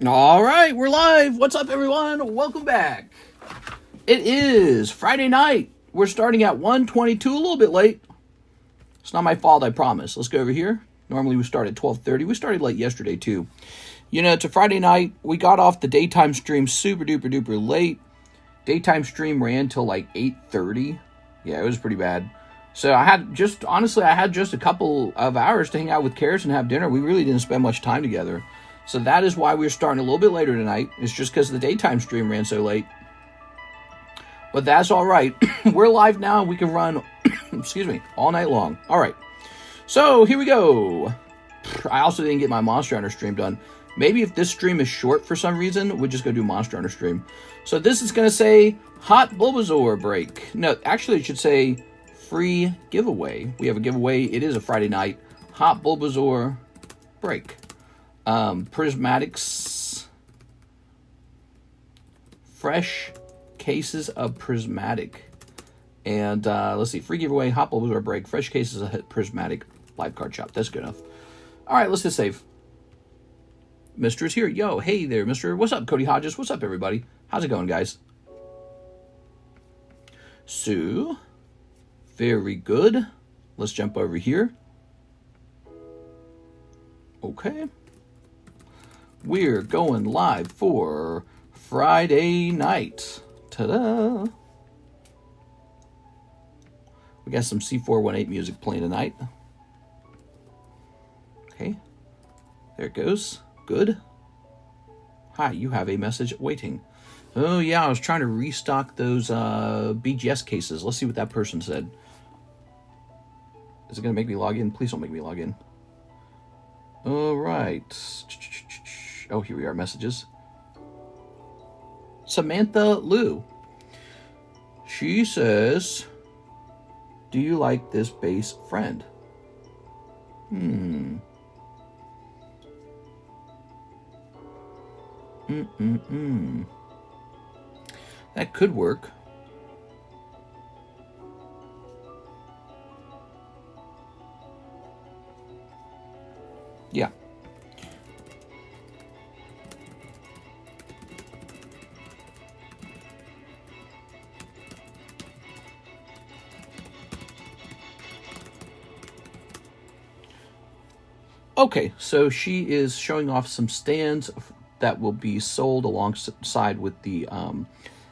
All right, we're live. What's up, everyone? Welcome back. It is Friday night. We're starting at 1:22, a little bit late. It's not my fault, I promise. Let's go over here. Normally we start at 12:30. We started late yesterday, too. You know, it's a Friday night. We got off the daytime stream super duper duper late. Daytime stream ran till like 8:30. Yeah, it was pretty bad. So I had just a couple of hours to hang out with Karis and have dinner. We really didn't spend much time together. So that is why we're starting a little bit later tonight. It's just because the daytime stream ran so late. But that's all right. We're live now. We can run, excuse me, all night long. All right. So here we go. I also didn't get my Monster Hunter stream done. Maybe if this stream is short for some reason, we'll just go do Monster Hunter stream. So this is going to say Hot Bulbasaur break. No, actually it should say free giveaway. We have a giveaway. It is a Friday night. Hot Bulbasaur break. Prismatics, fresh cases of Prismatic, and let's see, free giveaway, Hot Bulbasaur break, fresh cases of Prismatic, live card shop. That's good enough. All right, let's hit save. Mister is here. Yo, hey there, Mister. What's up, Cody Hodges? What's up, everybody? How's it going, guys? So, very good. Let's jump over here. Okay. We're going live for Friday night. Ta-da! We got some C418 music playing tonight. Okay. There it goes. Good. Hi, you have a message waiting. Oh, yeah, I was trying to restock those BGS cases. Let's see what that person said. Is it going to make me log in? Please don't make me log in. All right. Oh, here we are, messages. Samantha Lou. She says, do you like this bass friend? That could work. Yeah. Okay, so she is showing off some stands that will be sold alongside with the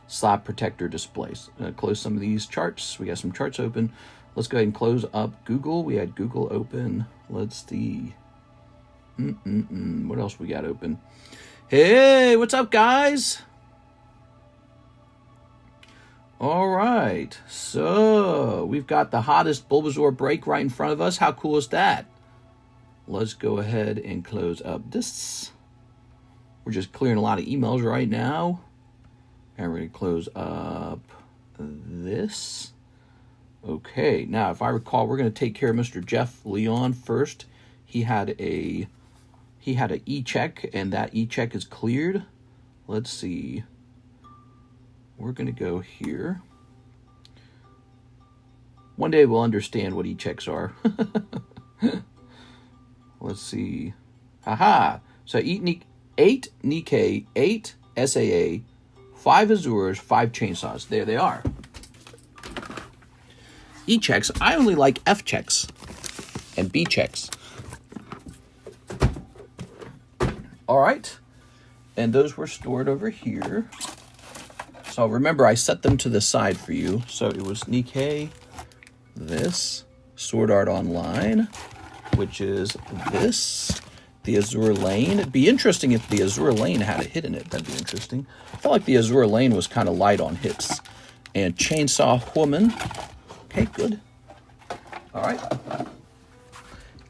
slab protector displays. Close some of these charts. We got some charts open. Let's go ahead and close up Google. We had Google open. Let's see. What else we got open? Hey, what's up, guys? All right, so we've got the hottest Bulbasaur break right in front of us. How cool is that? Let's go ahead and close up this. We're just clearing a lot of emails right now. And we're going to close up this. Okay, now if I recall, we're going to take care of Mr. Jeff Leon first. He had an e-check, and that e-check is cleared. Let's see. We're going to go here. One day we'll understand what e-checks are. Let's see. Haha. So 8 Nikkei, 8 SAA, 5 Azures, 5 Chainsaws. There they are. E-checks. I only like F-checks and B-checks. All right. And those were stored over here. So remember, I set them to the side for you. So it was Nikkei, this, Sword Art Online, which is this, the Azure Lane. It'd be interesting if the Azure Lane had a hit in it. That'd be interesting. I felt like the Azure Lane was kind of light on hits. And Chainsaw Woman. Okay, good. All right.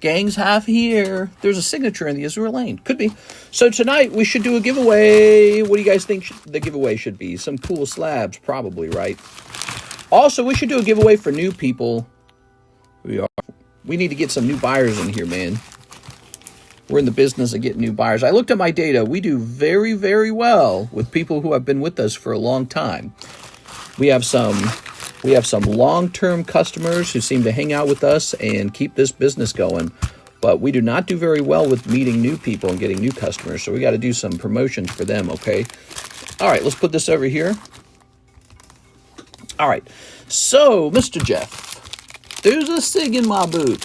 Gang's half here. There's a signature in the Azure Lane. Could be. So tonight we should do a giveaway. What do you guys think the giveaway should be? Some cool slabs, probably, right? Also, we should do a giveaway for new people. We need to get some new buyers in here, man. We're in the business of getting new buyers. I looked at my data. We do very, very well with people who have been with us for a long time. We have some long-term customers who seem to hang out with us and keep this business going. But we do not do very well with meeting new people and getting new customers, so we got to do some promotions for them, okay? All right, let's put this over here. All right, so, Mr. Jeff, there's a cig in my boot.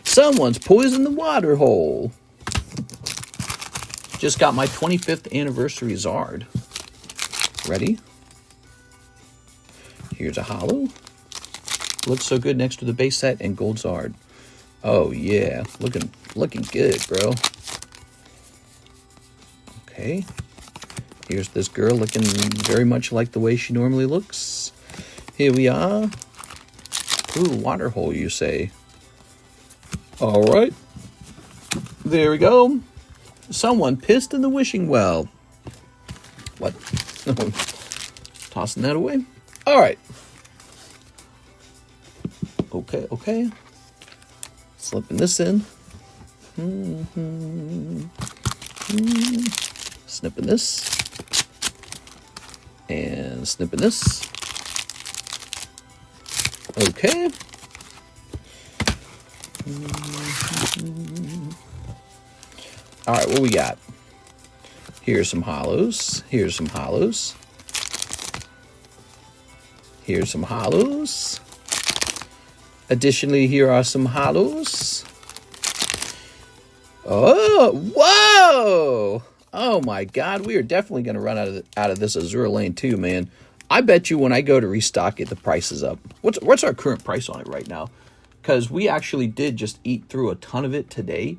Someone's poisoned the water hole. Just got my 25th anniversary Zard. Ready? Here's a holo. Looks so good next to the base set and gold Zard. Oh yeah, looking good, bro. Okay. Here's this girl looking very much like the way she normally looks. Here we are. Ooh, water hole, you say? All right. There we go. Someone pissed in the wishing well. What? Tossing that away. All right. Okay. Slipping this in. Snipping this. And snipping this. Okay. All right, what we got? Here's some holos. Here's some holos. Here's some holos. Additionally, here are some holos. Oh, whoa! Oh my God, we are definitely going to run out of this Azure Lane too, man. I bet you when I go to restock it, the price is up. What's our current price on it right now? Because we actually did just eat through a ton of it today.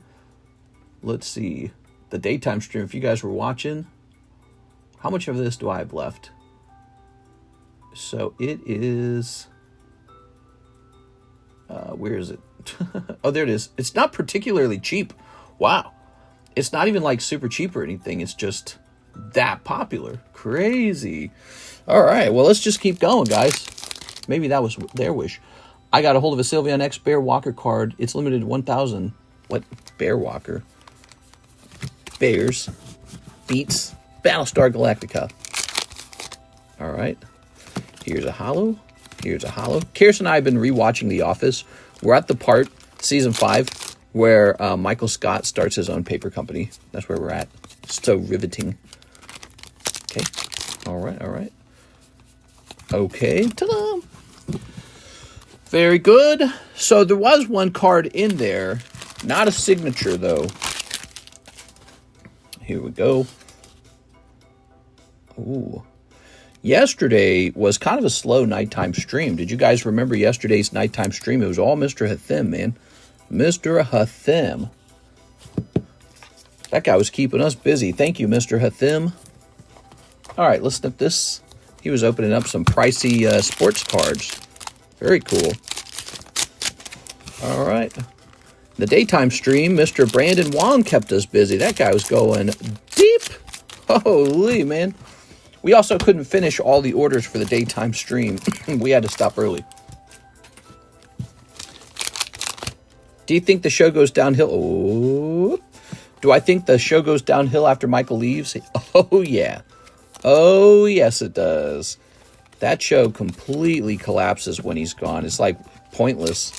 Let's see. The daytime stream, if you guys were watching, how much of this do I have left? So it is... where is it? Oh, there it is. It's not particularly cheap. Wow. It's not even like super cheap or anything. It's just that popular. Crazy. All right. Well, let's just keep going, guys. Maybe that was their wish. I got a hold of a Sylveon X Bear Walker card. It's limited to 1,000. What? Bear Walker? Bears. Beats. Battlestar Galactica. All right. Here's a holo. Here's a holo. Karis and I have been rewatching The Office. We're at the part, season 5, where Michael Scott starts his own paper company. That's where we're at. So riveting. Okay. All right. Okay. Ta-da! Very good. So there was one card in there. Not a signature, though. Here we go. Ooh. Yesterday was kind of a slow nighttime stream. Did you guys remember yesterday's nighttime stream? It was all Mr. Hathim, man. Mr. Hathim. That guy was keeping us busy. Thank you, Mr. Hathim. All right, let's snip this. He was opening up some pricey sports cards. Very cool. All right. The daytime stream, Mr. Brandon Wong kept us busy. That guy was going deep. Holy, man. We also couldn't finish all the orders for the daytime stream. We had to stop early. Do you think the show goes downhill? Oh. Do I think the show goes downhill after Michael leaves? Oh, yeah. Oh, yes, it does. That show completely collapses when he's gone. It's like pointless.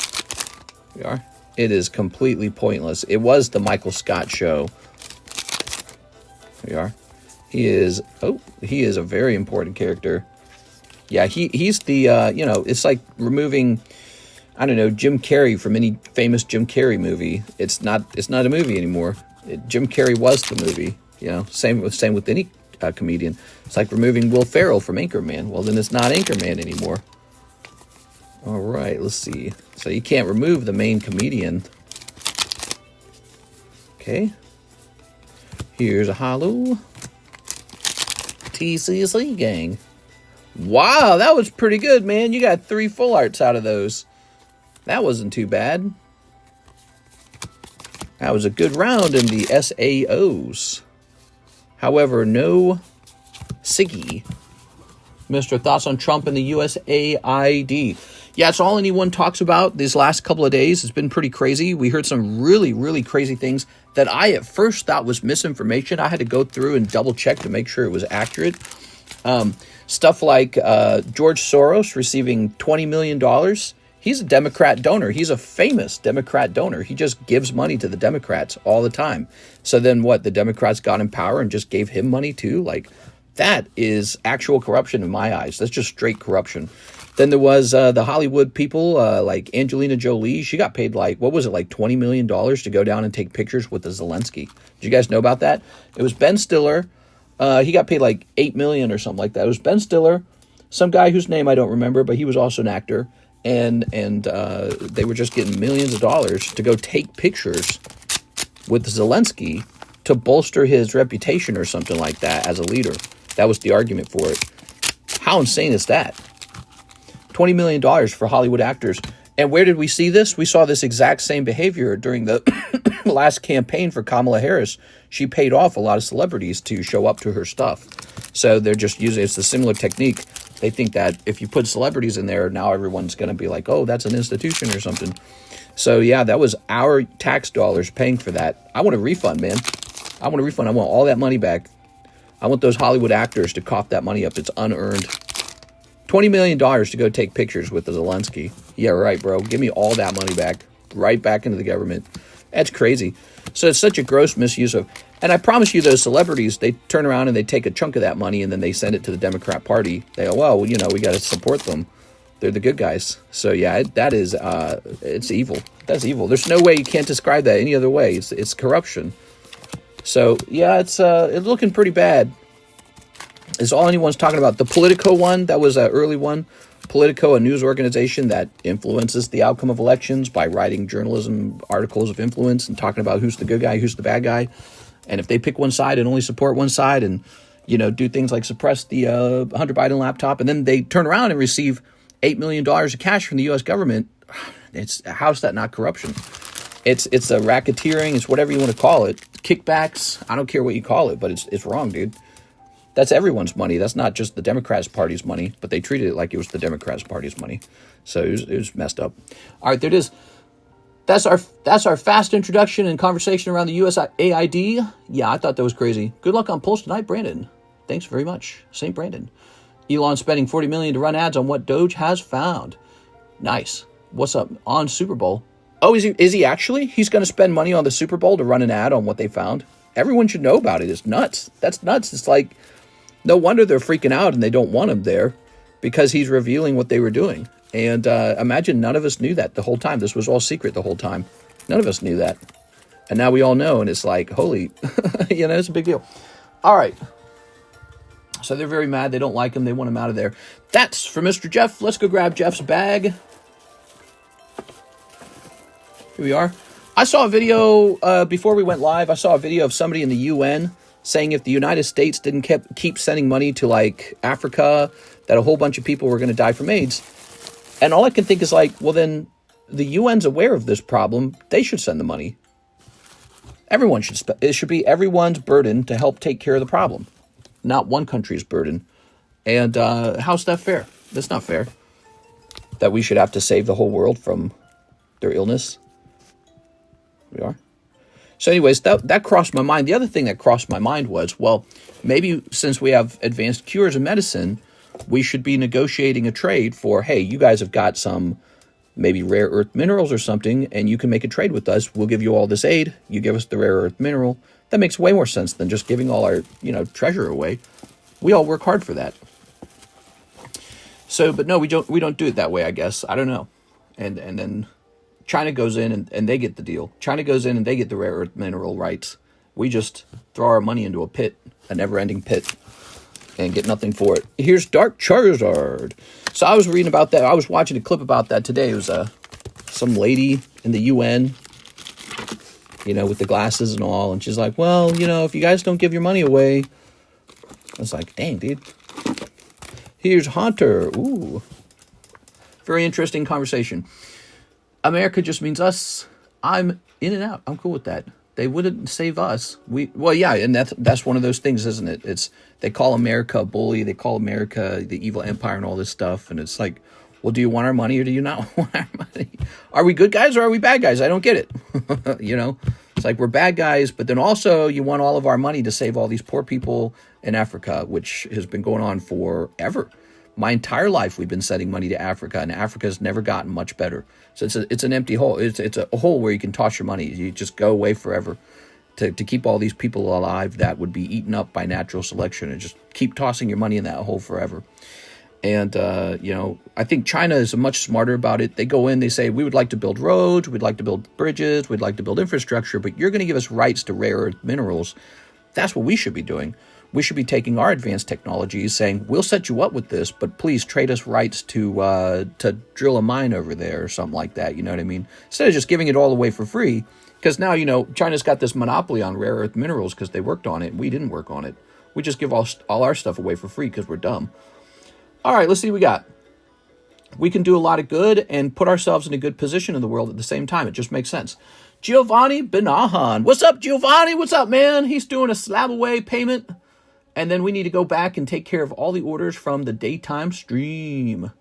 We are. It is completely pointless. It was the Michael Scott show. We are. He is a very important character. Yeah, he's the, it's like removing, I don't know, Jim Carrey from any famous Jim Carrey movie. It's not a movie anymore. Jim Carrey was the movie, same with any comedian. It's like removing Will Ferrell from Anchorman. Well, then it's not Anchorman anymore. All right, let's see. So you can't remove the main comedian. Okay. Here's a holo. TCC gang. Wow, that was pretty good, man. You got 3 full arts out of those. That wasn't too bad. That was a good round in the SAOs. However, no Siggy. Mr. Thoughts on Trump and the USAID. Yeah, it's all anyone talks about these last couple of days. It's been pretty crazy. We heard some really, really crazy things that I at first thought was misinformation. I had to go through and double check to make sure it was accurate. Stuff like George Soros receiving $20 million. He's a Democrat donor. He's a famous Democrat donor. He just gives money to the Democrats all the time. So then what? The Democrats got in power and just gave him money too? Like, that is actual corruption in my eyes. That's just straight corruption. Then there was the Hollywood people, like Angelina Jolie. She got paid like, what was it, like $20 million to go down and take pictures with the Zelensky. Did you guys know about that? It was Ben Stiller. He got paid like $8 million or something like that. It was Ben Stiller, some guy whose name I don't remember, but he was also an actor. And they were just getting millions of dollars to go take pictures with Zelensky to bolster his reputation or something like that as a leader. That was the argument for it. How insane is that? $20 million for Hollywood actors. And where did we see this? We saw this exact same behavior during the last campaign for Kamala Harris. She paid off a lot of celebrities to show up to her stuff. So they're just using, it's a similar technique. They think that if you put celebrities in there, now everyone's going to be like, oh, that's an institution or something. So yeah, that was our tax dollars paying for that. I want a refund, man. I want a refund. I want all that money back. I want those Hollywood actors to cough that money up. It's unearned. $20 million to go take pictures with the Zelensky. Yeah, right, bro. Give me all that money back. Right back into the government. That's crazy. So it's such a gross misuse of... And I promise you, those celebrities, they turn around and they take a chunk of that money and then they send it to the Democrat Party. They go, well, you know, we got to support them. They're the good guys. So yeah, that is, it's evil. That's evil. There's no way you can't describe that any other way. It's corruption. So yeah, it's looking pretty bad. Is all anyone's talking about. The Politico one, that was an early one. Politico, a news organization that influences the outcome of elections by writing journalism articles of influence and talking about who's the good guy, who's the bad guy. And if they pick one side and only support one side and, you know, do things like suppress the Hunter Biden laptop, and then they turn around and receive $8 million of cash from the U.S. government, how's that not corruption? It's a racketeering. It's whatever you want to call it. Kickbacks. I don't care what you call it, but it's wrong, dude. That's everyone's money. That's not just the Democrats' Party's money, but they treated it like it was the Democrats' Party's money. So it was messed up. All right, there it is. That's our fast introduction and conversation around the USAID. Yeah, I thought that was crazy. Good luck on polls tonight, Brandon. Thanks very much. St. Brandon. Elon spending $40 million to run ads on what Doge has found. Nice. What's up on Super Bowl? Oh, is he actually? He's going to spend money on the Super Bowl to run an ad on what they found? Everyone should know about it. It's nuts. That's nuts. It's like, no wonder they're freaking out and they don't want him there because he's revealing what they were doing. And imagine none of us knew that the whole time. This was all secret the whole time. None of us knew that. And now we all know, and it's like, holy, you know, it's a big deal. All right. So they're very mad. They don't like him. They want him out of there. That's for Mr. Jeff. Let's go grab Jeff's bag. Here we are. I saw a video before we went live. I saw a video of somebody in the UN saying if the United States didn't keep sending money to like Africa, that a whole bunch of people were going to die from AIDS. And all I can think is like, well, then the UN's aware of this problem. They should send the money. Everyone should. It should be everyone's burden to help take care of the problem, not one country's burden. And how's that fair? That's not fair. That we should have to save the whole world from their illness. We are. So anyways, that crossed my mind. The other thing that crossed my mind was, well, maybe since we have advanced cures in medicine, we should be negotiating a trade for, hey, you guys have got some maybe rare earth minerals or something, and you can make a trade with us. We'll give you all this aid. You give us the rare earth mineral. That makes way more sense than just giving all our, treasure away. We all work hard for that. So, but no, we don't do it that way, I guess. I don't know. And then China goes in and they get the deal. China goes in and they get the rare earth mineral rights. We just throw our money into a pit, a never-ending pit, and get nothing for it. Here's Dark Charizard. So I was reading about that. I was watching a clip about that today. It was some lady in the UN, with the glasses and all. And she's like, well, if you guys don't give your money away. I was like, dang, dude. Here's Hunter. Ooh. Very interesting conversation. America just means us. I'm in and out. I'm cool with that. They wouldn't save us. And that's one of those things, isn't it? They call America a bully. They call America the evil empire and all this stuff. And it's like, well, do you want our money or do you not want our money? Are we good guys or are we bad guys? I don't get it. It's like we're bad guys, but then also you want all of our money to save all these poor people in Africa, which has been going on forever. My entire life, we've been sending money to Africa, and Africa's never gotten much better. So it's an empty hole. It's a hole where you can toss your money. You just go away forever. To keep all these people alive that would be eaten up by natural selection, and just keep tossing your money in that hole forever. And, I think China is much smarter about it. They go in, they say, we would like to build roads, we'd like to build bridges, we'd like to build infrastructure, but you're going to give us rights to rare earth minerals. That's what we should be doing. We should be taking our advanced technologies, saying, we'll set you up with this, but please trade us rights to drill a mine over there or something like that. You know what I mean? Instead of just giving it all away for free. Because now, China's got this monopoly on rare earth minerals because they worked on it. We didn't work on it. We just give all our stuff away for free because we're dumb. All right, let's see what we got. We can do a lot of good and put ourselves in a good position in the world at the same time. It just makes sense. Giovanni Benahan. What's up, Giovanni? What's up, man? He's doing a slab away payment. And then we need to go back and take care of all the orders from the daytime stream.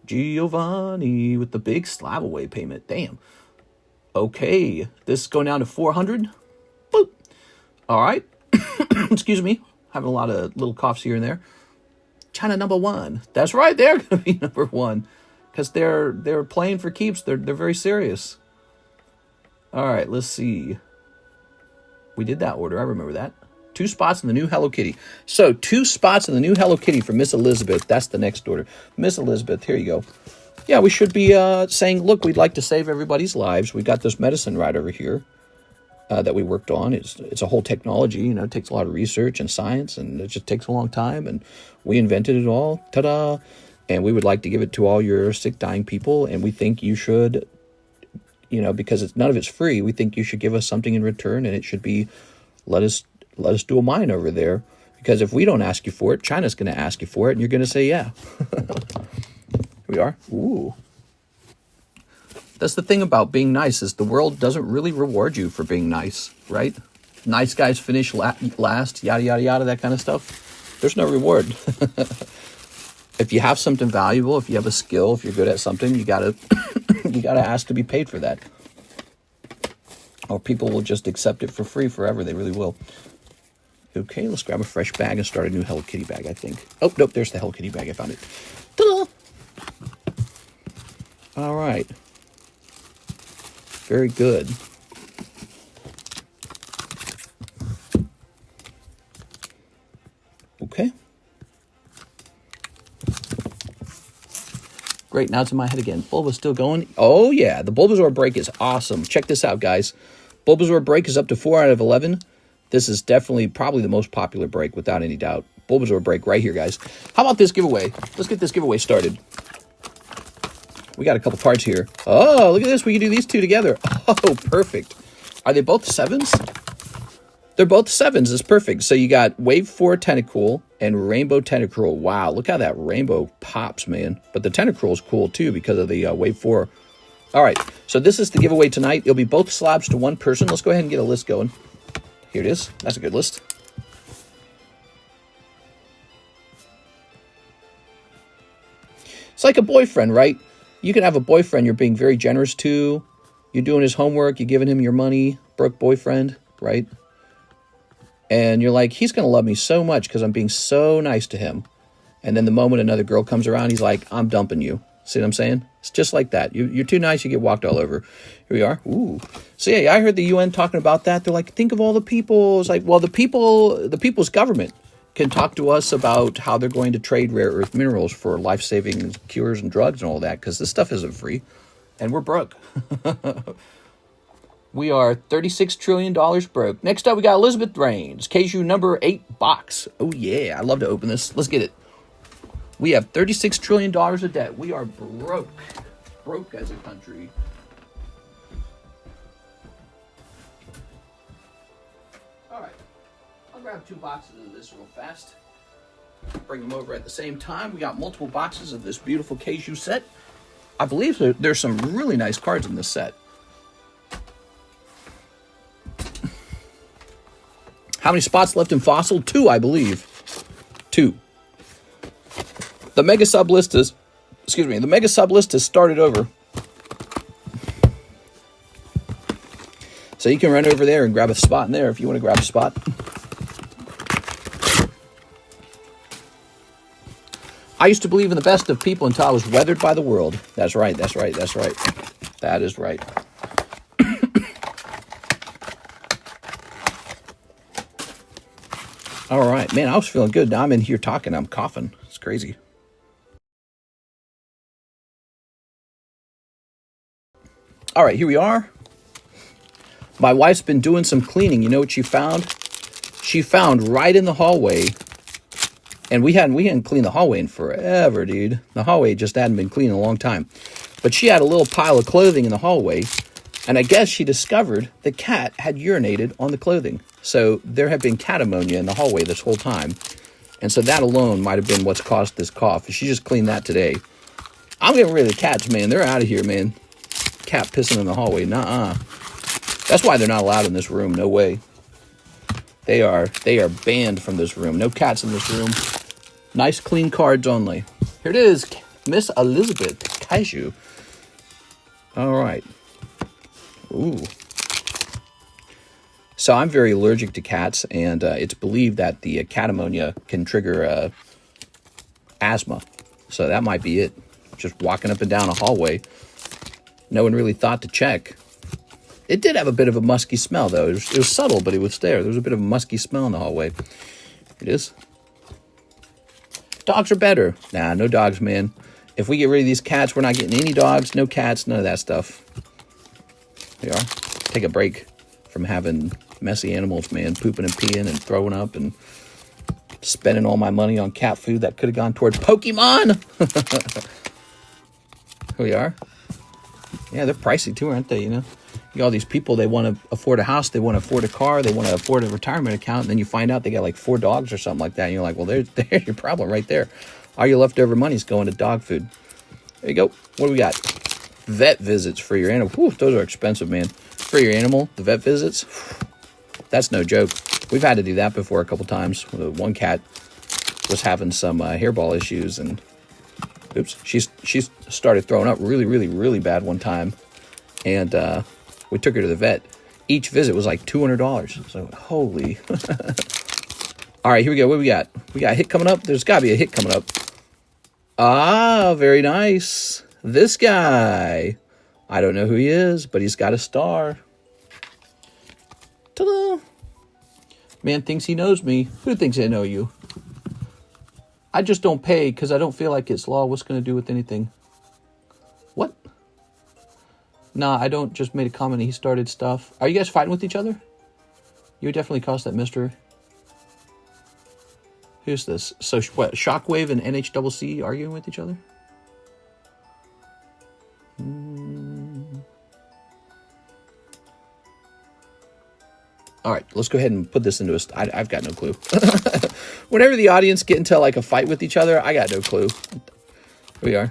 Giovanni with the big slab away payment. Damn. Okay, this is going down to 400. Boop. All right. Excuse me. Having a lot of little coughs here and there. China number one. That's right. They're going to be number one because they're playing for keeps. They're very serious. All right. Let's see. We did that order. I remember that. 2 spots in the new Hello Kitty. So 2 spots in the new Hello Kitty for Miss Elizabeth. That's the next order. Miss Elizabeth. Here you go. Yeah, we should be saying, look, we'd like to save everybody's lives. We got this medicine right over here that we worked on. It's a whole technology, it takes a lot of research and science, and it just takes a long time. And we invented it all. Ta-da! And we would like to give it to all your sick, dying people. And we think you should, because none of it's free, we think you should give us something in return. And it should be, let us do a mine over there. Because if we don't ask you for it, China's going to ask you for it, and you're going to say, yeah. We are. Ooh. That's the thing about being nice, is the world doesn't really reward you for being nice, right? Nice guys finish last, yada, yada, yada, that kind of stuff. There's no reward. If you have something valuable, if you have a skill, if you're good at something, you gotta ask to be paid for that. Or people will just accept it for free forever. They really will. Okay, let's grab a fresh bag and start a new Hello Kitty bag, I think. Oh, nope, there's the Hello Kitty bag. I found it. Ta-da! All right. Very good. Okay. Great, now it's in my head again. Bulba's still going. Oh, yeah, the Bulbasaur break is awesome. Check this out, guys. Bulbasaur break is up to 4 out of 11. This is definitely probably the most popular break, without any doubt. Bulbasaur break right here, guys. How about this giveaway? Let's get this giveaway started. We got a couple cards here. Oh, look at this. We can do these two together. Oh, perfect. Are they both 7s? They're both 7s. It's perfect. So you got Wave 4 Tentacool and Rainbow Tentacruel. Wow, look how that rainbow pops, man. But the Tentacruel is cool, too, because of the Wave 4. All right, so this is the giveaway tonight. It'll be both slabs to one person. Let's go ahead and get a list going. Here it is. That's a good list. It's like a boyfriend, right? You can have a boyfriend you're being very generous to. You're doing his homework. You're giving him your money. Broke boyfriend, right? And you're like, he's going to love me so much because I'm being so nice to him. And then the moment another girl comes around, he's like, I'm dumping you. See what I'm saying? It's just like that. You're too nice, you get walked all over. Here we are. Ooh. So yeah, I heard the UN talking about that. They're like, think of all the people. It's like, well, the people's government can talk to us about how they're going to trade rare earth minerals for life-saving cures and drugs and all that, because this stuff isn't free, and we're broke. We are $36 trillion broke. Next up, we got Elizabeth Reigns, KSU number 8 box. Oh, yeah. I love to open this. Let's get it. We have $36 trillion of debt. We are broke. Broke as a country. All right. I'll grab 2 boxes of this real fast. Bring them over at the same time. We got multiple boxes of this beautiful KSU set. I believe there's some really nice cards in this set. How many spots left in Fossil? 2, I believe. 2. The Mega Sublist is, the Mega Sublist has started over. So you can run over there and grab a spot in there if you want to grab a spot. I used to believe in the best of people until I was weathered by the world. That's right, that's right, that's right. That is right. All right, man, I was feeling good. Now I'm in here talking. I'm coughing. It's crazy. All right, here we are. My wife's been doing some cleaning. You know what she found? She found right in the hallway, and we hadn't cleaned the hallway in forever, dude. The hallway just hadn't been cleaned in a long time. But she had a little pile of clothing in the hallway, and I guess she discovered the cat had urinated on the clothing. So there had been cat ammonia in the hallway this whole time. And so that alone might have been what's caused this cough. She just cleaned that today. I'm getting rid of the cats, man. They're out of here, man. Cat pissing in the hallway. Nuh-uh. That's why they're not allowed in this room. No way. They are banned from this room. No cats in this room. Nice, clean cards only. Here it is. Miss Elizabeth Kaiju. All right. Ooh. So I'm very allergic to cats, and it's believed that the cat ammonia can trigger asthma. So that might be it. Just walking up and down a hallway. No one really thought to check. It did have a bit of a musky smell, though. It was subtle, but it was there. There was a bit of a musky smell in the hallway. It is. Dogs are better. Nah, no dogs, man. If we get rid of these cats, we're not getting any dogs, no cats, none of that stuff. There we are. Take a break from having messy animals, man. Pooping and peeing and throwing up and spending all my money on cat food that could have gone towards Pokemon. Here we are. Yeah, they're pricey too, aren't they, you know? You got all these people, they want to afford a house, they want to afford a car, they want to afford a retirement account, and then you find out they got like 4 dogs or something like that, and you're like, well, there's your problem right there. All your leftover money's going to dog food. There you go. What do we got? Vet visits for your animal. Whew, those are expensive, man. For your animal, the vet visits, that's no joke. We've had to do that before a couple times. One cat was having some hairball issues, and oops, she's started throwing up really, really, really bad one time, and we took her to the vet. Each visit was like $200. So, holy. All right, here we go. What do we got? We got a hit coming up. There's got to be a hit coming up. Ah, very nice. This guy. I don't know who he is, but he's got a star. Ta-da. Man thinks he knows me. Who thinks I know you? I just don't pay because I don't feel like it's law. What's going to do with anything? What? Nah, I don't. Just made a comment. He started stuff. Are you guys fighting with each other? You would definitely cause that mystery. Who's this? So, what? Shockwave and NHCC arguing with each other? All right, let's go ahead and put this into a... I've got no clue. Whenever the audience get into like a fight with each other, I got no clue. Here we are.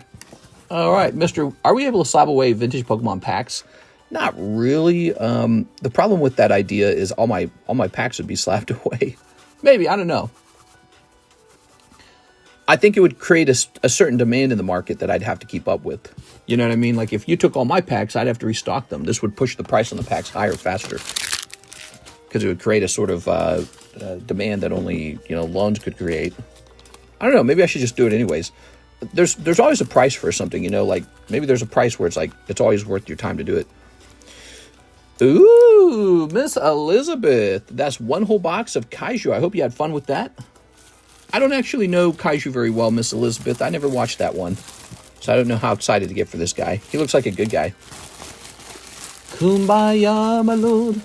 All right, Mr. Are we able to slab away vintage Pokemon packs? Not really. The problem with that idea is all my packs would be slapped away. Maybe, I don't know. I think it would create a certain demand in the market that I'd have to keep up with. You know what I mean? Like if you took all my packs, I'd have to restock them. This would push the price on the packs higher faster. Because it would create a sort of demand that only, loans could create. I don't know. Maybe I should just do it anyways. There's always a price for something, like maybe there's a price where it's like, it's always worth your time to do it. Ooh, Miss Elizabeth. That's one whole box of Kaiju. I hope you had fun with that. I don't actually know Kaiju very well, Miss Elizabeth. I never watched that one. So I don't know how excited to get for this guy. He looks like a good guy. Kumbaya, my lord.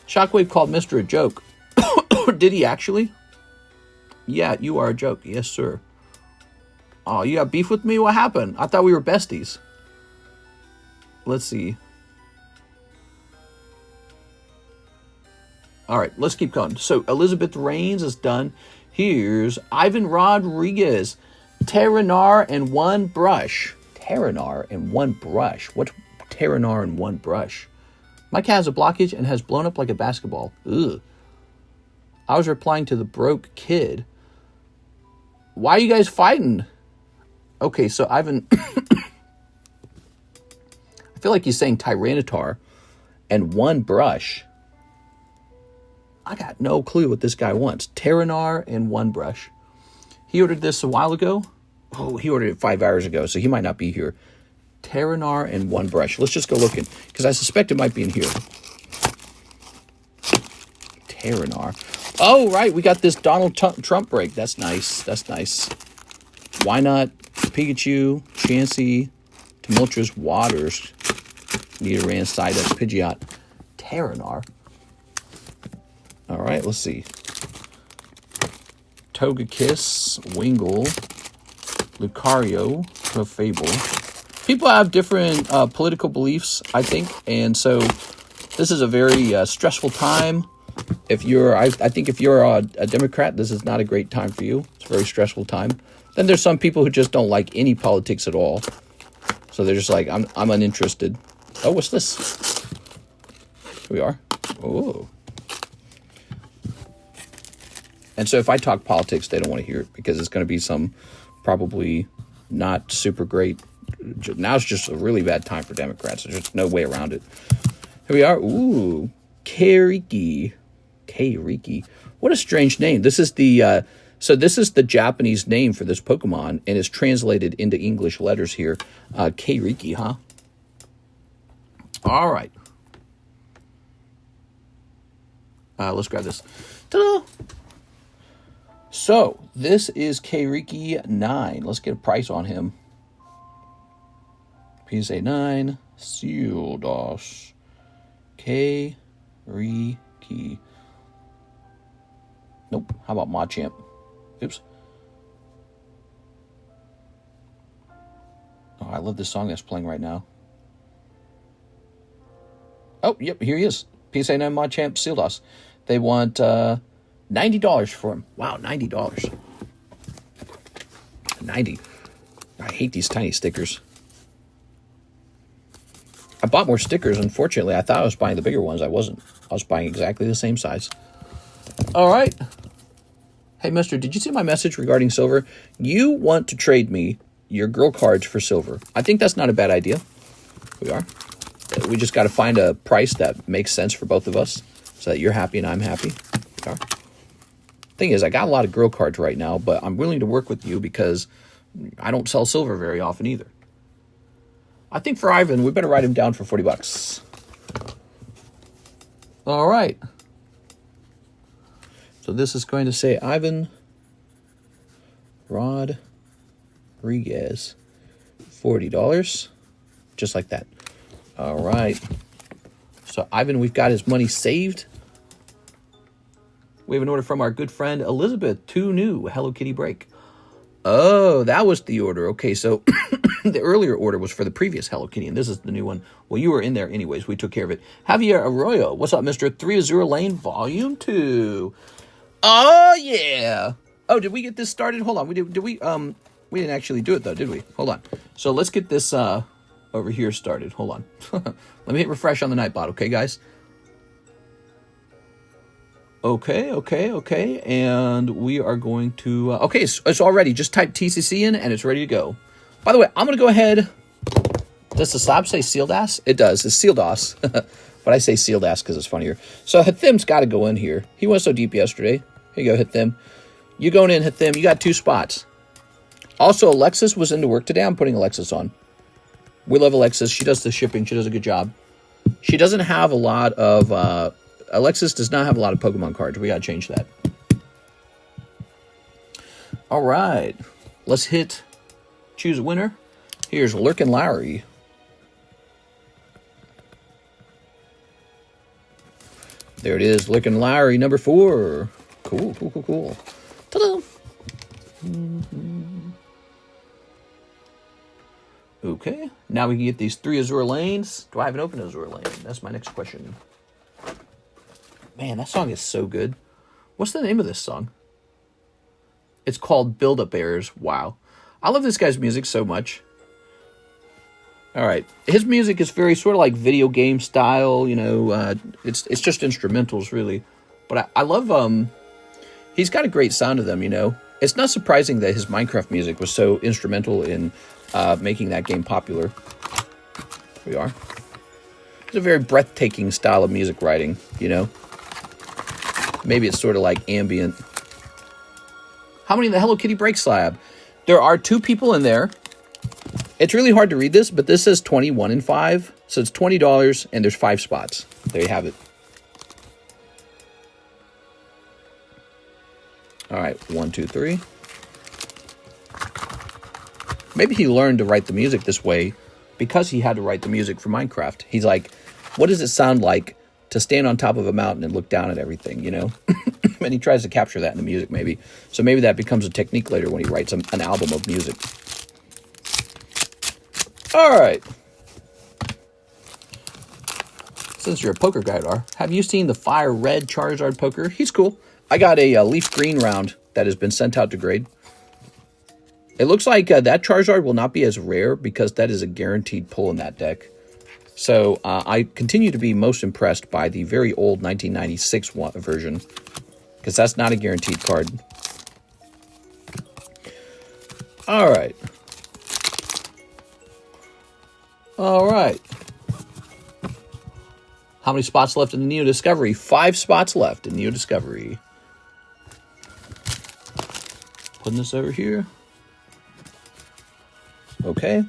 Shockwave called Mr. a joke. Did he actually? Yeah, you are a joke. Yes, sir. Oh, you got beef with me? What happened? I thought we were besties. Let's see. All right, let's keep going. So Elizabeth Reigns is done. Here's Ivan Rodriguez. Terranar and one brush. Terranar and one brush. What's Terranar and one brush? My cat has a blockage and has blown up like a basketball. Ugh. I was replying to the broke kid. Why are you guys fighting? Okay, so Ivan... I feel like he's saying Tyranitar and one brush. I got no clue what this guy wants. Terranar and one brush. He ordered this a while ago. Oh, he ordered it 5 hours ago, so he might not be here. Terranar and one brush. Let's just go looking, because I suspect it might be in here. Terranar. Oh, right, we got this Donald Trump break. That's nice. That's nice. Why not Pikachu, Chansey, Tumultuous Waters, Nidoran, Psyduck, Pidgeot, Terranar. All right, let's see. Togekiss, Wingull, Lucario, Clefable. People have different political beliefs, I think, and so this is a very stressful time. If you're, I think if you're a Democrat, this is not a great time for you. It's a very stressful time. Then there's some people who just don't like any politics at all. So they're just like, I'm uninterested. Oh, what's this? Here we are. Oh. And so if I talk politics, they don't want to hear it because it's going to be some probably not super great. Now it's just a really bad time for Democrats. There's just no way around it. Here we are. Ooh. Kairiki. Kairiki. What a strange name. This is the so this is the Japanese name for this Pokemon, and it's translated into English letters here. Kairiki, huh? All right. Let's grab this. Ta-da! So, this is Kairiki 9. Let's get a price on him. PSA 9. Sealdos. Kairiki. Nope. How about Machamp? Oops. Oh, I love this song that's playing right now. Oh, yep, here he is. PSA 9 Machamp Sealdos. They want $90 for him. Wow, $90. 90. I hate these tiny stickers. I bought more stickers, unfortunately. I thought I was buying the bigger ones. I wasn't. I was buying exactly the same size. All right. Hey, mister, did you see my message regarding silver? You want to trade me your girl cards for silver. I think that's not a bad idea. We are. We just got to find a price that makes sense for both of us so that you're happy and I'm happy. We are. Thing is, I got a lot of girl cards right now, but I'm willing to work with you because I don't sell silver very often either. I think for Ivan, we better write him down for $40. All right. So this is going to say Ivan Rodriguez, $40, just like that. All right. So Ivan, we've got his money saved. We have an order from our good friend Elizabeth, 2 new Hello Kitty break. Oh, that was the order. Okay, so the earlier order was for the previous Hello Kitty, and this is the new one. Well, you were in there anyways. We took care of it. Javier Arroyo, what's up, Mr. 3 Azure Lane, Volume 2. Oh, yeah. Oh, did we get this started? Hold on. We didn't actually do it, though, did we? Hold on. So let's get this over here started. Hold on. Let me hit refresh on the Nightbot, okay, guys? Okay. And we are going to... okay, it's all ready. Just type TCC in, and it's ready to go. By the way, I'm going to go ahead... Does the slab say sealed ass? It does. It's sealed ass. But I say sealed ass because it's funnier. So Hathim's got to go in here. He went so deep yesterday. Here you go, Hathim. You going in, Hathim. You got 2 spots. Also, Alexis was into work today. I'm putting Alexis on. We love Alexis. She does the shipping. She does a good job. She doesn't have a lot of... Alexis does not have a lot of Pokemon cards. We got to change that. All right. Let's hit choose a winner. Here's Lurkin Lowry. There it is. Lurkin Lowry, number 4. Cool. Ta-da! Okay. Now we can get these 3 Azure Lanes. Do I have an open Azure Lane? That's my next question. Man, that song is so good. What's the name of this song? It's called Build Up Airs. Wow. I love this guy's music so much. All right. His music is very sort of like video game style, you know. It's just instrumentals, really. But I love... he's got a great sound to them, you know. It's not surprising that his Minecraft music was so instrumental in making that game popular. Here we are. It's a very breathtaking style of music writing, you know. Maybe it's sort of like ambient. How many in the Hello Kitty break slab? There are 2 people in there. It's really hard to read this, but this says 21 and 5. So it's $20 and there's 5 spots. There you have it. All right, 1, 2, 3. Maybe he learned to write the music this way because he had to write the music for Minecraft. He's like, what does it sound like to stand on top of a mountain and look down at everything, you know? And he tries to capture that in the music, maybe. So maybe that becomes a technique later when he writes an album of music. All right. Since you're a poker guy, have you seen the Fire Red Charizard poker? He's cool. I got a Leaf Green round that has been sent out to grade. It looks like that Charizard will not be as rare because that is a guaranteed pull in that deck. So I continue to be most impressed by the very old 1996 version because that's not a guaranteed card. All right. All right. How many spots left in the Neo Discovery? 5 spots left in Neo Discovery. Putting this over here. Okay.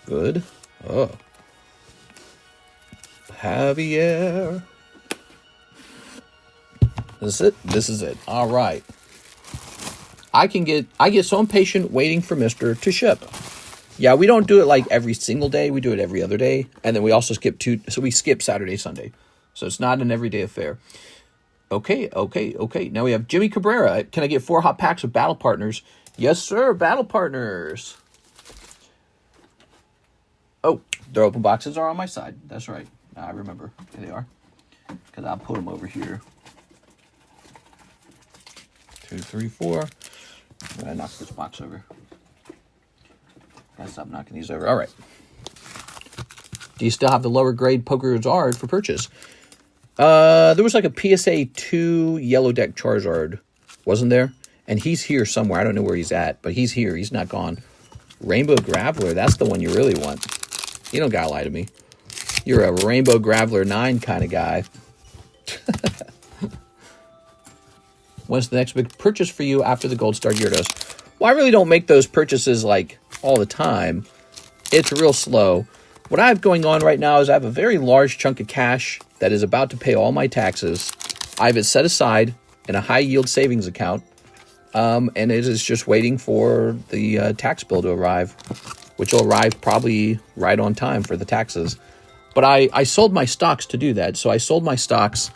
Good. Oh. Javier. This is it. This is it. All right. I get so impatient waiting for Mr. to ship. Yeah, we don't do it like every single day. We do it every other day. And then we also skip 2. So we skip Saturday, Sunday. So it's not an everyday affair. Okay. Now we have Jimmy Cabrera. Can I get 4 hot packs of Battle Partners? Yes, sir. Battle Partners. Oh, their open boxes are on my side. That's right. I remember. Here they are. Because I'll put them over here. 2, 3, 4. I'm going to knock this box over. Gotta stop knocking these over. All right. Do you still have the lower grade PokeBruh for purchase? There was like a PSA 2 yellow deck Charizard, wasn't there? And he's here somewhere. I don't know where he's at, but he's here. He's not gone. Rainbow Graveler, that's the one you really want. You don't gotta lie to me. You're a Rainbow Graveler 9 kind of guy. When's the next big purchase for you after the Gold Star Gyarados? Well, I really don't make those purchases like all the time. It's real slow. What I have going on right now is I have a very large chunk of cash that is about to pay all my taxes. I have it set aside in a high yield savings account. And it is just waiting for the tax bill to arrive, which will arrive probably right on time for the taxes. But I sold my stocks to do that. So I sold my stocks.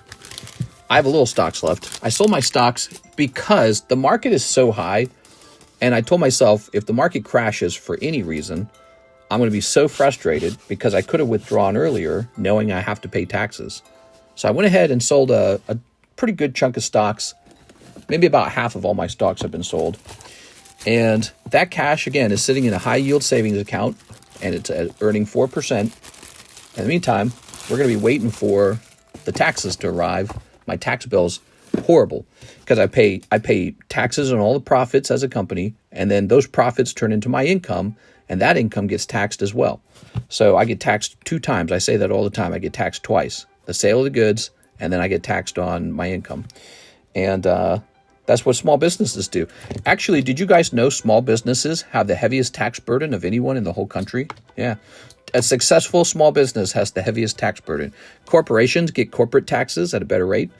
I have a little stocks left. I sold my stocks because the market is so high. And I told myself, if the market crashes for any reason, I'm going to be so frustrated because I could have withdrawn earlier knowing I have to pay taxes. So I went ahead and sold a pretty good chunk of stocks. Maybe about half of all my stocks have been sold. And that cash, again, is sitting in a high yield savings account, and it's earning 4%. In the meantime, we're going to be waiting for the taxes to arrive. My tax bill's horrible because I pay taxes on all the profits as a company, and then those profits turn into my income, and that income gets taxed as well. So I get taxed 2 times. I say that all the time. I get taxed twice. The sale of the goods, and then I get taxed on my income. And that's what small businesses do. Actually, did you guys know small businesses have the heaviest tax burden of anyone in the whole country? Yeah. A successful small business has the heaviest tax burden. Corporations get corporate taxes at a better rate.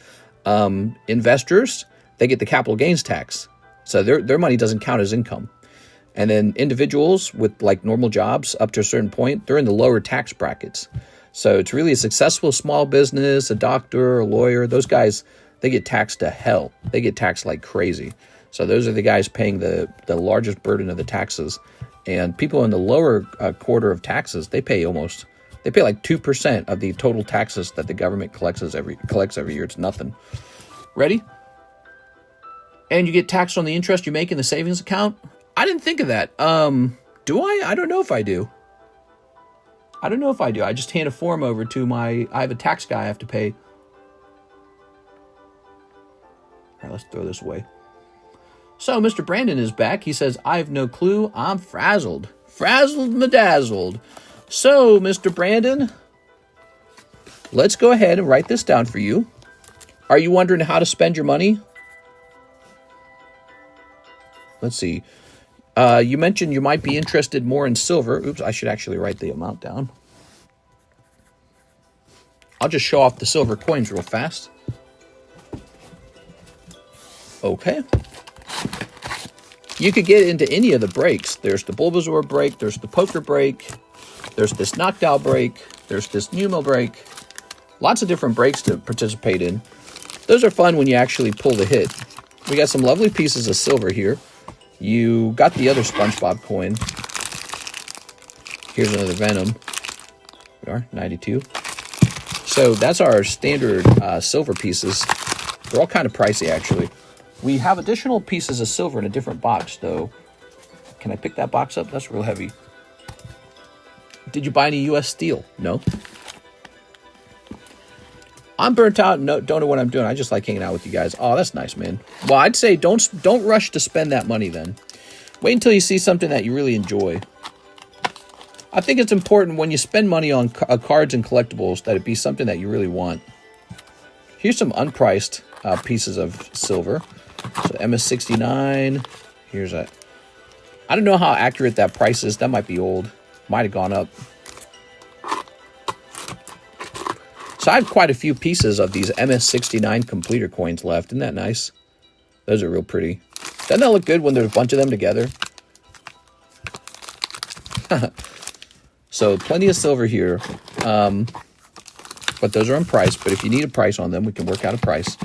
Investors, they get the capital gains tax. So their money doesn't count as income. And then individuals with like normal jobs up to a certain point, they're in the lower tax brackets. So it's really a successful small business, a doctor, a lawyer, those guys, they get taxed to hell. They get taxed like crazy. So those are the guys paying the largest burden of the taxes. And people in the lower quarter of taxes, they pay like 2% of the total taxes that the government collects every year. It's nothing. Ready? And you get taxed on the interest you make in the savings account? I didn't think of that. Do I? I don't know if I do. I just hand a form over to I have a tax guy I have to pay. All right, let's throw this away. So, Mr. Brandon is back. He says, I have no clue. I'm frazzled. Frazzled, medazzled. So, Mr. Brandon, let's go ahead and write this down for you. Are you wondering how to spend your money? Let's see. You mentioned you might be interested more in silver. Oops, I should actually write the amount down. I'll just show off the silver coins real fast. Okay. You could get into any of the breaks. There's the Bulbasaur break. There's the Poker break. There's this Knockdown break. There's this Nemo break. Lots of different breaks to participate in. Those are fun when you actually pull the hit. We got some lovely pieces of silver here. You got the other SpongeBob coin. Here's another Venom. We are 92. So that's our standard silver pieces. They're all kind of pricey, actually. We have additional pieces of silver in a different box, though. Can I pick that box up? That's real heavy. Did you buy any U.S. steel? No. I'm burnt out and don't know what I'm doing. I just like hanging out with you guys. Oh, that's nice, man. Well, I'd say don't rush to spend that money then. Wait until you see something that you really enjoy. I think it's important when you spend money on cards and collectibles that it be something that you really want. Here's some unpriced pieces of silver. So MS69. Here's a... I don't know how accurate that price is. That might be old. Might have gone up. So I have quite a few pieces of these MS69 completer coins left. Isn't that nice? Those are real pretty. Doesn't that look good when there's a bunch of them together? So plenty of silver here. But those are unpriced. But if you need a price on them, we can work out a price.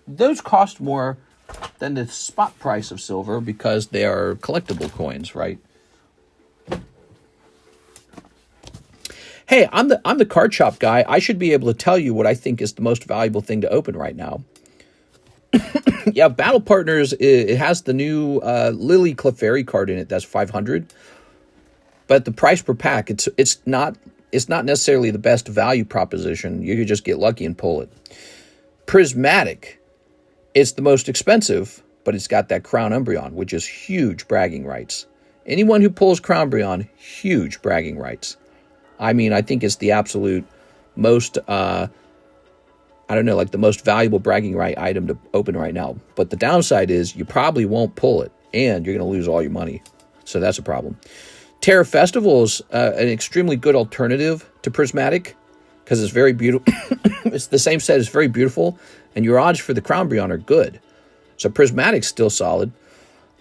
Those cost more than the spot price of silver because they are collectible coins, right? Hey, I'm the card shop guy. I should be able to tell you what I think is the most valuable thing to open right now. Yeah, Battle Partners, it has the new Lily Clefairy card in it. That's 500. But the price per pack, it's not necessarily the best value proposition. You could just get lucky and pull it. Prismatic, it's the most expensive, but it's got that Crown Umbreon, which is huge bragging rights. Anyone who pulls Crown Umbreon, huge bragging rights. I mean, I think it's the absolute most, I don't know, like the most valuable bragging right item to open right now. But the downside is you probably won't pull it, and you're going to lose all your money. So that's a problem. Terra Festival is an extremely good alternative to Prismatic because it's very beautiful. It's the same set, it's very beautiful, and your odds for the Crown Umbreon are good. So Prismatic's still solid.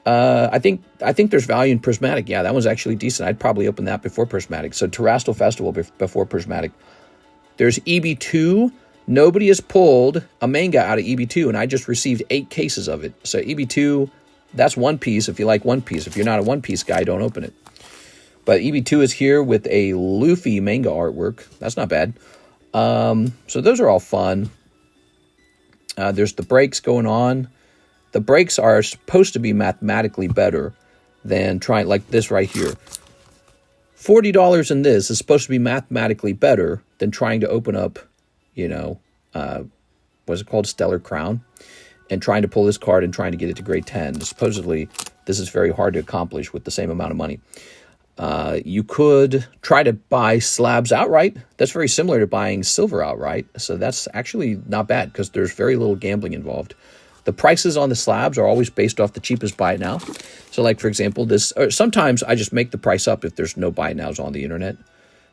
I think there's value in Prismatic. Yeah, that one's actually decent. I'd probably open that before Prismatic. So Terrestrial Festival before Prismatic. There's EB2. Nobody has pulled a manga out of EB2, and I just received 8 cases of it. So EB2, that's One Piece if you like One Piece. If you're not a One Piece guy, don't open it. But EB2 is here with a Luffy manga artwork. That's not bad. So those are all fun. There's the breaks going on. The breaks are supposed to be mathematically better than trying, like this right here. $40 in this is supposed to be mathematically better than trying to open up, you know, what's it called? Stellar Crown. And trying to pull this card and trying to get it to grade 10. Supposedly, this is very hard to accomplish with the same amount of money. You could try to buy slabs outright. That's very similar to buying silver outright. So that's actually not bad because there's very little gambling involved. The prices on the slabs are always based off the cheapest buy it now. So like, for example, this, or sometimes I just make the price up if there's no buy it nows on the internet.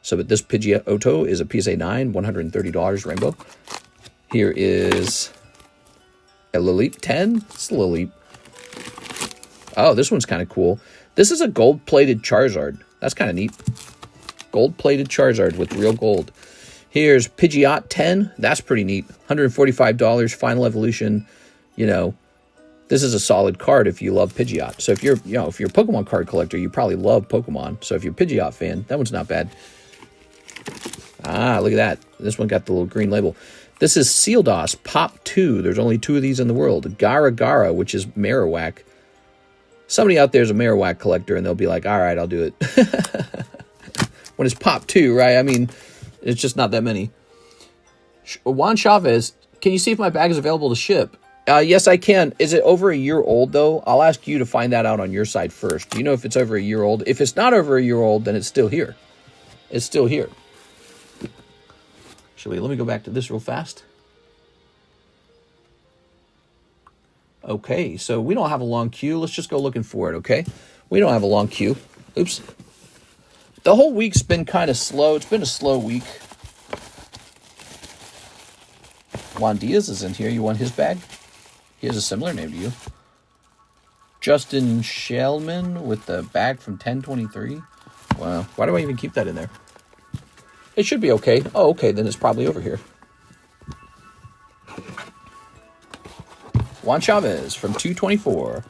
So but this Pidgeotto is a PSA 9, $130 rainbow. Here is a Lilip 10. It's a Lilip. Oh, this one's kind of cool. This is a gold-plated Charizard. That's kind of neat. Gold-plated Charizard with real gold. Here's Pidgeot 10. That's pretty neat. $145, Final Evolution. You know, this is a solid card if you love Pidgeot. So if you're, you know, if you're a Pokemon card collector, you probably love Pokemon. So if you're a Pidgeot fan, that one's not bad. Ah, look at that. This one got the little green label. This is Sealdos Pop 2. There's only 2 of these in the world. Gara Gara, which is Marowak. Somebody out there is a Marowak collector, and they'll be like, all right, I'll do it. When it's Pop 2, right? I mean, it's just not that many. Juan Chavez, can you see if my bag is available to ship? Yes, I can. Is it over a year old, though? I'll ask you to find that out on your side first. Do you know if it's over a year old? If it's not over a year old, then it's still here. It's still here. Actually, let me go back to this real fast. Okay, so we don't have a long queue. Let's just go looking for it, okay? We don't have a long queue. Oops. The whole week's been kind of slow. It's been a slow week. Juan Diaz is in here. You want his bag? He has a similar name to you. Justin Shellman with the bag from 1023. Wow. Why do I even keep that in there? It should be okay. Oh, okay. Then it's probably over here. Juan Chavez from 224.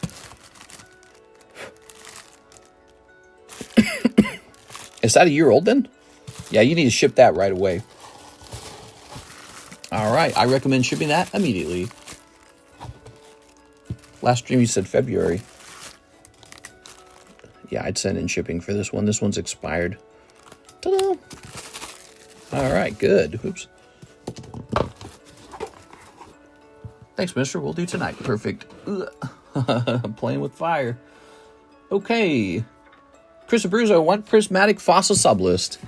Is that a year old then? Yeah, you need to ship that right away. All right. I recommend shipping that immediately. Last stream you said February. Yeah, I'd send in shipping for this one. This one's expired. Ta-da! All right, good. Oops. Thanks, mister. We'll do tonight. Perfect. I'm playing with fire. Okay. Chris Abruzzo, one Prismatic Fossil Sublist.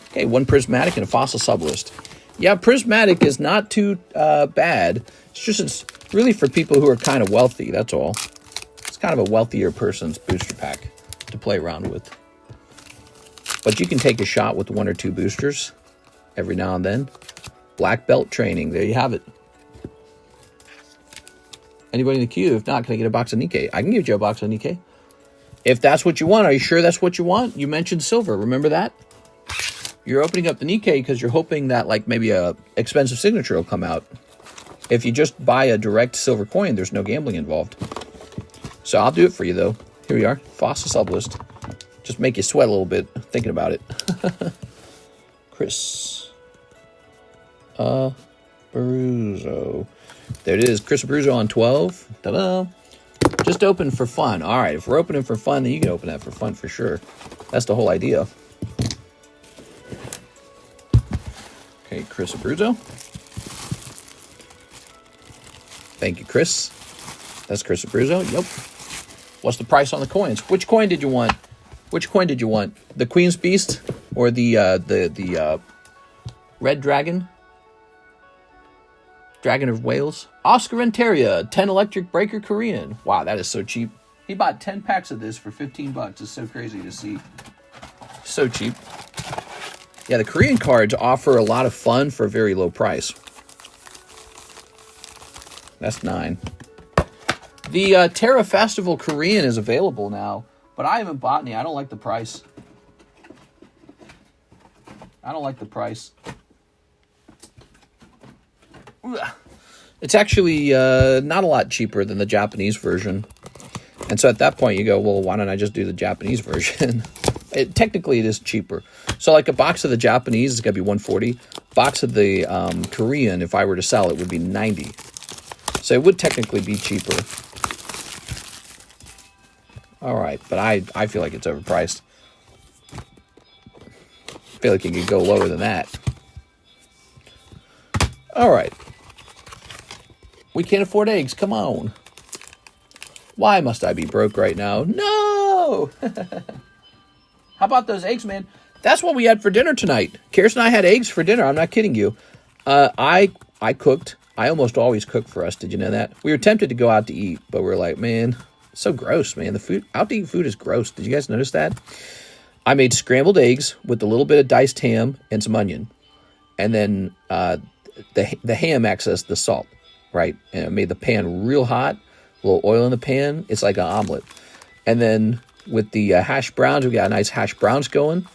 Okay, one Prismatic and a Fossil Sublist. Yeah, Prismatic is not too bad. It's really for people who are kind of wealthy, that's all. It's kind of a wealthier person's booster pack to play around with. But you can take a shot with 1 or 2 boosters every now and then. Black belt training, there you have it. Anybody in the queue? If not, can I get a box of Nikkei? I can give you a box of Nikkei. If that's what you want, are you sure that's what you want? You mentioned silver, remember that? You're opening up the Nikkei because you're hoping that like maybe a expensive signature will come out. If you just buy a direct silver coin, there's no gambling involved. So I'll do it for you, though. Here we are. Fossil Sublist. Just make you sweat a little bit thinking about it. Chris Abruzzo. There it is. Chris Abruzzo on 12. Ta-da. Just open for fun. All right. If we're opening for fun, then you can open that for fun for sure. That's the whole idea. Okay, Chris Abruzzo. Thank you, Chris. That's Chris Abruzzo. Yep. What's the price on the coins? Which coin did you want? Which coin did you want? The Queen's Beast or the Red Dragon? Dragon of Wales? Oscar Renteria, 10 Electric Breaker Korean. Wow, that is so cheap. He bought 10 packs of this for $15. It's so crazy to see. So cheap. Yeah, the Korean cards offer a lot of fun for a very low price. That's 9. The Terra Festival Korean is available now, but I haven't bought any. I don't like the price. I don't like the price. It's actually not a lot cheaper than the Japanese version. And so at that point you go, well, why don't I just do the Japanese version? Technically it is cheaper. So like a box of the Japanese is going to be $140. Box of the Korean, if I were to sell it, would be $90. So it would technically be cheaper. All right, but I feel like it's overpriced. I feel like you could go lower than that. All right. We can't afford eggs. Come on. Why must I be broke right now? No! How about those eggs, man? That's what we had for dinner tonight. Kirsten and I had eggs for dinner. I'm not kidding you. I cooked. I almost always cook for us. Did you know that? We were tempted to go out to eat, but we're like, man, it's so gross, man. The food, out to eat food is gross. Did you guys notice that? I made scrambled eggs with a little bit of diced ham and some onion. And then the ham accessed the salt, right? And it made the pan real hot, a little oil in the pan. It's like an omelet. And then with the hash browns, we got a nice hash browns going.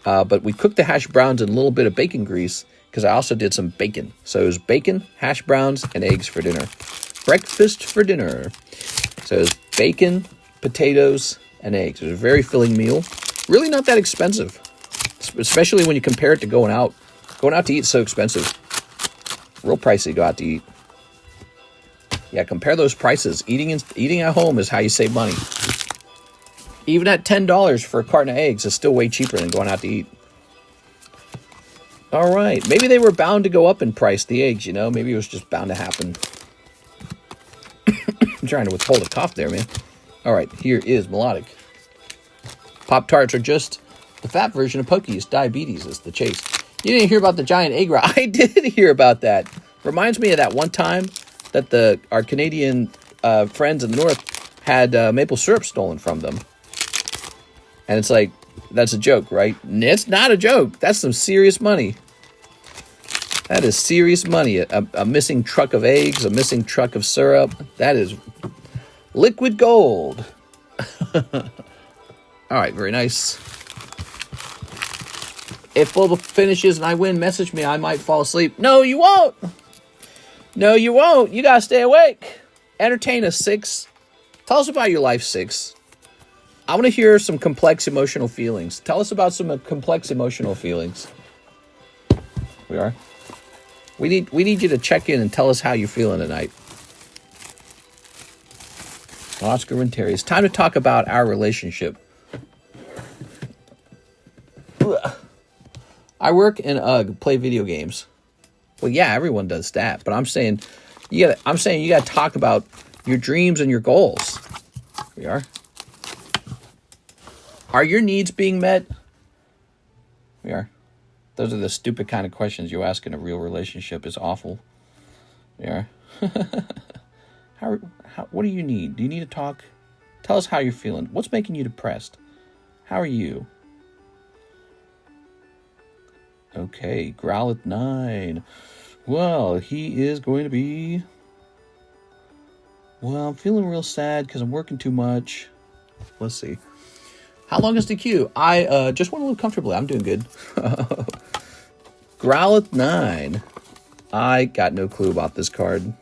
But we cooked the hash browns in a little bit of bacon grease because I also did some bacon. So it was bacon, hash browns, and eggs for dinner. Breakfast for dinner. So it was bacon, potatoes, and eggs. It was a very filling meal. Really not that expensive, especially when you compare it to going out. Going out to eat is so expensive. Real pricey to go out to eat. Yeah, compare those prices. Eating at home is how you save money. Even at $10 for a carton of eggs is still way cheaper than going out to eat. All right. Maybe they were bound to go up in price, the eggs, you know. Maybe it was just bound to happen. I'm trying to withhold a cough there, man. All right. Here is Melodic. Pop-Tarts are just the fat version of Pokies. Diabetes is the chase. You didn't hear about the giant egg rock. I did hear about that. Reminds me of that one time that our Canadian friends in the north had maple syrup stolen from them. And it's like, that's a joke, right? It's not a joke. That's some serious money. That is serious money. A missing truck of eggs, a missing truck of syrup. That is liquid gold. All right, very nice. If Bulba finishes and I win, message me. I might fall asleep. No, you won't. No, you won't. You got to stay awake. Entertain us, 6. Tell us about your life, 6. I want to hear some complex emotional feelings. Tell us about some complex emotional feelings. We are. We need you to check in and tell us how you're feeling tonight. Oscar and Terry. It's time to talk about our relationship. I work in play video games. Well, yeah, everyone does that, but I'm saying you got to talk about your dreams and your goals. We are. Are your needs being met? We are. Those are the stupid kind of questions you ask in a real relationship. Is awful. We are. What do you need? Do you need to talk? Tell us how you're feeling. What's making you depressed? How are you? Okay, Growl at 9. Well, he is going to be... Well, I'm feeling real sad because I'm working too much. Let's see. How long is the queue? I just want to live comfortably. I'm doing good. Growl at 9. I got no clue about this card.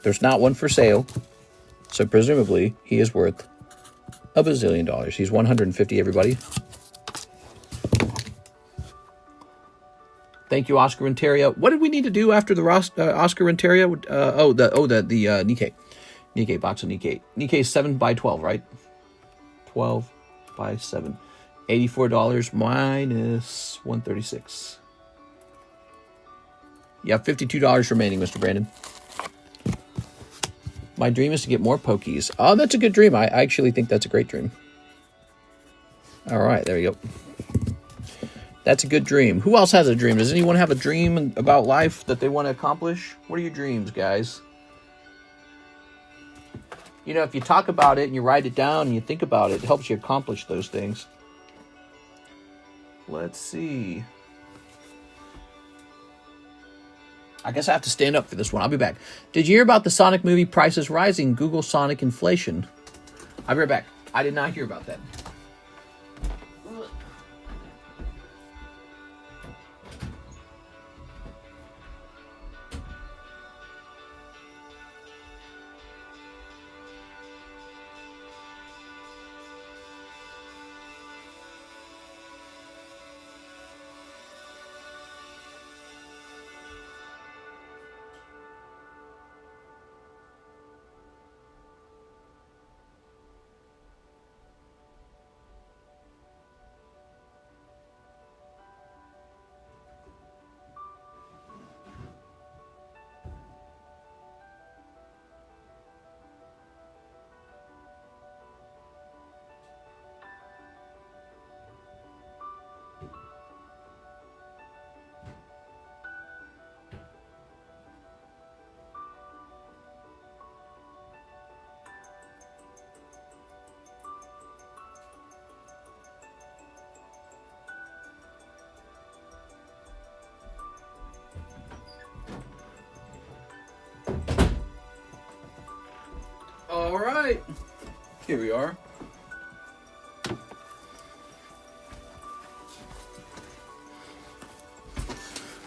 There's not one for sale. So presumably, he is worth $1 bazillion. He's 150, everybody. Thank you, Oscar Renteria. What did we need to do after the Oscar Renteria? The Nikkei. Nikkei, box of Nikkei. Nikkei 7 by 12, right? 12 by 7. $84 minus 136. You have $52 remaining, Mr. Brandon. My dream is to get more Pokies. Oh, that's a good dream. I actually think that's a great dream. All right, there you go. That's a good dream. Who else has a dream? Does anyone have a dream about life that they want to accomplish? What are your dreams, guys? You know, if you talk about it and you write it down and you think about it, it helps you accomplish those things. Let's see. I guess I have to stand up for this one. I'll be back. Did you hear about the Sonic movie Price is Rising? Google Sonic inflation. I'll be right back. I did not hear about that. All right, here we are.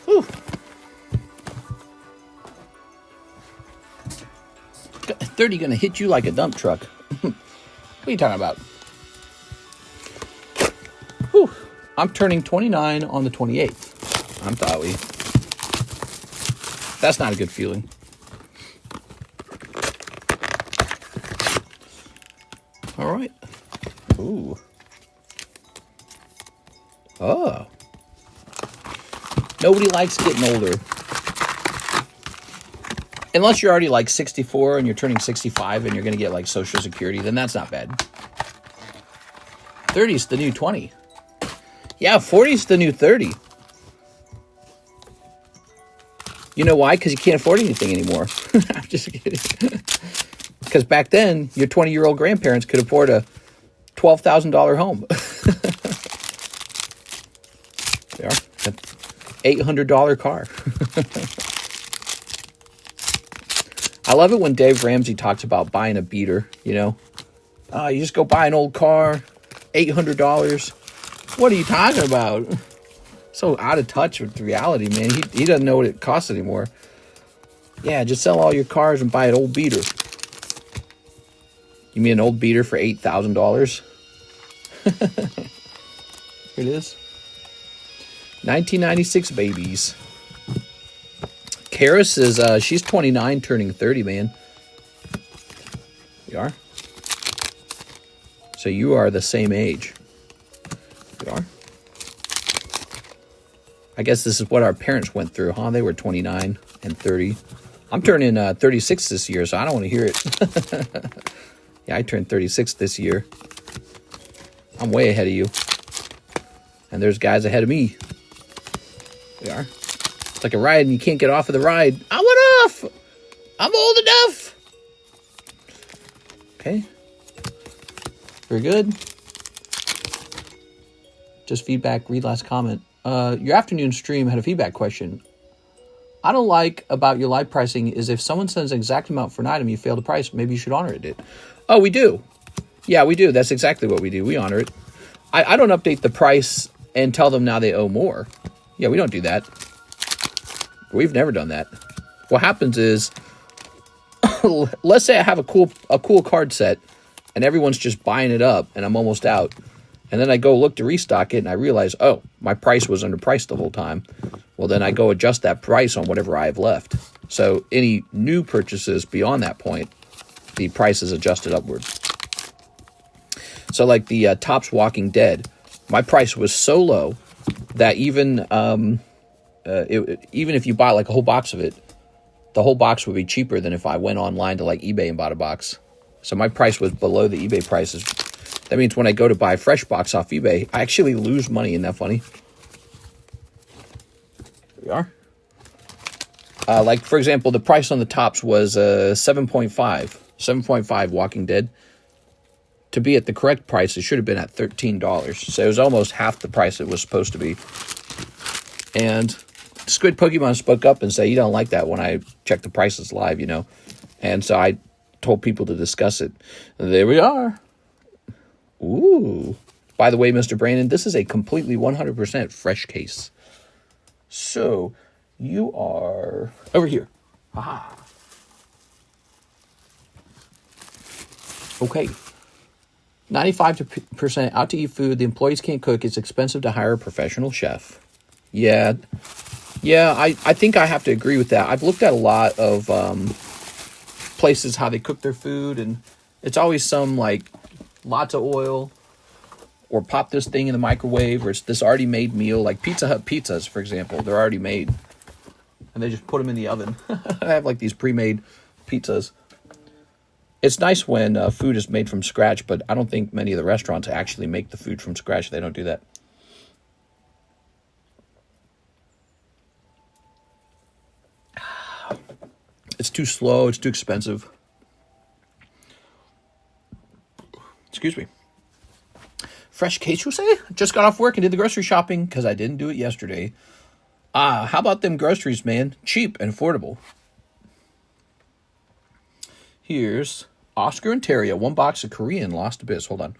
Whew. 30 gonna hit you like a dump truck. What are you talking about? Whew. I'm turning 29 on the 28th. I'm Tawi. That's not a good feeling. All right. Ooh. Oh. Nobody likes getting older. Unless you're already like 64 and you're turning 65 and you're going to get like Social Security, then that's not bad. 30's the new 20. Yeah, 40's the new 30. You know why? Because you can't afford anything anymore. I'm just kidding. Because back then, your 20-year-old grandparents could afford a $12,000 home. They are. An $800 car. I love it when Dave Ramsey talks about buying a beater, you know. You just go buy an old car, $800. What are you talking about? So out of touch with reality, man. He doesn't know what it costs anymore. Yeah, just sell all your cars and buy an old beater. You mean an old beater for $8,000? Here it is. 1996 babies. Karis is, she's 29, turning 30, man. You are? So you are the same age. You are? I guess this is what our parents went through, huh? They were 29 and 30. I'm turning 36 this year, so I don't want to hear it. Yeah, I turned 36 this year. I'm way ahead of you. And there's guys ahead of me. We are. It's like a ride and you can't get off of the ride. I went off! I'm old enough! Okay. Very good. Just feedback, read last comment. Your afternoon stream had a feedback question. I don't like about your live pricing is if someone sends an exact amount for an item you fail to price, maybe you should honor it. Oh, we do. Yeah, we do. That's exactly what we do. We honor it. I don't update the price and tell them now they owe more. Yeah, we don't do that. We've never done that. What happens is, let's say I have a cool card set and everyone's just buying it up and I'm almost out. And then I go look to restock it and I realize, oh, my price was underpriced the whole time. Well, then I go adjust that price on whatever I have left. So any new purchases beyond that point, the price is adjusted upward. So like the Topps Walking Dead, my price was so low that even if you buy like a whole box of it, the whole box would be cheaper than if I went online to like eBay and bought a box. So my price was below the eBay prices. That means when I go to buy a fresh box off eBay, I actually lose money. Isn't that funny? Here we are. Like, for example, the price on the Topps was 7.5 Walking Dead. To be at the correct price, it should have been at $13. So it was almost half the price it was supposed to be. And Squid Pokemon spoke up and said, you don't like that when I check the prices live, you know. And so I told people to discuss it. And there we are. Ooh. By the way, Mr. Brandon, this is a completely 100% fresh case. So you are over here. Aha. Okay. 95% out to eat food. The employees can't cook. It's expensive to hire a professional chef. Yeah, I think I have to agree with that. I've looked at a lot of places, how they cook their food, and it's always some, like, lots of oil, or pop this thing in the microwave, or it's this already made meal, like Pizza Hut pizzas, for example. They're already made, and they just put them in the oven. I have, like, these pre-made pizzas. It's nice when food is made from scratch, but I don't think many of the restaurants actually make the food from scratch. They don't do that. It's too slow. It's too expensive. Excuse me. Fresh case, you say? Just got off work and did the grocery shopping because I didn't do it yesterday. How about them groceries, man? Cheap and affordable. Here's Oscar and Terria. One box of Korean Lost Abyss. Hold on.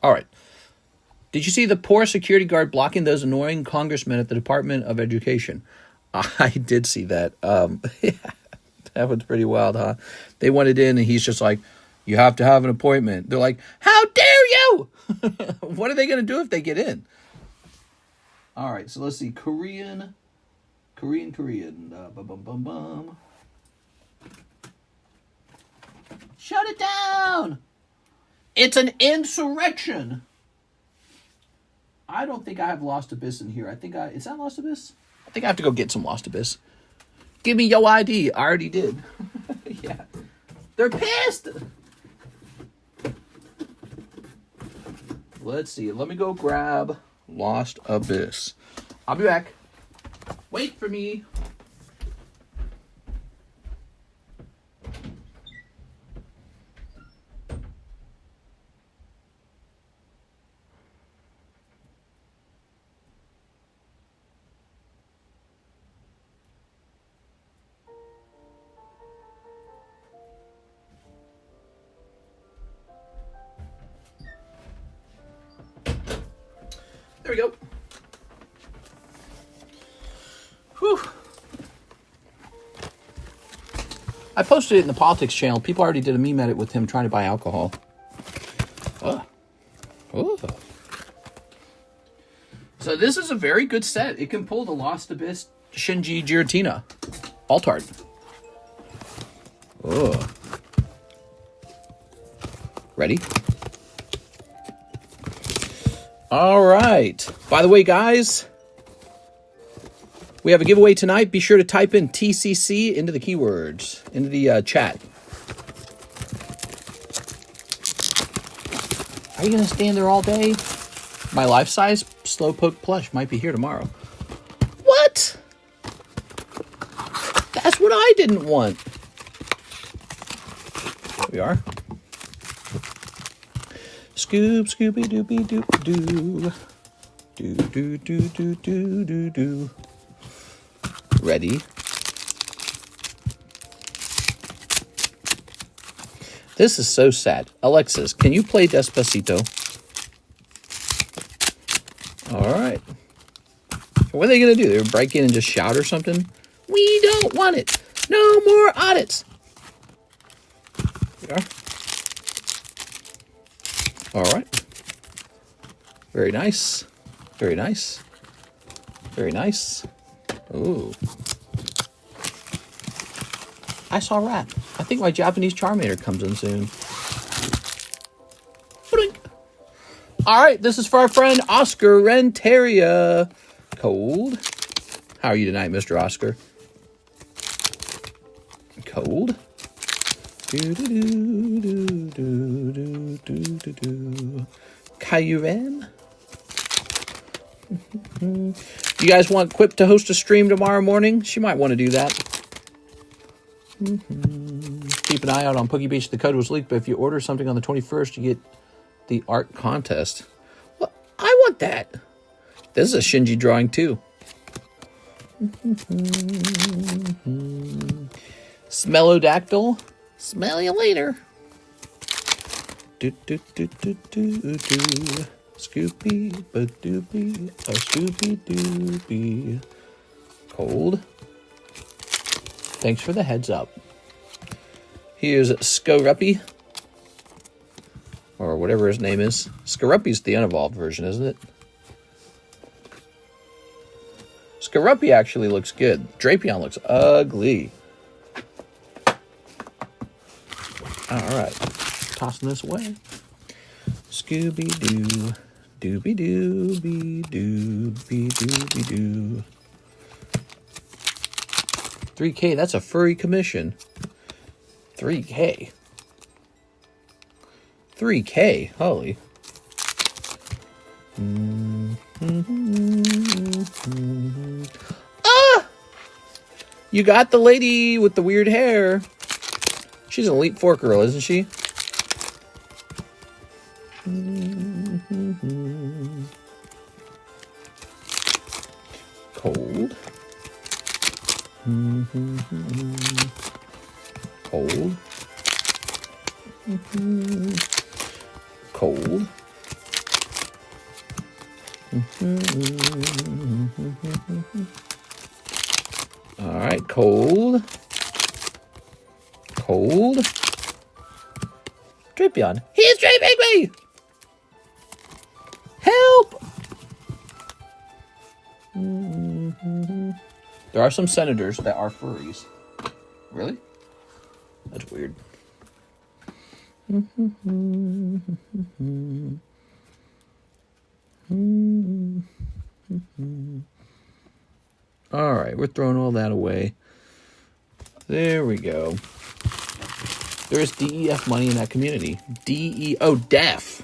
All right. Did you see the poor security guard blocking those annoying congressmen at the Department of Education? I did see that. Yeah, that was pretty wild, huh? They wanted in, and he's just like, you have to have an appointment. They're like, how dare you? What are they going to do if they get in? All right, so let's see. Korean. Bum, bum, bum, bum. Shut it down. It's an insurrection. I don't think I have Lost Abyss in here. Is that Lost Abyss? I think I have to go get some Lost Abyss. Give me your ID. I already did. Yeah. They're pissed. Let's see. Let me go grab Lost Abyss. I'll be back. Wait for me. There we go. Whew. I posted it in the politics channel. People already did a meme edit with him trying to buy alcohol. Oh. So this is a very good set. It can pull the Lost Abyss Shinji Giratina. Altart. Oh. Ready? All right. By the way, guys, we have a giveaway tonight. Be sure to type in TCC into the keywords, into the chat. Are you going to stand there all day? My life-size Slowpoke plush might be here tomorrow. What? That's what I didn't want. Here we are. Scoop, Scooby Dooby Doop Doo. Do do do do do do do. Ready? This is so sad. Alexis, can you play Despacito? Alright. What are they going to do? They're break in and just shout or something? We don't want it. No more audits. Here we are. Alright. Very nice. Very nice. Very nice. Ooh. I saw a rat. I think my Japanese Charmander comes in soon. Alright, this is for our friend Oscar Renteria. Cold. How are you tonight, Mr. Oscar? Cold. Kyuren. You guys want Quip to host a stream tomorrow morning? She might want to do that. Keep an eye out on PokeBeach. The code was leaked, but if you order something on the 21st, you get the art contest. Well, I want that. This is a Shinji drawing too. Smellodactyl. Smell you later. Do do do do do do. Scoopy ba doopy. A Scooby Dooby. Cold. Thanks for the heads up. Here's Skoruppy. Or whatever his name is. Skoruppy's the unevolved version, isn't it? Skoruppy actually looks good. Drapion looks ugly. Alright. Tossing this away. Scooby-Doo. Dooby-Dooby. Dooby-Dooby-Doo. 3K, that's a furry commission. 3K. 3K, holy. Ah! You got the lady with the weird hair. She's an Elite Four girl, isn't she? Cold. Cold. Cold. All right, cold. Cold. Drapion. He's draping me! Help! There are some senators that are furries. Really? That's weird. All right, we're throwing all that away. There we go. There is DEF money in that community. DE, oh, DEF.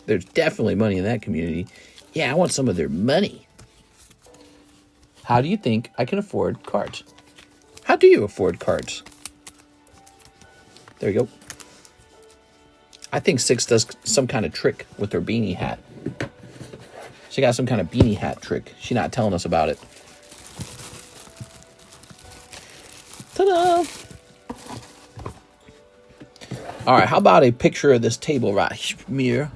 There's definitely money in that community. Yeah, I want some of their money. How do you think I can afford cards? How do you afford cards? There you go. I think Six does some kind of trick with her beanie hat. She got some kind of beanie hat trick. She's not telling us about it. Ta-da! All right, how about a picture of this table right here?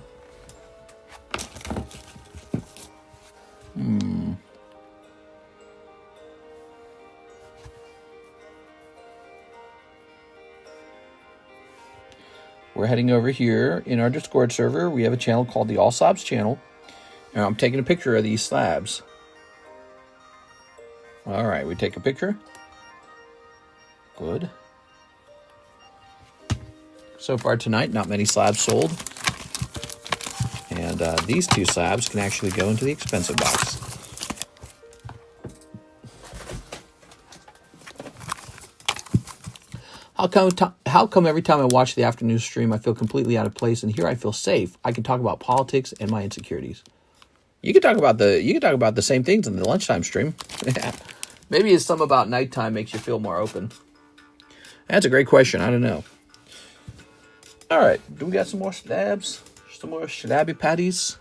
We're heading over here in our Discord server. We have a channel called the All Slabs channel. And I'm taking a picture of these slabs. All right, we take a picture. Good. So far tonight, not many slabs sold. And these two slabs can actually go into the expensive box. How come every time I watch the afternoon stream, I feel completely out of place, and here I feel safe? I can talk about politics and my insecurities. You can talk about the same things in the lunchtime stream. Maybe it's something about nighttime makes you feel more open. That's a great question. I don't know. All right, do we got some more slabs? Some more slabby patties?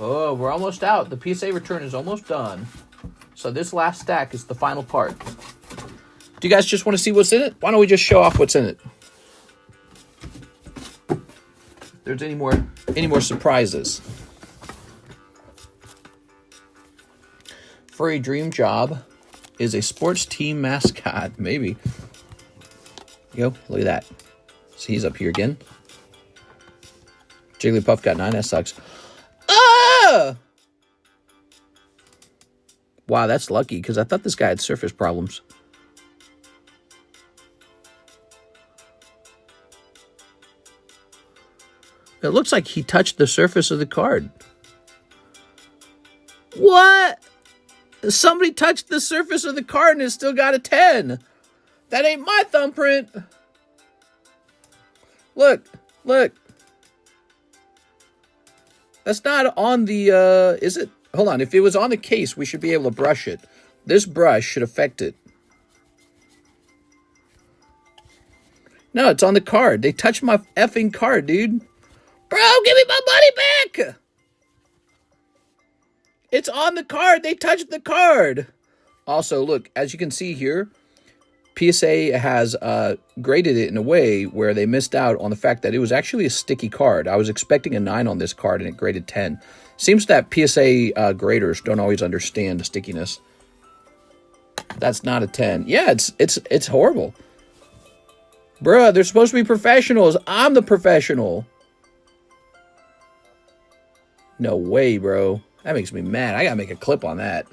Oh, we're almost out. The PSA return is almost done. So this last stack is the final part. Do you guys just want to see what's in it? Why don't we just show off what's in it? If there's any more surprises. Furry Dream Job is a sports team mascot. Maybe. Yo, look at that. So he's up here again. Jigglypuff got 9. That sucks. Ah! Wow, that's lucky, because I thought this guy had surface problems. It looks like he touched the surface of the card. What? Somebody touched the surface of the card and it still got a 10. That ain't my thumbprint. Look. That's not on the, is it? Hold on. If it was on the case, we should be able to brush it. This brush should affect it. No, it's on the card. They touched my effing card, dude. Bro, give me my money back! It's on the card. They touched the card. Also, look, as you can see here, PSA has graded it in a way where they missed out on the fact that it was actually a sticky card. I was expecting a 9 on this card, and it graded 10. Seems that PSA graders don't always understand the stickiness. That's not a 10. Yeah, it's horrible. Bruh, they're supposed to be professionals. I'm the professional. No way, bro. That makes me mad. I gotta make a clip on that.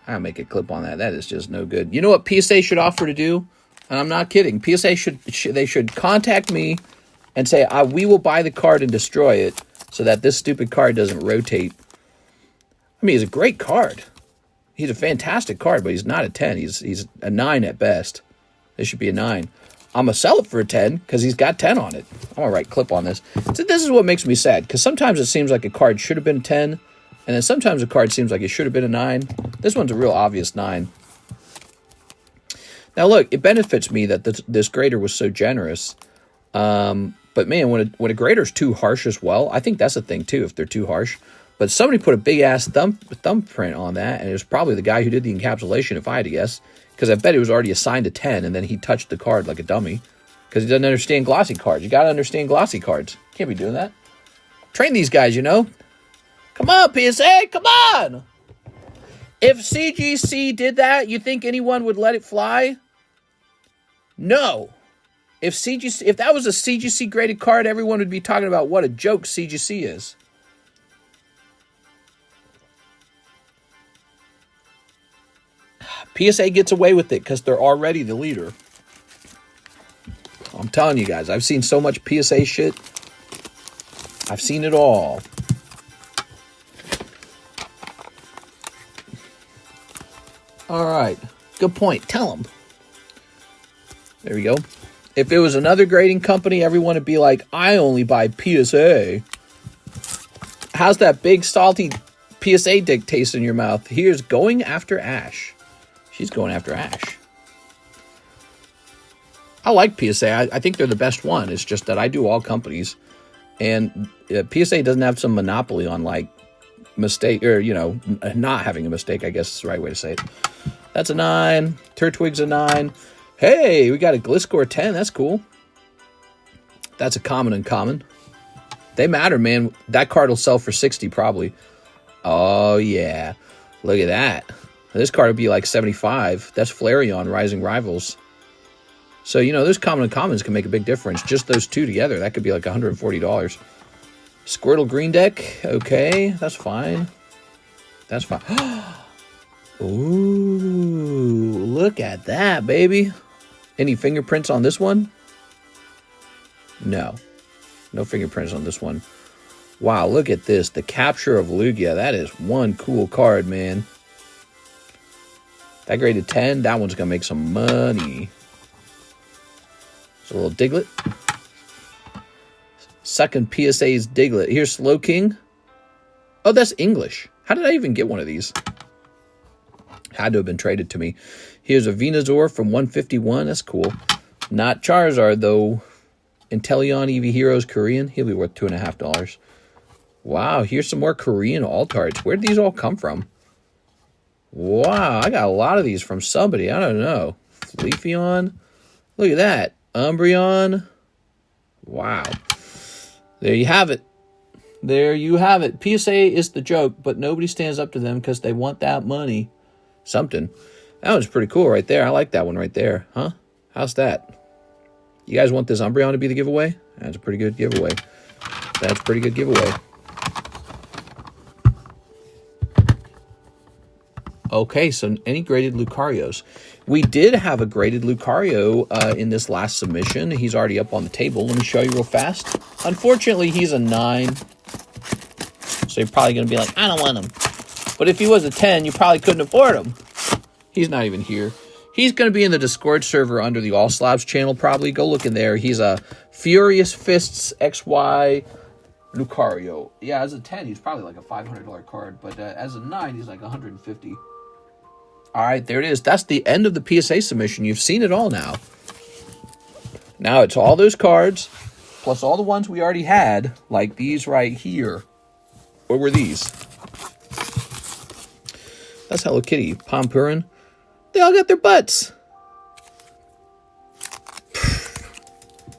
That is just no good. You know what PSA should offer to do? And I'm not kidding. PSA should contact me and say, we will buy the card and destroy it so that this stupid card doesn't rotate. I mean, he's a great card. He's a fantastic card, but he's not a 10. He's a 9 at best. This should be a 9. I'm going to sell it for a 10 because he's got 10 on it. I'm going to write clip on this. So this is what makes me sad, because sometimes it seems like a card should have been a 10, and then sometimes a card seems like it should have been a 9. This one's a real obvious 9. Now look, it benefits me that this grader was so generous. But man, when a grader's too harsh as well, I think that's a thing too, if they're too harsh. But somebody put a big-ass thumbprint on that, and it was probably the guy who did the encapsulation, if I had to guess. Because I bet it was already assigned a 10, and then he touched the card like a dummy. Because he doesn't understand glossy cards. You got to understand glossy cards. Can't be doing that. Train these guys, you know. Come on, PSA, come on! If CGC did that, you think anyone would let it fly? No. If that was a CGC graded card, everyone would be talking about what a joke CGC is. PSA gets away with it because they're already the leader. I'm telling you guys, I've seen so much PSA shit. I've seen it all. All right. Good point. Tell them. There we go. If it was another grading company, everyone would be like, I only buy PSA. How's that big salty PSA dick taste in your mouth? Here's going after Ash. She's going after Ash. I like PSA. I think they're the best one. It's just that I do all companies. And PSA doesn't have some monopoly on, like, mistake, or, you know, not having a mistake, I guess is the right way to say it. That's a 9. Turtwig's a 9. Hey, we got a Gliscor 10. That's cool. That's a common uncommon. They matter, man. That card will sell for 60 probably. Oh, yeah. Look at that. This card would be like 75. That's Flareon, Rising Rivals. So, you know, those common and commons can make a big difference. Just those two together, that could be like $140. Squirtle Green Deck. Okay, that's fine. That's fine. Ooh, look at that, baby. Any fingerprints on this one? No. No fingerprints on this one. Wow, look at this. The Capture of Lugia. That is one cool card, man. That graded 10. That one's going to make some money. It's a little Diglett. Second PSA's Diglett. Here's Slow King. Oh, that's English. How did I even get one of these? Had to have been traded to me. Here's a Venusaur from 151. That's cool. Not Charizard, though. Inteleon EV Heroes Korean. He'll be worth $2.50. Wow, here's some more Korean Altards. Where did these all come from? Wow, I got a lot of these from somebody. I don't know. Leafeon. Look at that. Umbreon. Wow. There you have it. There you have it. PSA is the joke, but nobody stands up to them because they want that money. Something. That one's pretty cool right there. I like that one right there. Huh? How's that? You guys want this Umbreon to be the giveaway? That's a pretty good giveaway. That's a pretty good giveaway. Okay, so any graded Lucarios. We did have a graded Lucario in this last submission. He's already up on the table. Let me show you real fast. Unfortunately, he's a 9. So you're probably going to be like, I don't want him. But if he was a 10, you probably couldn't afford him. He's not even here. He's going to be in the Discord server under the All Slabs channel probably. Go look in there. He's a Furious Fists XY Lucario. Yeah, as a 10, he's probably like a $500 card. But as a 9, he's like $150. All right, there it is. That's the end of the PSA submission. You've seen it all now. Now it's all those cards, plus all the ones we already had, like these right here. What were these? That's Hello Kitty. Pompurin. They all got their butts.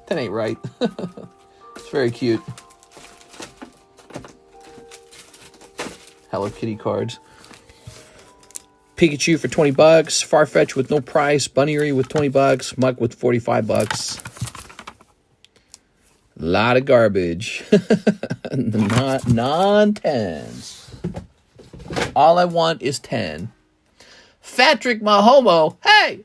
That ain't right. It's very cute. Hello Kitty cards. Pikachu for $20, Farfetch with no price, Bunnery with $20, Muck with $45. Lot of garbage. Not non-10s. All I want is 10. Fatrick Mahomo. Hey!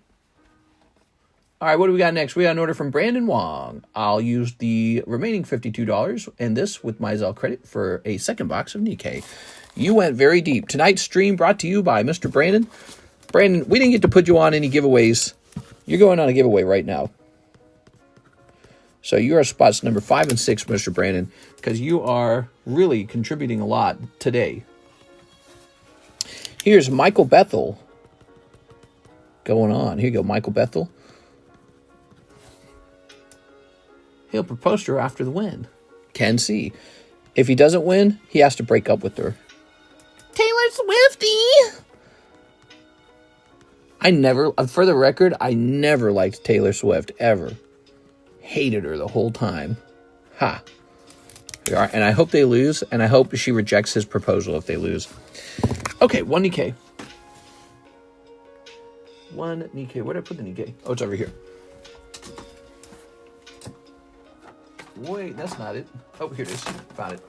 All right, what do we got next? We got an order from Brandon Wong. I'll use the remaining $52 and this with my ZELLE credit for a second box of Nikkei. You went very deep. Tonight's stream brought to you by Mr. Brandon. Brandon, we didn't get to put you on any giveaways. You're going on a giveaway right now. So you are spots number 5 and 6, Mr. Brandon, because you are really contributing a lot today. Here's Michael Bethel going on. Here you go, Michael Bethel. He'll propose to her after the win. Can see. If he doesn't win, he has to break up with her. Taylor Swiftie! For the record, I never liked Taylor Swift, ever. Hated her the whole time. Ha. Here are, and I hope they lose, and I hope she rejects his proposal if they lose. Okay, 1 Nikkei. 1 Nikkei. Where did I put the Nikkei? Oh, it's over here. Wait, that's not it. Oh, here it is. Found it.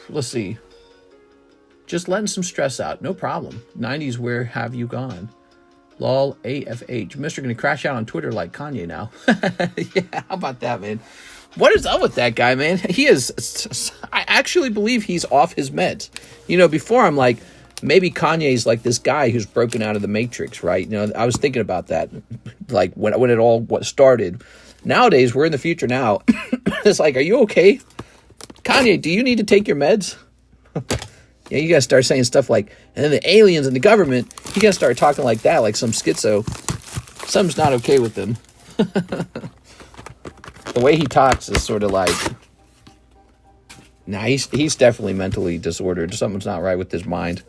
Let's see. Just letting some stress out. No problem. 90s, where have you gone? Lol, AFH. Mr. Gonna crash out on Twitter like Kanye now. Yeah, how about that, man? What is up with that guy, man? He is... I actually believe he's off his meds. You know, before I'm like, maybe Kanye's like this guy who's broken out of the Matrix, right? You know, I was thinking about that, like when it all started. Nowadays, we're in the future now. It's like, are you okay? Kanye, do you need to take your meds? Yeah, you gotta start saying stuff like, and then the aliens and the government, you gotta start talking like that, like some schizo. Something's not okay with him. The way he talks is sort of like, nah, he's definitely mentally disordered. Something's not right with his mind.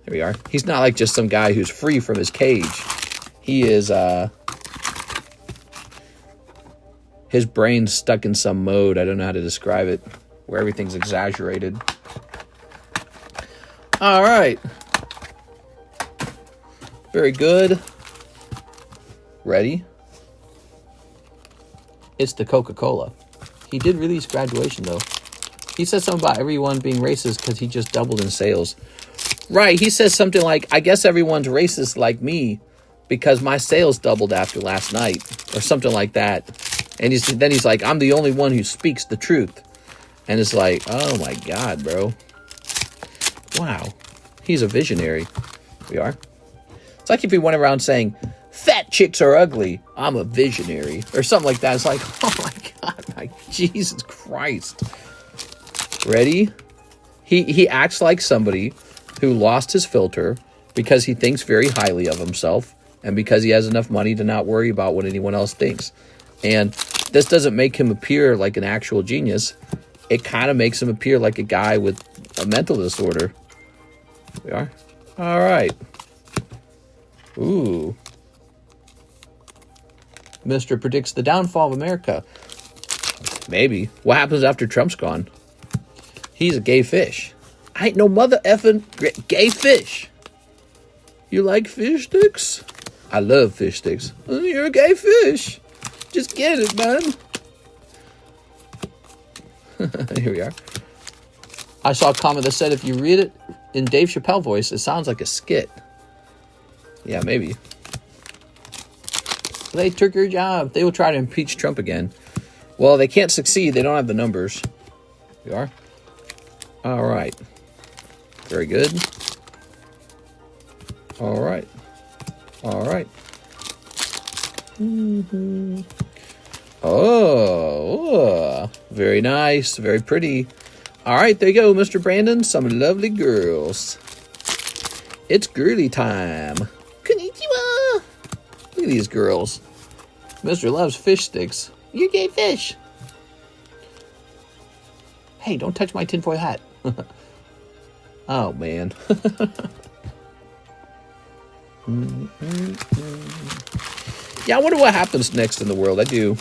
There we are. He's not like just some guy who's free from his cage. He is, his brain's stuck in some mode. I don't know how to describe it, where everything's exaggerated. All right. Very good. Ready? It's the Coca-Cola. He did release Graduation, though. He said something about everyone being racist because he just doubled in sales. Right, he says something like, I guess everyone's racist like me because my sales doubled after last night, or something like that. And then he's like, I'm the only one who speaks the truth. And it's like, oh my God, bro. Wow. He's a visionary. We are. It's like if he went around saying, fat chicks are ugly, I'm a visionary, or something like that. It's like, oh my God, my Jesus Christ. Ready? He acts like somebody who lost his filter because he thinks very highly of himself and because he has enough money to not worry about what anyone else thinks. And this doesn't make him appear like an actual genius. It kind of makes him appear like a guy with a mental disorder. We are. All right. Ooh. Mr. predicts the downfall of America. Maybe. What happens after Trump's gone? He's a gay fish. I ain't no mother effing gay fish. You like fish sticks? I love fish sticks. You're a gay fish. Just get it, man. Here we are. I saw a comment that said if you read it in Dave Chappelle voice, it sounds like a skit. Yeah, maybe. They took your job. They will try to impeach Trump again. Well, they can't succeed. They don't have the numbers. We are. All right. Very good. All right. All right. Mm-hmm. Oh, very nice. Very pretty. All right, there you go, Mr. Brandon. Some lovely girls. It's girly time. Konnichiwa. Look at these girls. Mr. loves fish sticks. You gay fish. Hey, don't touch my tinfoil hat. Oh, man. Yeah, I wonder what happens next in the world. I do.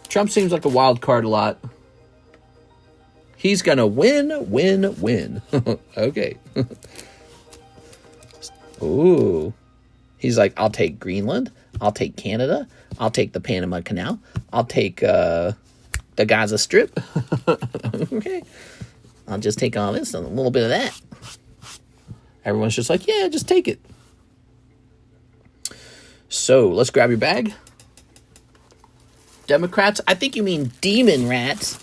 Trump seems like a wild card a lot. He's gonna win. Okay. Ooh. He's like, I'll take Greenland. I'll take Canada. I'll take the Panama Canal. I'll take the Gaza Strip. Okay. I'll just take all this and a little bit of that. Everyone's just like, yeah, just take it. So, let's grab your bag. Democrats? I think you mean demon rats.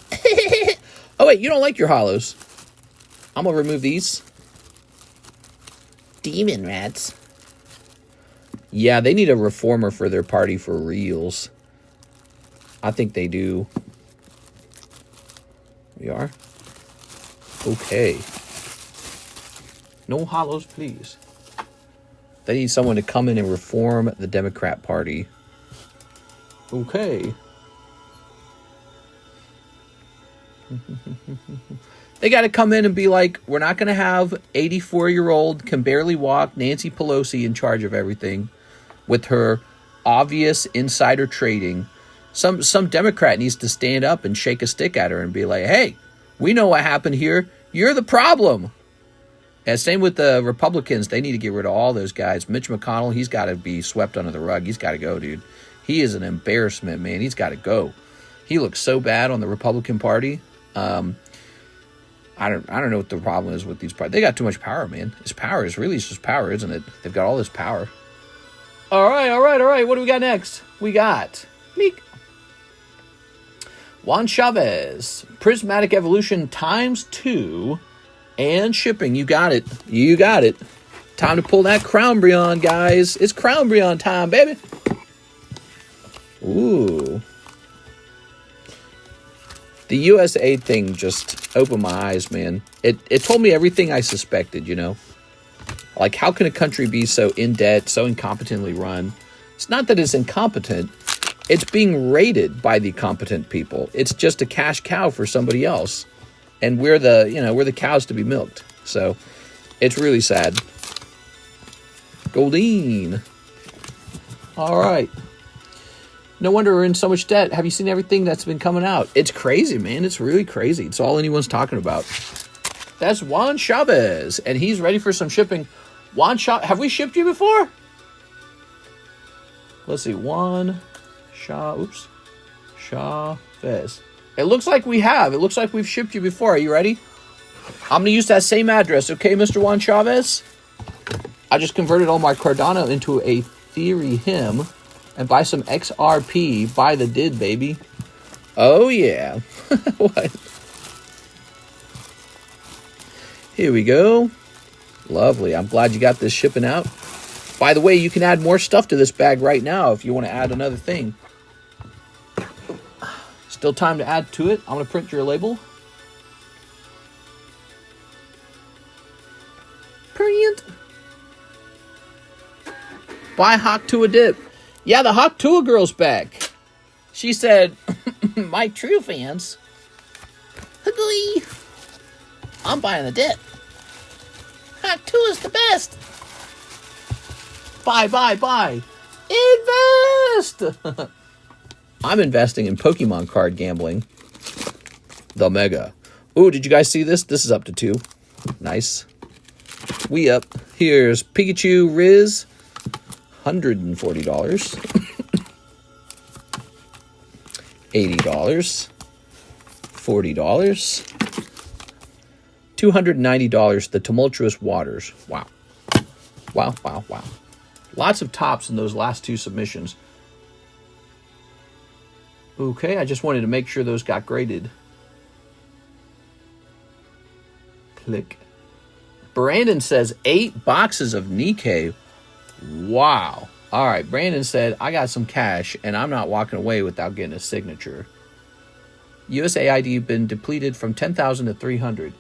Oh, wait, you don't like your hollows. I'm going to remove these. Demon rats. Yeah, they need a reformer for their party for reals. I think they do. We are. Okay. No hollows, please. They need someone to come in and reform the Democrat Party. Okay. They got to come in and be like, we're not going to have 84-year-old, can barely walk Nancy Pelosi in charge of everything with her obvious insider trading. Some Democrat needs to stand up and shake a stick at her and be like, hey, we know what happened here. You're the problem. And same with the Republicans. They need to get rid of all those guys. Mitch McConnell, he's got to be swept under the rug. He's got to go, dude. He is an embarrassment, man. He's got to go. He looks so bad on the Republican Party. I don't know what the problem is with these parties. They got too much power, man. It's power. It's really just power, isn't it? They've got all this power. All right. What do we got next? We got Meek. Juan Chavez. Prismatic Evolution ×2. And shipping. You got it. You got it. Time to pull that Crown Brion, guys. It's Crown Brion time, baby. Ooh. The USA thing just opened my eyes, man. It told me everything I suspected, you know. Like, how can a country be so in debt, so incompetently run? It's not that it's incompetent. It's being rated by the competent people. It's just a cash cow for somebody else. And we're the cows to be milked. So, it's really sad. Goldine. All right. No wonder we're in so much debt. Have you seen everything that's been coming out? It's crazy, man. It's really crazy. It's all anyone's talking about. That's Juan Chavez, and he's ready for some shipping. Juan Chavez, have we shipped you before? Let's see. Juan Chavez. It looks like we have. It looks like we've shipped you before. Are you ready? I'm going to use that same address, okay, Mr. Juan Chavez? I just converted all my Cardano into a Theory hymn. And buy some XRP. Buy the did, baby. Oh, yeah. What? Here we go. Lovely. I'm glad you got this shipping out. By the way, you can add more stuff to this bag right now if you want to add another thing. Still time to add to it. I'm going to print your label. Print. Buy Hawk to a dip. Yeah, the Hawk Tua girl's back. She said, my true fans, I'm buying the dip. Hawk Tua's the best. Buy. Invest. I'm investing in Pokemon card gambling. The Mega. Ooh, did you guys see this? This is up to 2. Nice. We up. Here's Pikachu Riz. $140. $80. $40. $290. The Tumultuous Waters. Wow. Wow. Lots of tops in those last 2 submissions. Okay, I just wanted to make sure those got graded. Click. Brandon says 8 boxes of Nikkei. Wow. All right. Brandon said, I got some cash, and I'm not walking away without getting a signature. USAID been depleted from 10,000 to 300.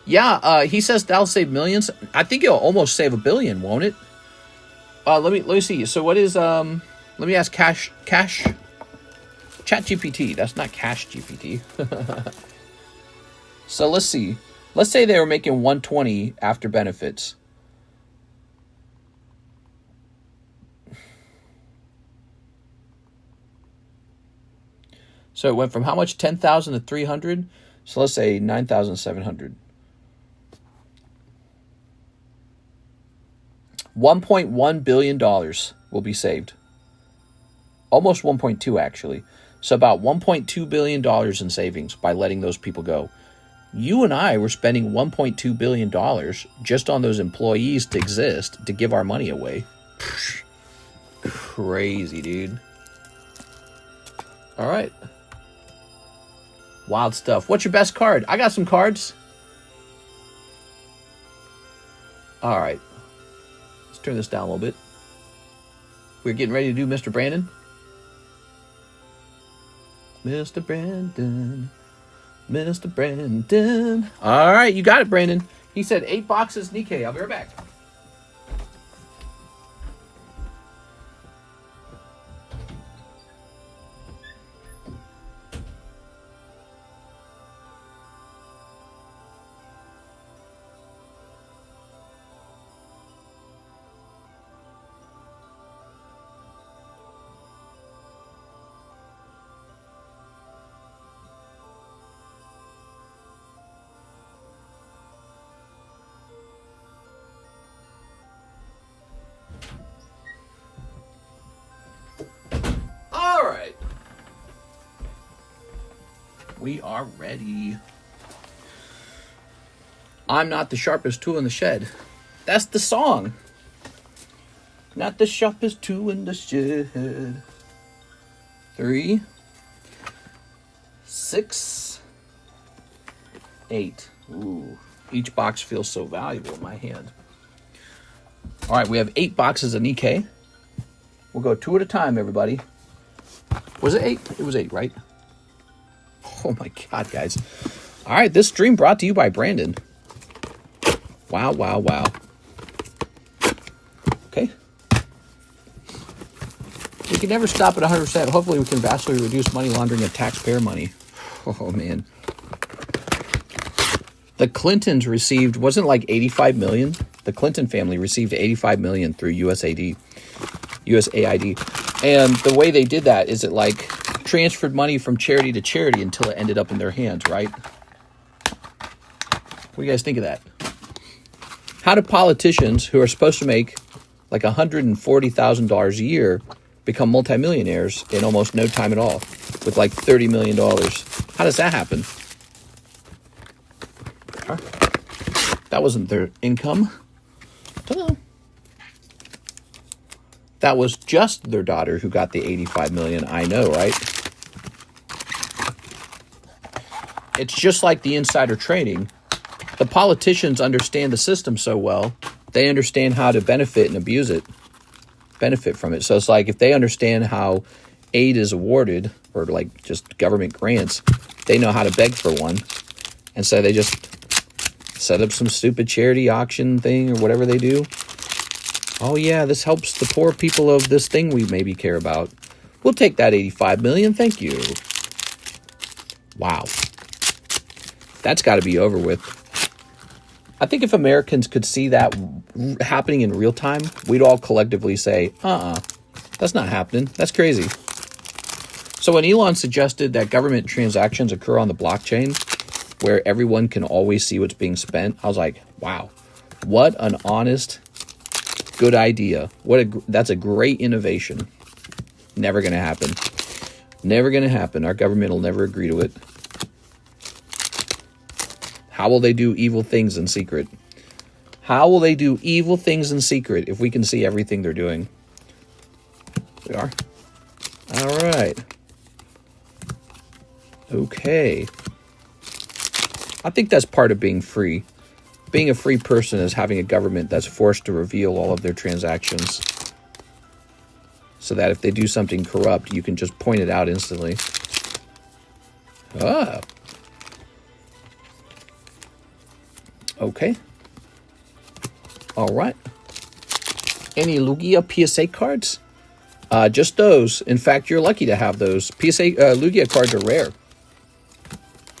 Yeah, he says that'll save millions. I think it'll almost save $1 billion, won't it? Let me see. So what is, let me ask Cash, ChatGPT. That's not Cash GPT. So let's see. Let's say they were making 120 after benefits. So it went from how much? 10,000 to 300. So let's say 9,700. $1.1 billion will be saved. Almost 1.2 actually. So about $1.2 billion in savings by letting those people go. You and I were spending $1.2 billion just on those employees to exist, to give our money away. Crazy, dude. All right. Wild stuff. What's your best card? I got some cards. All right. Let's turn this down a little bit. We're getting ready to do Mr. Brandon. Mr. Brandon. Mr. Brandon. All right, you got it, Brandon. He said 8 boxes Nikkei. I'll be right back. We are ready. I'm not the sharpest tool in the shed. That's the song. Not the sharpest tool in the shed. 3, 6, 8. Ooh. Each box feels so valuable in my hand. All right, we have 8 boxes of Nikkei. We'll go 2 at a time, everybody. Was it 8? It was 8, right? Oh my God, guys. All right, this stream brought to you by Brandon. Wow, wow, wow. Okay. We can never stop at 100%. Hopefully we can vastly reduce money laundering and taxpayer money. Oh, man. The Clintons received, wasn't like 85 million? The Clinton family received 85 million through USAID. And the way they did that is it like transferred money from charity to charity until it ended up in their hands, right? What do you guys think of that? How do politicians who are supposed to make like $140,000 a year become multimillionaires in almost no time at all with like $30 million? How does that happen? That wasn't their income. Don't know. That was just their daughter who got the 85 million. I know, right? It's just like the insider trading. The politicians understand the system so well, they understand how to benefit and abuse it, benefit from it. So it's like if they understand how aid is awarded or like just government grants, they know how to beg for one. And so they just set up some stupid charity auction thing or whatever they do. Oh yeah, this helps the poor people of this thing we maybe care about. We'll take that 85 million, thank you. Wow. That's got to be over with. I think if Americans could see that happening in real time, we'd all collectively say, that's not happening. That's crazy. So when Elon suggested that government transactions occur on the blockchain, where everyone can always see what's being spent, I was like, wow, what an honest, good idea. That's a great innovation. Never going to happen. Never going to happen. Our government will never agree to it. How will they do evil things in secret? How will they do evil things in secret if we can see everything they're doing? We are. All right. Okay. I think that's part of being free. Being a free person is having a government that's forced to reveal all of their transactions. So that if they do something corrupt, you can just point it out instantly. Ah. Okay. All right. Any Lugia PSA cards? Just those. In fact, you're lucky to have those. PSA Lugia cards are rare.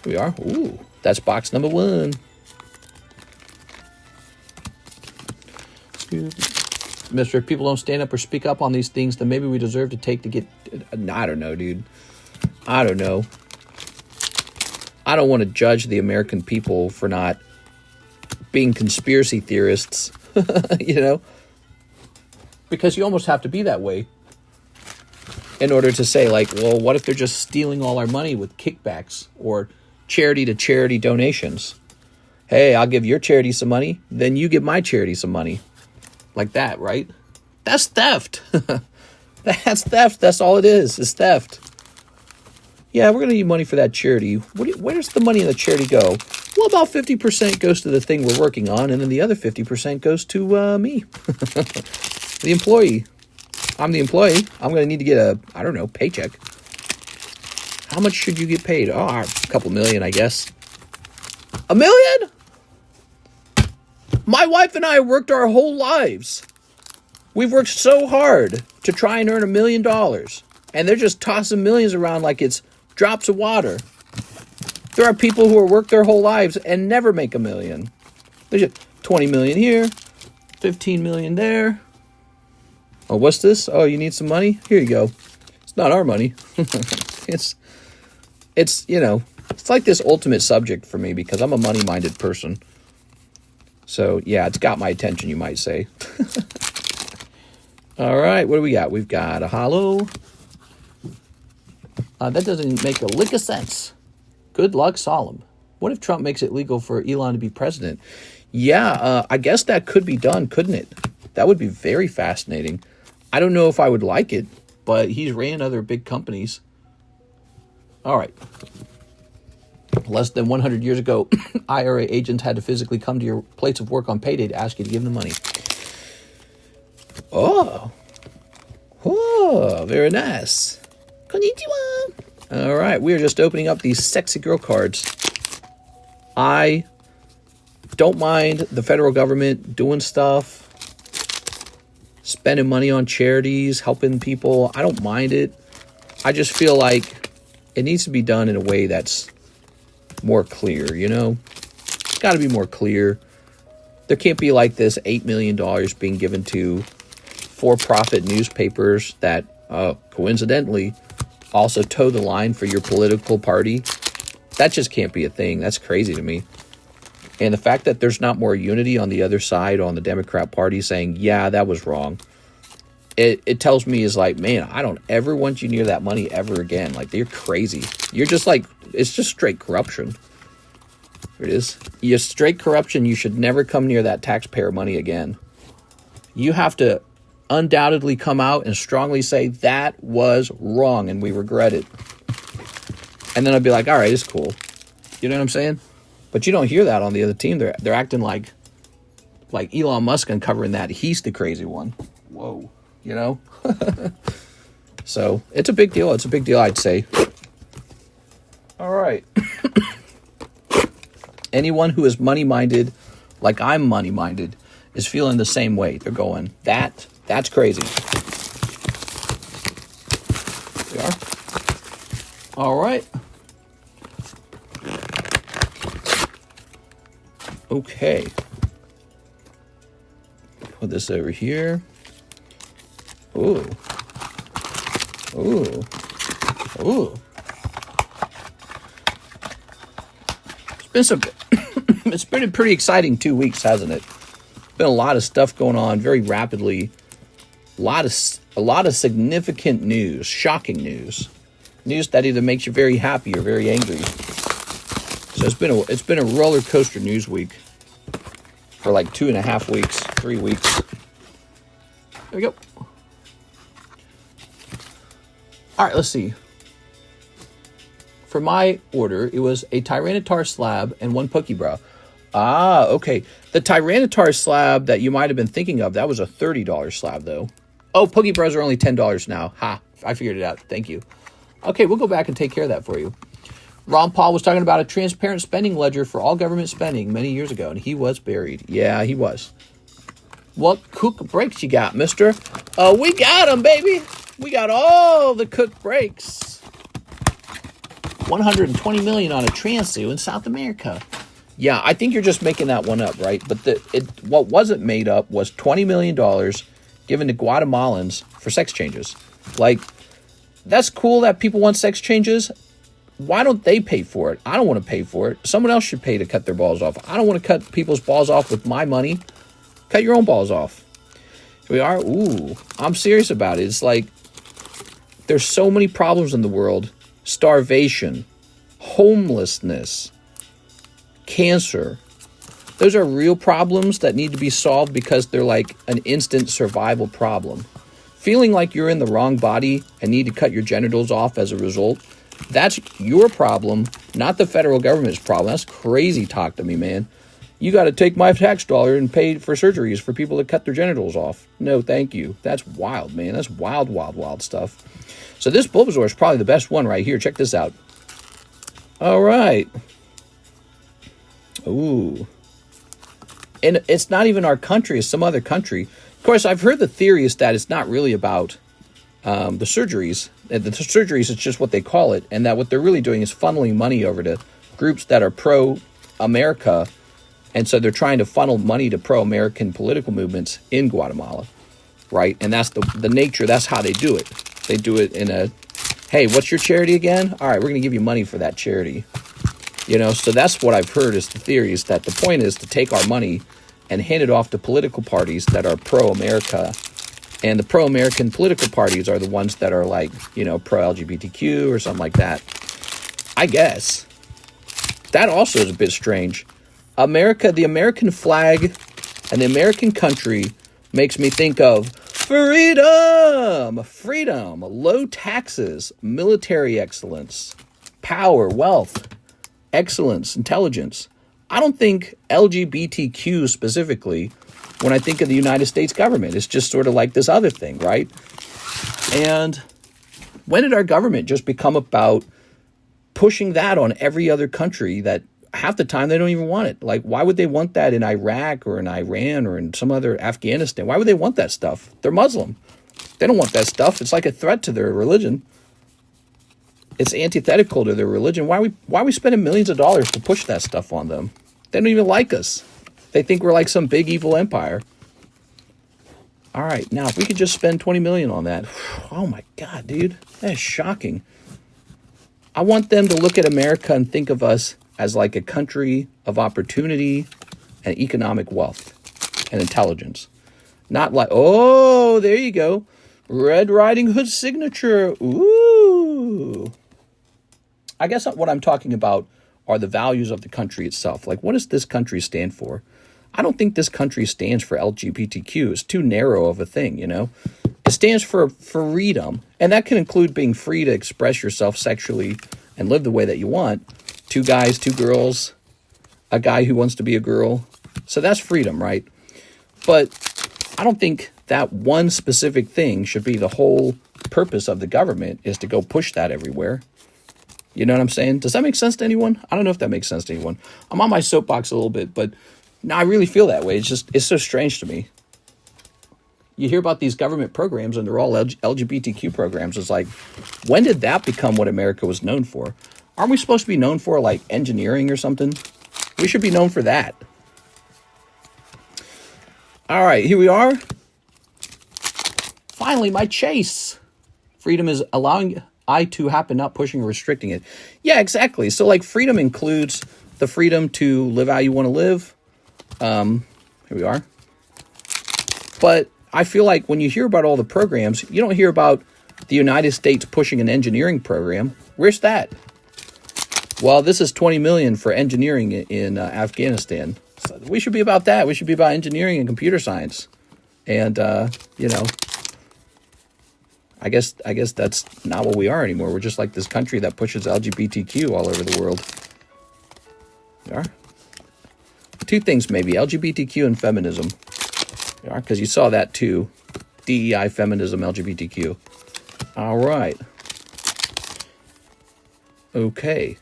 Here we are. Ooh, that's box number 1. Mister, if people don't stand up or speak up on these things, then maybe we deserve to take to get... I don't know, dude. I don't know. I don't want to judge the American people for not being conspiracy theorists, you know? Because you almost have to be that way in order to say, like, well, what if they're just stealing all our money with kickbacks or charity-to-charity donations? Hey, I'll give your charity some money, then you give my charity some money. Like that, right? That's theft. That's theft. That's all it is theft. Yeah, we're going to need money for that charity. Where does the money in the charity go? Well, about 50% goes to the thing we're working on, and then the other 50% goes to me, the employee. I'm the employee. I'm going to need to get a, I don't know, paycheck. How much should you get paid? Oh, a couple million, I guess. $1 million? My wife and I worked our whole lives. We've worked so hard to try and earn $1 million, and they're just tossing millions around like it's drops of water. There are people who have worked their whole lives and never make $1 million. There's just 20 million here, 15 million there. Oh, what's this? Oh, you need some money? Here you go. It's not our money. It's you know, it's like this ultimate subject for me because I'm a money-minded person. So, yeah, it's got my attention, you might say. All right, what do we got? We've got a Holo. That doesn't make a lick of sense. Good luck, Solemn. What if Trump makes it legal for Elon to be president? Yeah, I guess that could be done, couldn't it? That would be very fascinating. I don't know if I would like it, but he's ran other big companies. All right. Less than 100 years ago, IRA agents had to physically come to your place of work on payday to ask you to give them money. Oh, very nice. Konnichiwa. All right, we are just opening up these sexy girl cards. I don't mind the federal government doing stuff, spending money on charities, helping people. I don't mind it. I just feel like it needs to be done in a way that's more clear, you know? It's got to be more clear. There can't be like this $8 million being given to for-profit newspapers that coincidentally also toe the line for your political party. That just can't be a thing. That's crazy to me. And the fact that there's not more unity on the other side, on the Democrat Party, saying, yeah, that was wrong. It tells me is like, man, I don't ever want you near that money ever again. Like, you're crazy. You're just like, it's just straight corruption. Here it is. You're straight corruption. You should never come near that taxpayer money again. You have to undoubtedly come out and strongly say that was wrong and we regret it. And then I'd be like, all right, it's cool. You know what I'm saying? But you don't hear that on the other team. They're acting like Elon Musk uncovering that he's the crazy one. Whoa. You know? So it's a big deal. It's a big deal, I'd say. All right. Anyone who is money-minded, like I'm money-minded, is feeling the same way. They're going, that's crazy. Here we are. All right. Okay. Put this over here. Ooh. Ooh. Ooh. It's been a pretty exciting 2 weeks, hasn't it? Been a lot of stuff going on very rapidly. A lot of significant news, shocking news that either makes you very happy or very angry. So it's been a roller coaster news week for like 2.5 weeks, 3 weeks. There we go. All right, let's see. For my order, it was a Tyranitar Slab and 1 PokeBruh. Ah, okay. The Tyranitar Slab that you might have been thinking of, that was a $30 slab, though. Oh, PokeBruhs are only $10 now. Ha, I figured it out. Thank you. Okay, we'll go back and take care of that for you. Ron Paul was talking about a transparent spending ledger for all government spending many years ago, and he was buried. Yeah, he was. What cook breaks you got, mister? We got them, baby. We got all the cook breaks. 120 million on a transu in South America. Yeah, I think you're just making that one up, right? But what wasn't made up was $20 million given to Guatemalans for sex changes. Like, that's cool that people want sex changes. Why don't they pay for it? I don't want to pay for it. Someone else should pay to cut their balls off. I don't want to cut people's balls off with my money. Cut your own balls off. Here we are. Ooh, I'm serious about it. It's like, there's so many problems in the world. Starvation, homelessness, cancer. Those are real problems that need to be solved because they're like an instant survival problem. Feeling like you're in the wrong body and need to cut your genitals off as a result, that's your problem, not the federal government's problem. That's crazy talk to me, man. You got to take my tax dollar and pay for surgeries for people to cut their genitals off. No, thank you. That's wild, man. That's wild, wild, wild stuff. So this Bulbasaur is probably the best one right here. Check this out. All right. Ooh. And it's not even our country. It's some other country. Of course, I've heard the theory is that it's not really about the surgeries. The surgeries is just what they call it. And that what they're really doing is funneling money over to groups that are pro-America. And so they're trying to funnel money to pro-American political movements in Guatemala. Right? And that's the nature. That's how they do it. They do it in a, hey, what's your charity again? All right, we're going to give you money for that charity. You know, so that's what I've heard is the theory is that the point is to take our money and hand it off to political parties that are pro-America. And the pro-American political parties are the ones that are like, you know, pro-LGBTQ or something like that. I guess. That also is a bit strange. America, the American flag and the American country makes me think of freedom, low taxes, military excellence, power, wealth. excellence, intelligence. I don't think LGBTQ specifically, when I think of the United States government, it's just sort of like this other thing, right? And when did our government just become about pushing that on every other country that half the time they don't even want it? Like, why would they want that in Iraq or in Iran or in some other Afghanistan? Why would they want that stuff? They're Muslim. They don't want that stuff. It's like a threat to their religion. It's antithetical to their religion. Why are we spending millions of dollars to push that stuff on them? They don't even like us. They think we're like some big evil empire. All right, now if we could just spend $20 million on that. Oh my God, dude, that is shocking. I want them to look at America and think of us as like a country of opportunity and economic wealth and intelligence. Not like, oh, there you go. Red Riding Hood signature. Ooh. I guess what I'm talking about are the values of the country itself. Like, what does this country stand for? I don't think this country stands for LGBTQ. It's too narrow of a thing, you know? It stands for freedom. And that can include being free to express yourself sexually and live the way that you want. 2 guys, 2 girls, a guy who wants to be a girl. So that's freedom, right? But I don't think that one specific thing should be the whole purpose of the government, is to go push that everywhere. You know what I'm saying? Does that make sense to anyone? I don't know if that makes sense to anyone. I'm on my soapbox a little bit, but no, I really feel that way. It's so strange to me. You hear about these government programs and they're all LGBTQ programs. It's like, when did that become what America was known for? Aren't we supposed to be known for like engineering or something? We should be known for that. All right, here we are. Finally, my chase. Freedom is allowing I to happen, not pushing or restricting it. Yeah, exactly. So like freedom includes the freedom to live how you want to live. Here we are. But I feel like when you hear about all the programs, you don't hear about the United States pushing an engineering program. Where's that? Well, this is 20 million for engineering in Afghanistan. So we should be about that. We should be about engineering and computer science. And, you know, I guess that's not what we are anymore. We're just like this country that pushes LGBTQ all over the world. We are. 2 things maybe, LGBTQ and feminism. We are, because you saw that too. DEI, feminism, LGBTQ. All right. Okay.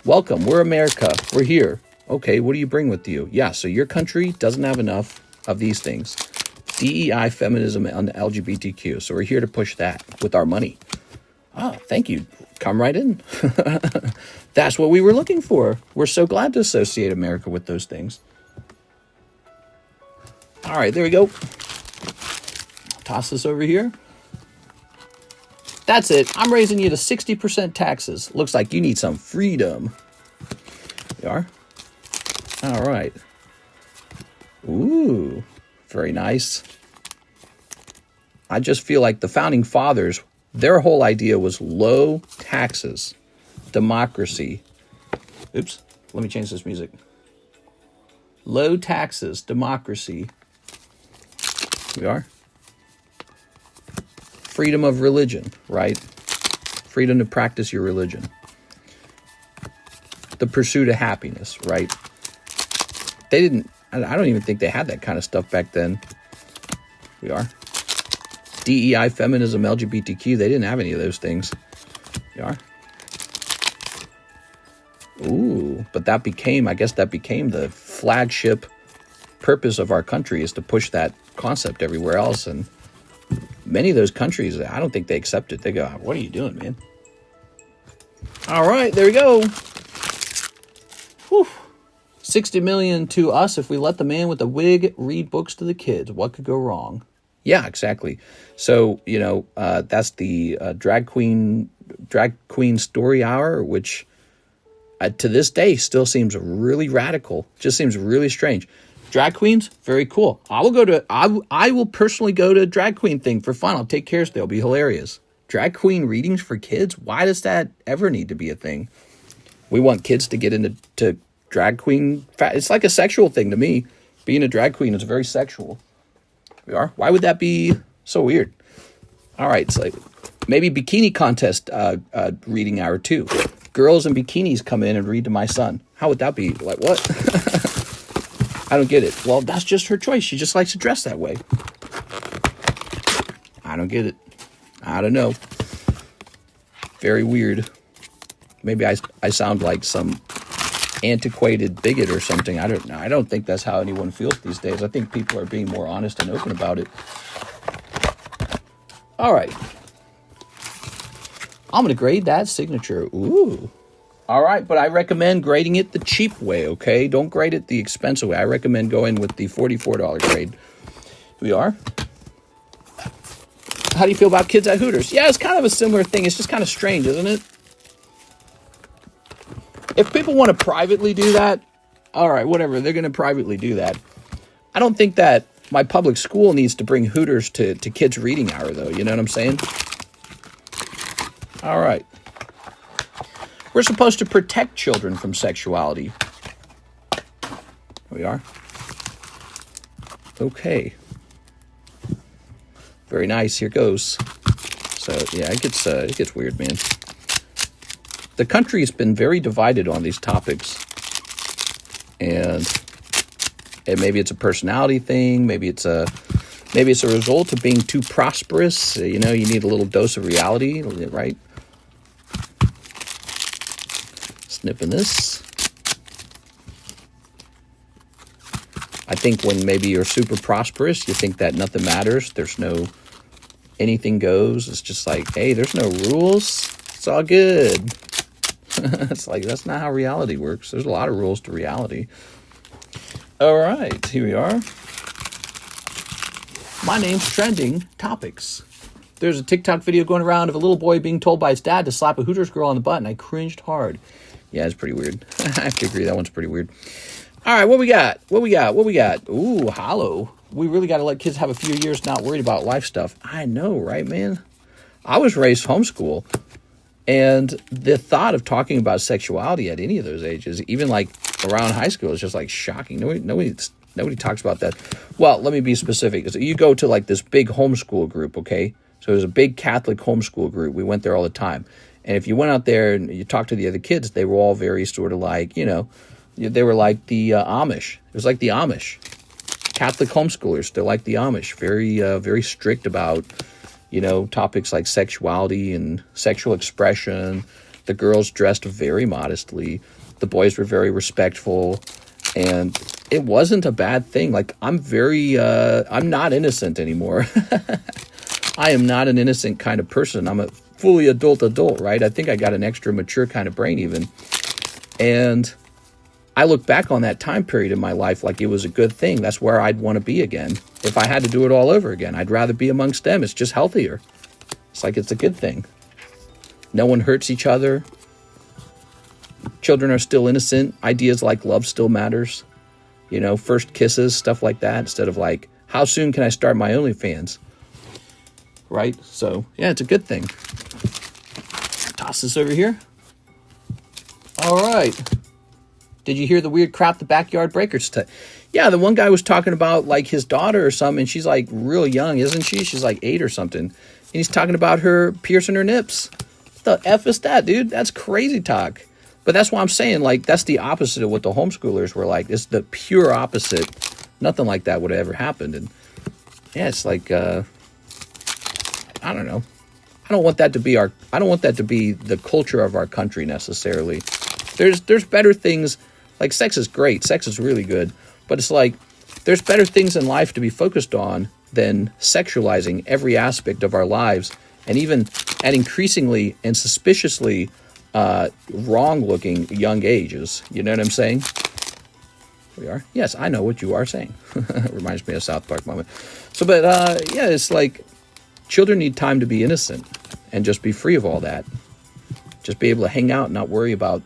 Welcome. We're America. We're here. Okay, what do you bring with you? Yeah, so your country doesn't have enough of these things. DEI, feminism, and LGBTQ. So we're here to push that with our money. Oh, thank you. Come right in. That's what we were looking for. We're so glad to associate America with those things. All right, there we go. Toss this over here. That's it. I'm raising you to 60% taxes. Looks like you need some freedom. You are? All right. Ooh, very nice. I just feel like the founding fathers, their whole idea was low taxes, democracy. Oops, let me change this music. Low taxes, democracy. Here we are. Freedom of religion, right? Freedom to practice your religion. The pursuit of happiness, right? They didn't, I don't even think they had that kind of stuff back then. We are. DEI, feminism, LGBTQ, they didn't have any of those things. We are. Ooh, but that became, I guess that became the flagship purpose of our country, is to push that concept everywhere else. And many of those countries, I don't think they accept it. They go, what are you doing, man? All right, there we go. Whew. 60 million to us if we let the man with the wig read books to the kids. What could go wrong? Yeah, exactly. So, you know, that's the drag queen story hour, which to this day still seems really radical. Just seems really strange. Drag queens, very cool. I will personally go to a drag queen thing for fun. I'll take cares. They'll be hilarious. Drag queen readings for kids? Why does that ever need to be a thing? We want kids to get into drag queen. It's like a sexual thing to me. Being a drag queen is very sexual. We are. Why would that be so weird? All right, it's like maybe bikini contest reading hour too. girls in bikinis come in and read to my son. How would that be? Like, what? I don't get it. Well, that's just her choice. She just likes to dress that way. I don't get it. I don't know. Very weird. Maybe I sound like some antiquated bigot or something. I don't know. I don't think that's how anyone feels these days. I think people are being more honest and open about it. All right. I'm going to grade that signature. Ooh. All right, but I recommend grading it the cheap way, okay? Don't grade it the expensive way. I recommend going with the $44 grade. Here we are. How do you feel about kids at Hooters? Yeah, it's kind of a similar thing. It's just kind of strange, isn't it? If people want to privately do that, all right, whatever. They're going to privately do that. I don't think that my public school needs to bring Hooters to kids' reading hour, though. You know what I'm saying? All right. We're supposed to protect children from sexuality. Here we are. Okay. Very nice. Here goes. So, yeah, it gets weird, man. The country has been very divided on these topics. And maybe it's a personality thing. Maybe it's a result of being too prosperous. You know, you need a little dose of reality, right? Snipping this. I think when maybe you're super prosperous, you think that nothing matters. There's no anything goes. It's just like, hey, there's no rules. It's all good. It's like, that's not how reality works. There's a lot of rules to reality. All right, here we are. My name's Trending Topics. There's a TikTok video going around of a little boy being told by his dad to slap a Hooters girl on the butt, and I cringed hard. Yeah, it's pretty weird. I have to agree, that one's pretty weird. All right, what we got? Ooh, Holo. We really got to let kids have a few years not worried about life stuff. I know, right, man? I was raised homeschool, and the thought of talking about sexuality at any of those ages, even like around high school, is just like shocking. Nobody talks about that. Well, let me be specific. So you go to like this big homeschool group, okay? So there's a big Catholic homeschool group. We went there all the time. And if you went out there and you talked to the other kids, they were all very sort of like, you know, they were like the Amish. It was like the Amish. Catholic homeschoolers, they're like the Amish. Very strict about, you know, topics like sexuality and sexual expression. The girls dressed very modestly. The boys were very respectful. And it wasn't a bad thing. Like, I'm not innocent anymore. I am not an innocent kind of person. I'm a fully adult, right? I think I got an extra mature kind of brain even. And I look back on that time period in my life like it was a good thing. That's where I'd want to be again. If I had to do it all over again, I'd rather be amongst them. It's just healthier. It's like it's a good thing. No one hurts each other. Children are still innocent. Ideas like love still matters. You know, first kisses, stuff like that. Instead of like, how soon can I start my OnlyFans? Right? So, yeah, it's a good thing. Toss this over here. All right. Did you hear the weird crap the backyard breakers Yeah, the one guy was talking about like his daughter or something, and she's like real young, isn't she? She's like 8 or something. And he's talking about her piercing her nips. What the F is that, dude? That's crazy talk. But that's why I'm saying, like, that's the opposite of what the homeschoolers were like. It's the pure opposite. Nothing like that would have ever happened. And yeah, it's like, I don't know. I don't want that to be the culture of our country necessarily. There's better things. Like, sex is great. Sex is really good. But it's like, there's better things in life to be focused on than sexualizing every aspect of our lives. And even at increasingly and suspiciously wrong-looking young ages. You know what I'm saying? We are. Yes, I know what you are saying. Reminds me of South Park moment. So, but, yeah, it's like, children need time to be innocent and just be free of all that. Just be able to hang out and not worry about,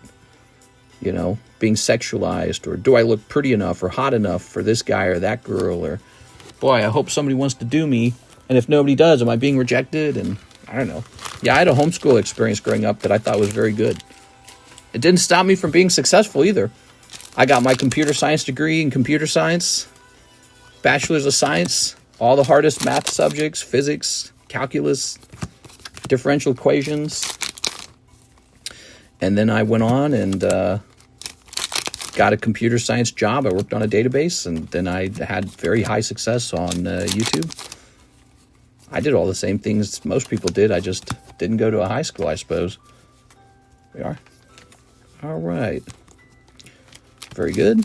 you know, being sexualized, or do I look pretty enough or hot enough for this guy or that girl, or, boy, I hope somebody wants to do me, and if nobody does, am I being rejected? And I don't know. Yeah, I had a homeschool experience growing up that I thought was very good. It didn't stop me from being successful either. I got my computer science degree in computer science, bachelor's of science, all the hardest math subjects, physics, calculus, differential equations. And then I went on and got a computer science job. I worked on a database, and then I had very high success on YouTube. I did all the same things most people did. I just didn't go to a high school, I suppose. We are. All right. Very good.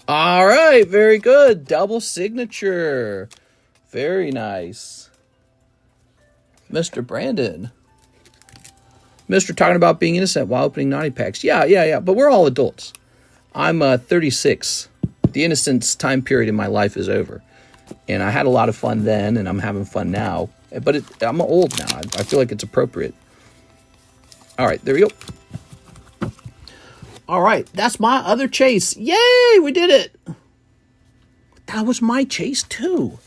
All right. Very good. Double signature. Very nice. Mr. Brandon. Mr. talking about being innocent while opening naughty packs. Yeah. But we're all adults. I'm 36. The innocence time period in my life is over. And I had a lot of fun then, and I'm having fun now. But I'm old now. I feel like it's appropriate. All right, there we go. All right, that's my other chase. Yay, we did it. That was my chase, too.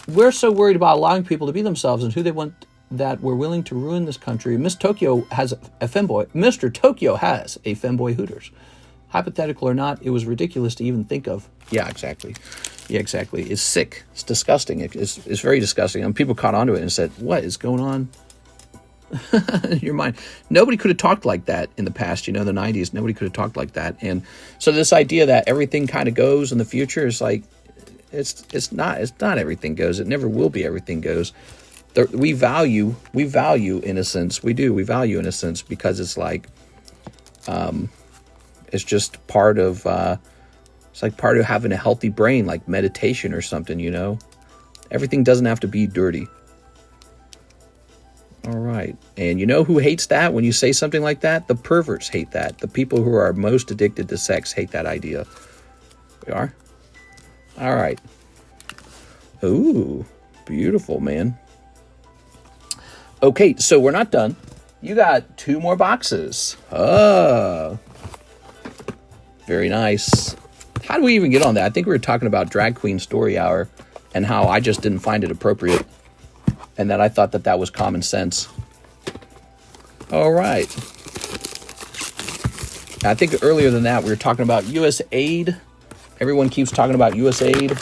We're so worried about allowing people to be themselves and who they want that we're willing to ruin this country. Miss Tokyo has a femboy. Mr. Tokyo has a femboy Hooters. Hypothetical or not, it was ridiculous to even think of. Yeah, exactly. It's sick. It's disgusting. It's very disgusting. And people caught onto it and said, what is going on in your mind? Nobody could have talked like that in the past, the 90s. Nobody could have talked like that. And so this idea that everything kind of goes in the future is like, it's not everything goes. It never will be everything goes. We value innocence. We do. We value innocence because it's like, it's just part of, it's like part of having a healthy brain, like meditation or something, Everything doesn't have to be dirty. All right. And you know who hates that when you say something like that? The perverts hate that. The people who are most addicted to sex hate that idea. We are? All right. Ooh, beautiful, man. Okay, so we're not done. You got 2 more boxes. Oh. Very nice. How do we even get on that? I think we were talking about Drag Queen Story Hour and how I just didn't find it appropriate and that I thought that was common sense. All right. I think earlier than that, we were talking about U.S. aid. Everyone keeps talking about U.S. aid.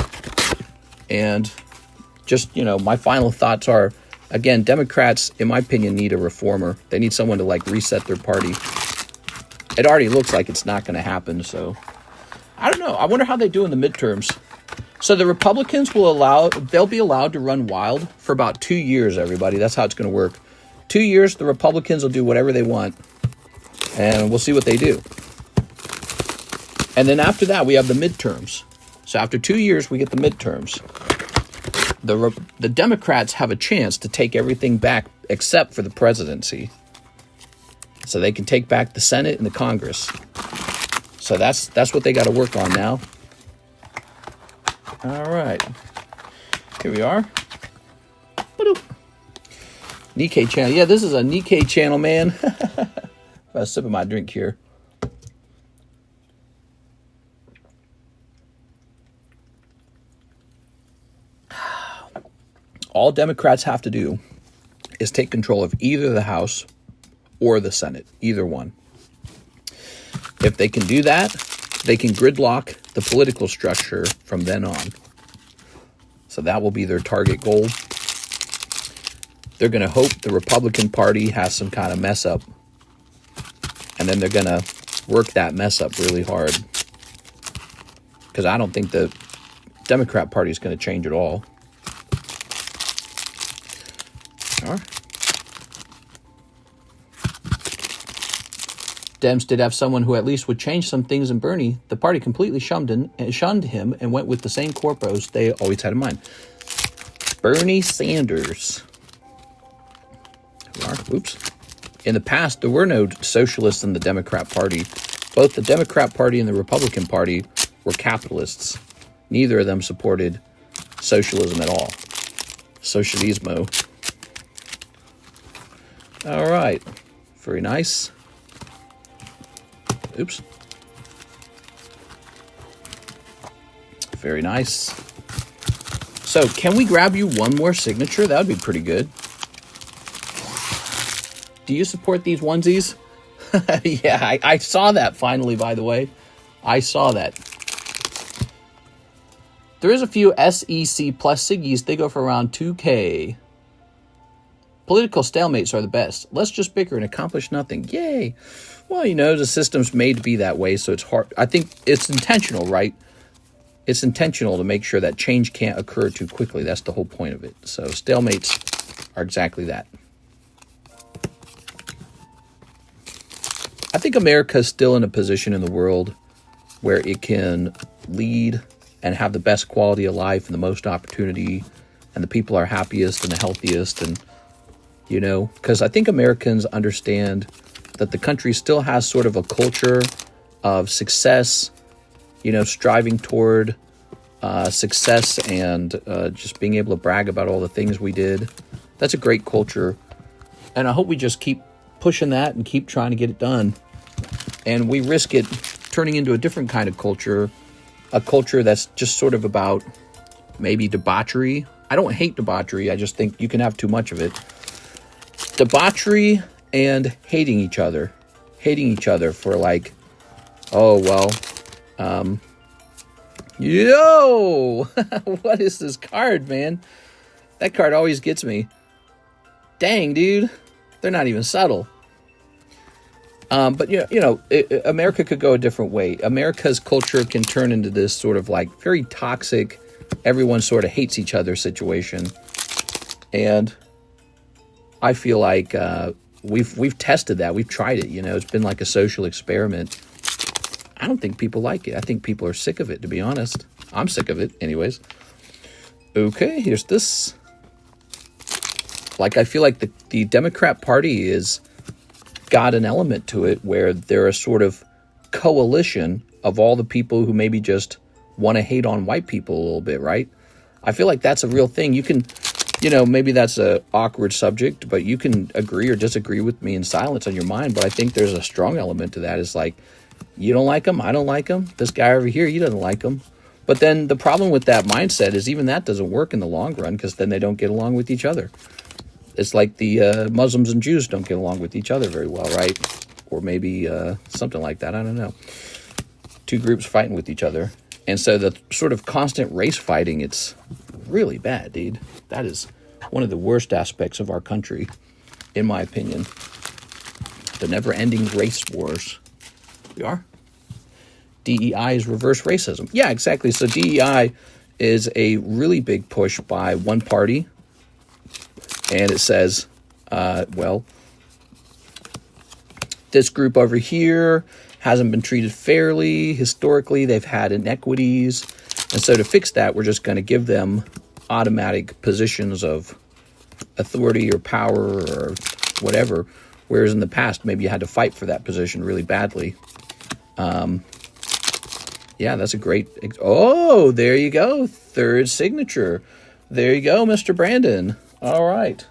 And just, my final thoughts are, again, Democrats, in my opinion, need a reformer. They need someone to, reset their party. It already looks like it's not going to happen, so I don't know. I wonder how they do in the midterms. So the Republicans they'll be allowed to run wild for about 2 years, everybody. That's how it's going to work. 2 years, the Republicans will do whatever they want, and we'll see what they do. And then after that, we have the midterms. So after 2 years, we get the midterms. The Democrats have a chance to take everything back except for the presidency. So they can take back the Senate and the Congress. So that's what they got to work on now. All right. Here we are. Nikkei channel. Yeah, this is a Nikkei channel, man. I'm sipping my drink here. All Democrats have to do is take control of either the House or the Senate, either one. If they can do that, they can gridlock the political structure from then on. So that will be their target goal. They're going to hope the Republican Party has some kind of mess up. And then they're going to work that mess up really hard. Because I don't think the Democrat Party is going to change at all. All right. Dems did have someone who at least would change some things in Bernie. The party completely shunned him and went with the same corpos they always had in mind. Bernie Sanders. Oops. In the past, there were no socialists in the Democrat Party. Both the Democrat Party and the Republican Party were capitalists. Neither of them supported socialism at all. Socialismo. All right. Very nice. Oops. Very nice. So, can we grab you one more signature? That would be pretty good. Do you support these onesies? Yeah, I saw that finally, by the way. I saw that. There is a few SEC plus Siggies. They go for around 2K. Political stalemates are the best. Let's just bicker and accomplish nothing. Yay. Well, you know, the system's made to be that way, so it's hard. I think it's intentional, right? It's intentional to make sure that change can't occur too quickly. That's the whole point of it. So stalemates are exactly that. I think America's still in a position in the world where it can lead and have the best quality of life and the most opportunity, and the people are happiest and the healthiest. And, you know, because I think Americans understand that the country still has sort of a culture of success, you know, striving toward success and just being able to brag about all the things we did. That's a great culture. And I hope we just keep pushing that and keep trying to get it done. And we risk it turning into a different kind of culture, a culture that's just sort of about maybe debauchery. I don't hate debauchery. I just think you can have too much of it. Debauchery and hating each other for like, oh, well, yo, what is this card, man? That card always gets me. Dang, dude, they're not even subtle. But, America could go a different way. America's culture can turn into this sort of like very toxic, everyone sort of hates each other situation. And I feel like we've tested that. We've tried it. You know, it's been like a social experiment. I don't think people like it. I think people are sick of it, to be honest. I'm sick of it anyways. Okay, here's this. Like, I feel like the Democrat Party is got an element to it where they're a sort of coalition of all the people who maybe just want to hate on white people a little bit, right? I feel like that's a real thing. You can, you know, maybe that's a awkward subject, but you can agree or disagree with me in silence on your mind. But I think there's a strong element to that. It's like, you don't like him, I don't like him. This guy over here, he doesn't like him. But then the problem with that mindset is even that doesn't work in the long run, because then they don't get along with each other. It's like the Muslims and Jews don't get along with each other very well, right? Or maybe something like that. I don't know. Two groups fighting with each other. And so the sort of constant race fighting, it's really bad, dude. That is one of the worst aspects of our country, in my opinion. The never-ending race wars. We are. DEI is reverse racism. Yeah, exactly. So DEI is a really big push by one party. And it says, this group over here hasn't been treated fairly. Historically, they've had inequities. And so to fix that, we're just going to give them automatic positions of authority or power or whatever. Whereas in the past, maybe you had to fight for that position really badly. Yeah, that's a great... Oh, there you go. Third signature. There you go, Mr. Brandon. All right.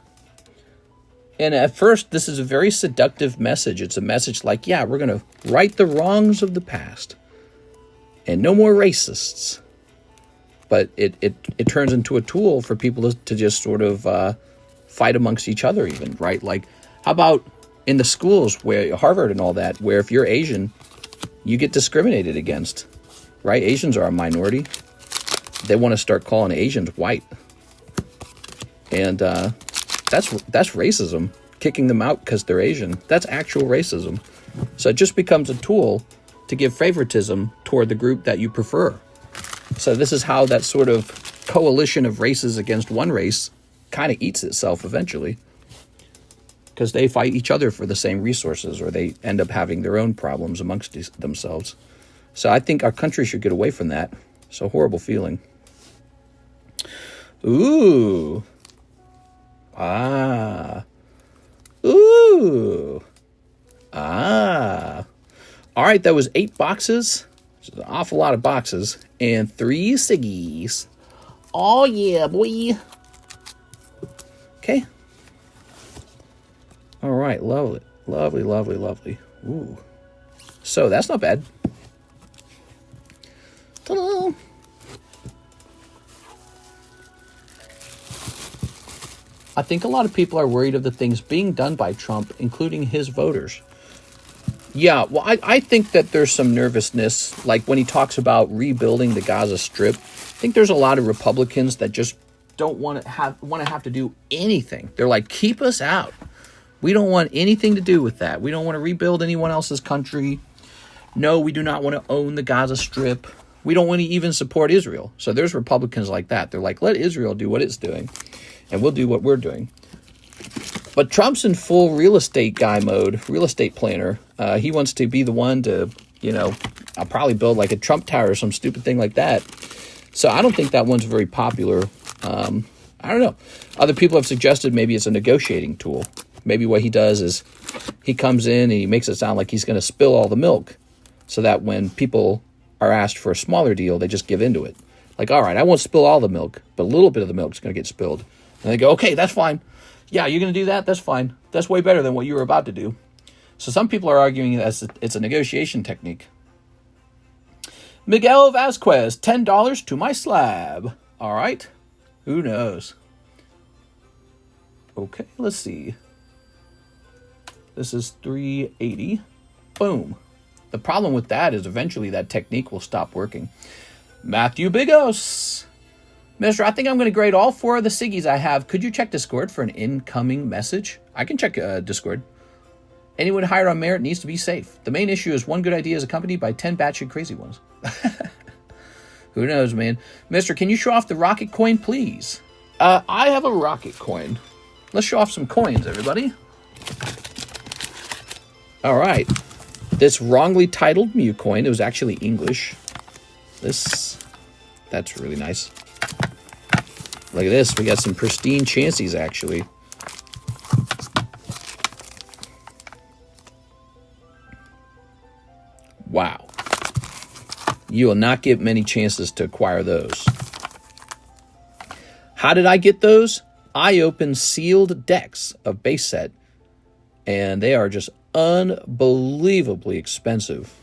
And at first, this is a very seductive message. It's a message like, yeah, we're going to right the wrongs of the past. And no more racists. But it turns into a tool for people to just sort of fight amongst each other even, right? Like, how about in the schools, where Harvard and all that, where if you're Asian, you get discriminated against, right? Asians are a minority. They want to start calling Asians white. And that's racism, kicking them out because they're Asian. That's actual racism. So it just becomes a tool to give favoritism toward the group that you prefer. So this is how that sort of coalition of races against one race kind of eats itself eventually, because they fight each other for the same resources, or they end up having their own problems amongst themselves. So I think our country should get away from that. It's a horrible feeling. Ooh. Ah. Ooh. Ah. All right, that was 8 boxes. Which is an awful lot of boxes. And 3 ciggies. Oh, yeah, boy. Okay. All right, lovely. Lovely, lovely, lovely. Ooh. So, that's not bad. Ta-da! I think a lot of people are worried of the things being done by Trump, including his voters. Yeah, well, I think that there's some nervousness, like when he talks about rebuilding the Gaza Strip. I think there's a lot of Republicans that just don't want to have to do anything. They're like, keep us out. We don't want anything to do with that. We don't want to rebuild anyone else's country. No, we do not want to own the Gaza Strip. We don't want to even support Israel. So there's Republicans like that. They're like, let Israel do what it's doing, and we'll do what we're doing. But Trump's in full real estate guy mode, real estate planner. He wants to be the one to, I'll probably build like a Trump Tower or some stupid thing like that. So I don't think that one's very popular. I don't know. Other people have suggested maybe it's a negotiating tool. Maybe what he does is he comes in and he makes it sound like he's going to spill all the milk so that when people are asked for a smaller deal, they just give into it. Like, all right, I won't spill all the milk, but a little bit of the milk is going to get spilled. And they go, okay, that's fine. Yeah, you're going to do that? That's fine. That's way better than what you were about to do. So some people are arguing that it's a negotiation technique. Miguel Vasquez, $10 to my slab. All right. Who knows? Okay, let's see. This is 380. Boom. The problem with that is eventually that technique will stop working. Matthew Bigos. Mister, I think I'm going to grade all 4 of the Siggies I have. Could you check Discord for an incoming message? I can check Discord. Anyone hired on merit needs to be safe. The main issue is one good idea is accompanied by 10 batshit crazy ones. Who knows, man? Mister, can you show off the rocket coin, please? I have a rocket coin. Let's show off some coins, everybody. All right. This wrongly titled Mew coin, it was actually English. That's really nice. Look at this. We got some pristine chances, actually. Wow. You will not get many chances to acquire those. How did I get those? I opened sealed decks of base set, and they are just unbelievably expensive.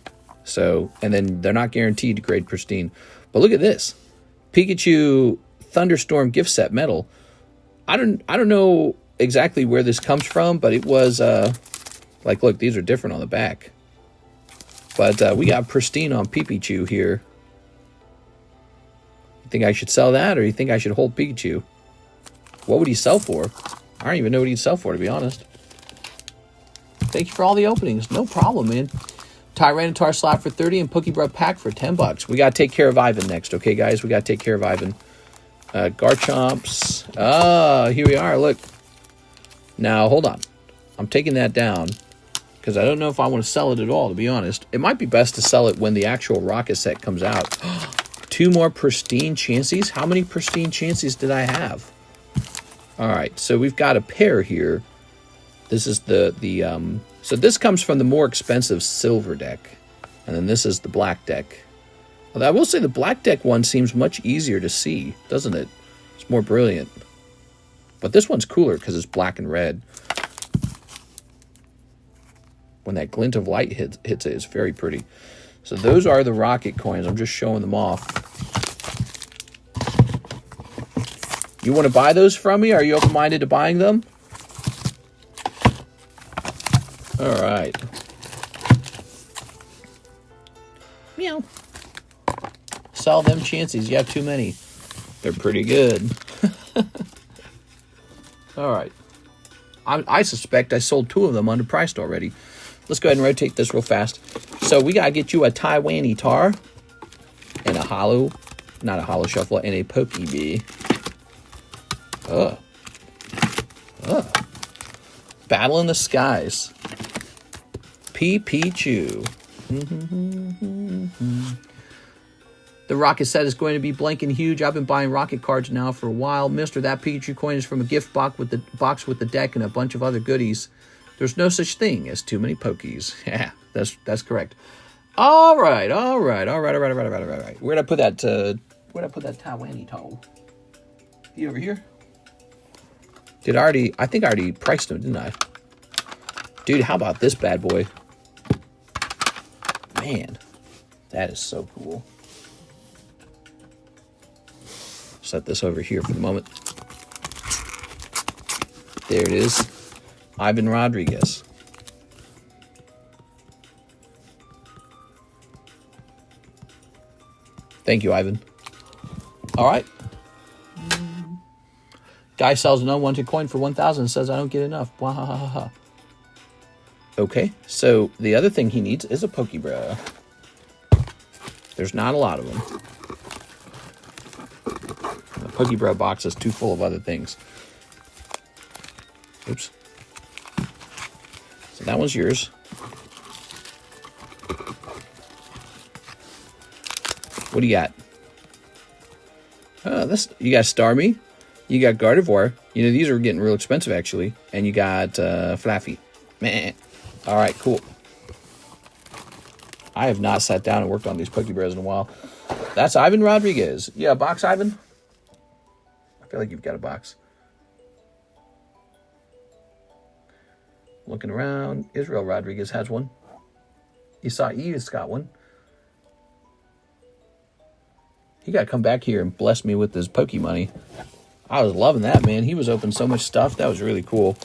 So, and then they're not guaranteed to grade pristine. But look at this. Pikachu Thunderstorm gift set metal. I don't know exactly where this comes from, but it was like, look, these are different on the back. But we got pristine on Pikachu here. You think I should sell that, or you think I should hold Pikachu? What would he sell for? I don't even know what he'd sell for, to be honest. Thank you for all the openings. No problem, man. Tyranitar slot for 30 and PokeBruh pack for $10. We got to take care of Ivan next, okay, guys? We got to take care of Ivan. Garchomps. Ah, here we are. Look. Now, hold on. I'm taking that down because I don't know if I want to sell it at all, to be honest. It might be best to sell it when the actual rocket set comes out. 2 more pristine chances? How many pristine chances did I have? All right, so we've got a pair here. This is so this comes from the more expensive silver deck. And then this is the black deck. Although I will say the black deck one seems much easier to see, doesn't it? It's more brilliant. But this one's cooler because it's black and red. When that glint of light hits it, it's very pretty. So those are the rocket coins. I'm just showing them off. You want to buy those from me? Are you open-minded to buying them? All right. Meow. Sell them chances. You have too many. They're pretty good. All right. I suspect I sold 2 of them underpriced already. Let's go ahead and rotate this real fast. So we got to get you a Tyranitar and a Holo, not a Holo Shuffle, and a PokeBruh. Battle in the Skies. Pikachu. The rocket set is going to be blanking huge. I've been buying rocket cards now for a while. Mister, that Pikachu coin is from a gift box with the deck and a bunch of other goodies. There's no such thing as too many Pokies. Yeah, that's correct. All right. Where'd I put that Tyranitar? He over here? I think I already priced him, didn't I? Dude, how about this bad boy? Man, that is so cool. Set this over here for the moment. There it is. Ivan Rodriguez. Thank you, Ivan. All right. Guy sells an unwanted coin for 1,000 and says, I don't get enough. Wahahaha. Okay, so the other thing he needs is a PokeBruh. There's not a lot of them. The PokeBruh box is too full of other things. Oops. So that one's yours. What do you got? This you got Starmie. You got Gardevoir. You know, these are getting real expensive, actually. And you got Flaffy. Meh. All right, cool. I have not sat down and worked on these PokeBruhs in a while. That's Ivan Rodriguez. Yeah, box, Ivan? I feel like you've got a box. Looking around. Israel Rodriguez has one. Isai has got one. He got to come back here and bless me with his Poke money. I was loving that, man. He was opening so much stuff. That was really cool.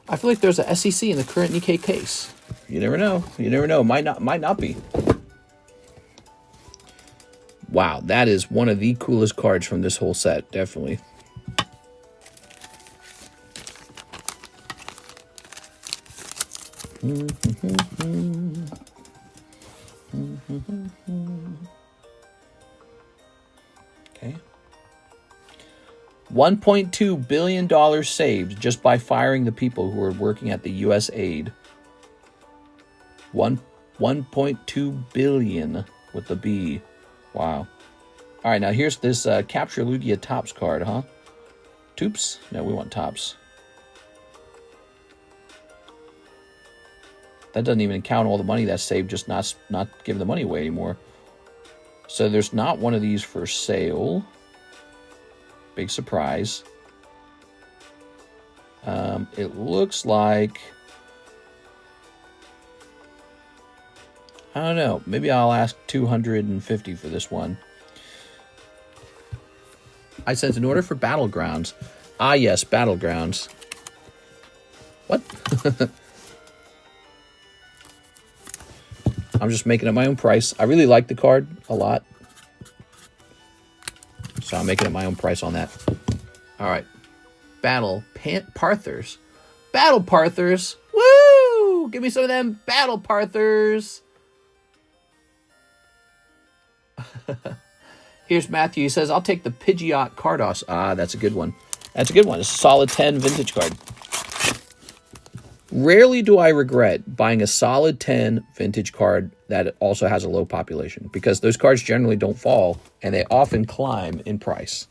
I feel like there's a SEC in the current Nikkei case. You never know. You never know. Might not be. Wow, that is one of the coolest cards from this whole set. Definitely. Okay. $1.2 billion saved just by firing the people who were working at the U.S. aid. 1.2 billion with the B. Wow. All right, now here's this Capture Lugia Tops card, huh? Toops? No, we want Tops. That doesn't even count all the money that's saved, just not giving the money away anymore. So there's not one of these for sale. Big surprise. It looks like... I don't know. Maybe I'll ask $250 for this one. I sent an order for Battlegrounds. Ah, yes, Battlegrounds. What? I'm just making up my own price. I really like the card a lot. So I'm making up my own price on that. All right. Battle Parthers. Battle Parthers. Woo! Give me some of them Battle Parthers. Here's Matthew. He says, I'll take the Pidgeot Cardos. Ah, that's a good one. That's a good one. It's a solid 10 vintage card. Rarely do I regret buying a solid 10 vintage card that also has a low population, because those cards generally don't fall and they often climb in price.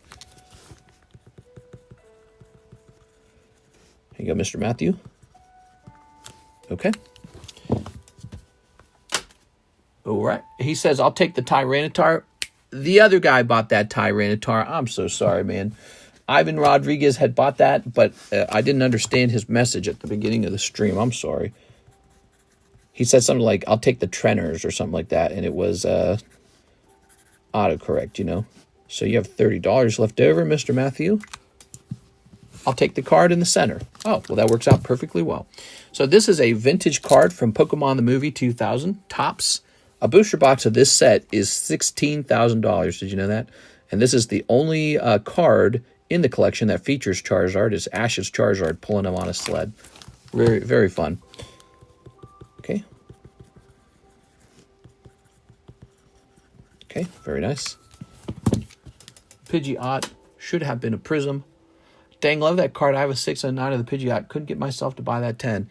Here you go, Mr. Matthew. Okay. All right. He says, I'll take the Tyranitar. The other guy bought that Tyranitar. I'm so sorry, man. Ivan Rodriguez had bought that, but I didn't understand his message at the beginning of the stream. I'm sorry. He said something like, I'll take the Treners or something like that, and it was autocorrect, you know. So you have $30 left over, Mr. Matthew. I'll take the card in the center. Oh, well, that works out perfectly well. So this is a vintage card from Pokemon the Movie 2000, Tops. A booster box of this set is $16,000. Did you know that? And this is the only card in the collection that features Charizard. Is Ash's Charizard pulling him on a sled. Very, very fun. Okay. Okay, very nice. Pidgeot should have been a Prism. Dang, love that card. I have a 6 and a 9 of the Pidgeot. Couldn't get myself to buy that 10.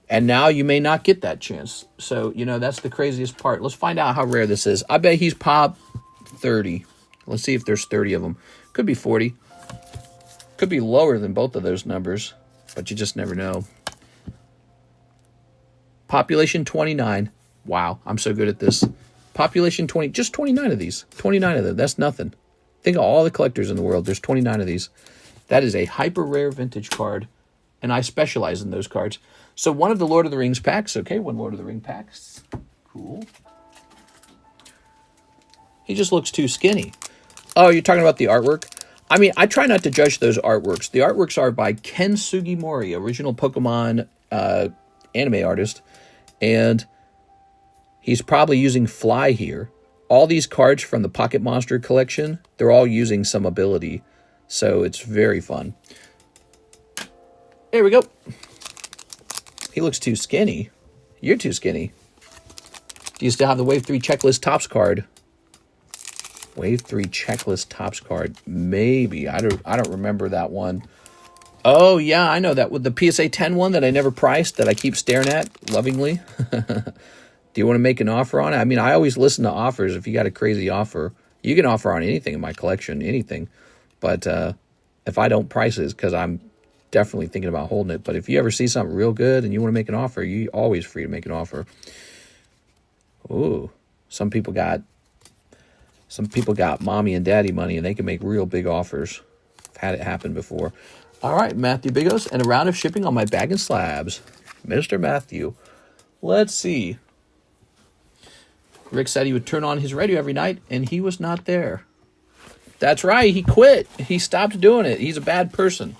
And now you may not get that chance. So, you know, that's the craziest part. Let's find out how rare this is. I bet he's pop 30. Let's see if there's 30 of them. Could be 40. Could be lower than both of those numbers, but you just never know. Population 29. Wow, I'm so good at this. Population 20, just 29 of these. 29 of them, that's nothing. Think of all the collectors in the world. There's 29 of these. That is a hyper rare vintage card, and I specialize in those cards. So one of the Lord of the Rings packs. Okay, one Lord of the Ring packs. Cool. He just looks too skinny. Oh, you're talking about the artwork? I mean, I try not to judge those artworks. The artworks are by Ken Sugimori, original Pokemon anime artist. And he's probably using Fly here. all these cards from the Pocket Monster collection, they're all using some ability. So it's very fun. There we go. He looks too skinny. You're too skinny. Do you still have the Wave 3 Checklist Tops card? Wave 3 Checklist Tops card. Maybe. I don't remember that one. Oh, yeah, I know that. With the PSA 10 one that I never priced, that I keep staring at lovingly. Do you want to make an offer on it? I mean, I always listen to offers. If you got a crazy offer, you can offer on anything in my collection, anything. But if I don't price it, it's because I'm definitely thinking about holding it. But if you ever see something real good and you want to make an offer, you're always free to make an offer. Ooh, some people got mommy and daddy money, and they can make real big offers. I've had it happen before. All right, Matthew Bigos, and a round of shipping on my bag and slabs. Mr. Matthew. Let's see. Rick said he would turn on his radio every night, and he was not there. That's right, he quit. He stopped doing it. He's a bad person.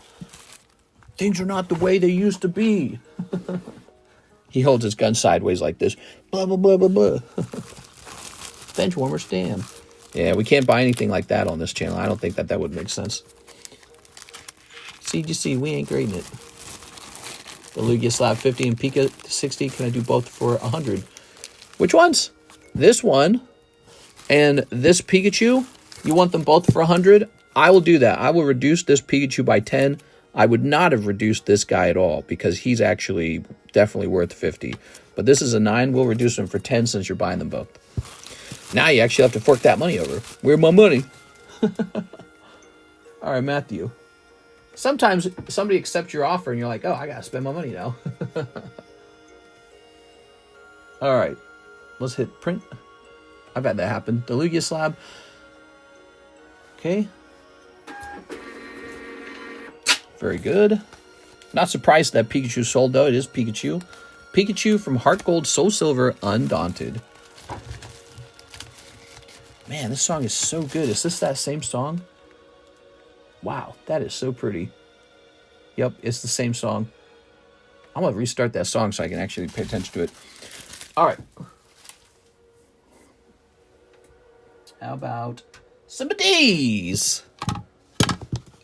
Things are not the way they used to be. He holds his gun sideways like this. Blah, blah, blah, blah, blah. Benchwarmer Stan. Yeah, we can't buy anything like that on this channel. I don't think that would make sense. CGC, we ain't grading it. The Lugia Slab 50 and Pika 60. Can I do both for 100? Which ones? This one and this Pikachu. You want them both for 100? I will do that. I will reduce this Pikachu by 10. I would not have reduced this guy at all because he's actually definitely worth 50. But this is a 9. We'll reduce him for 10 since you're buying them both. Now you actually have to fork that money over. Where's my money? All right, Matthew. Sometimes somebody accepts your offer and you're like, oh, I got to spend my money now. All right. Let's hit print. I've had that happen. The Lugia Slab. Okay. Very good. Not surprised that Pikachu sold, though. It is Pikachu. Pikachu from Heart Gold, Soul Silver, Undaunted. Man, this song is so good. Is this that same song? Wow, that is so pretty. Yep, it's the same song. I'm going to restart that song so I can actually pay attention to it. All right. How about some of these?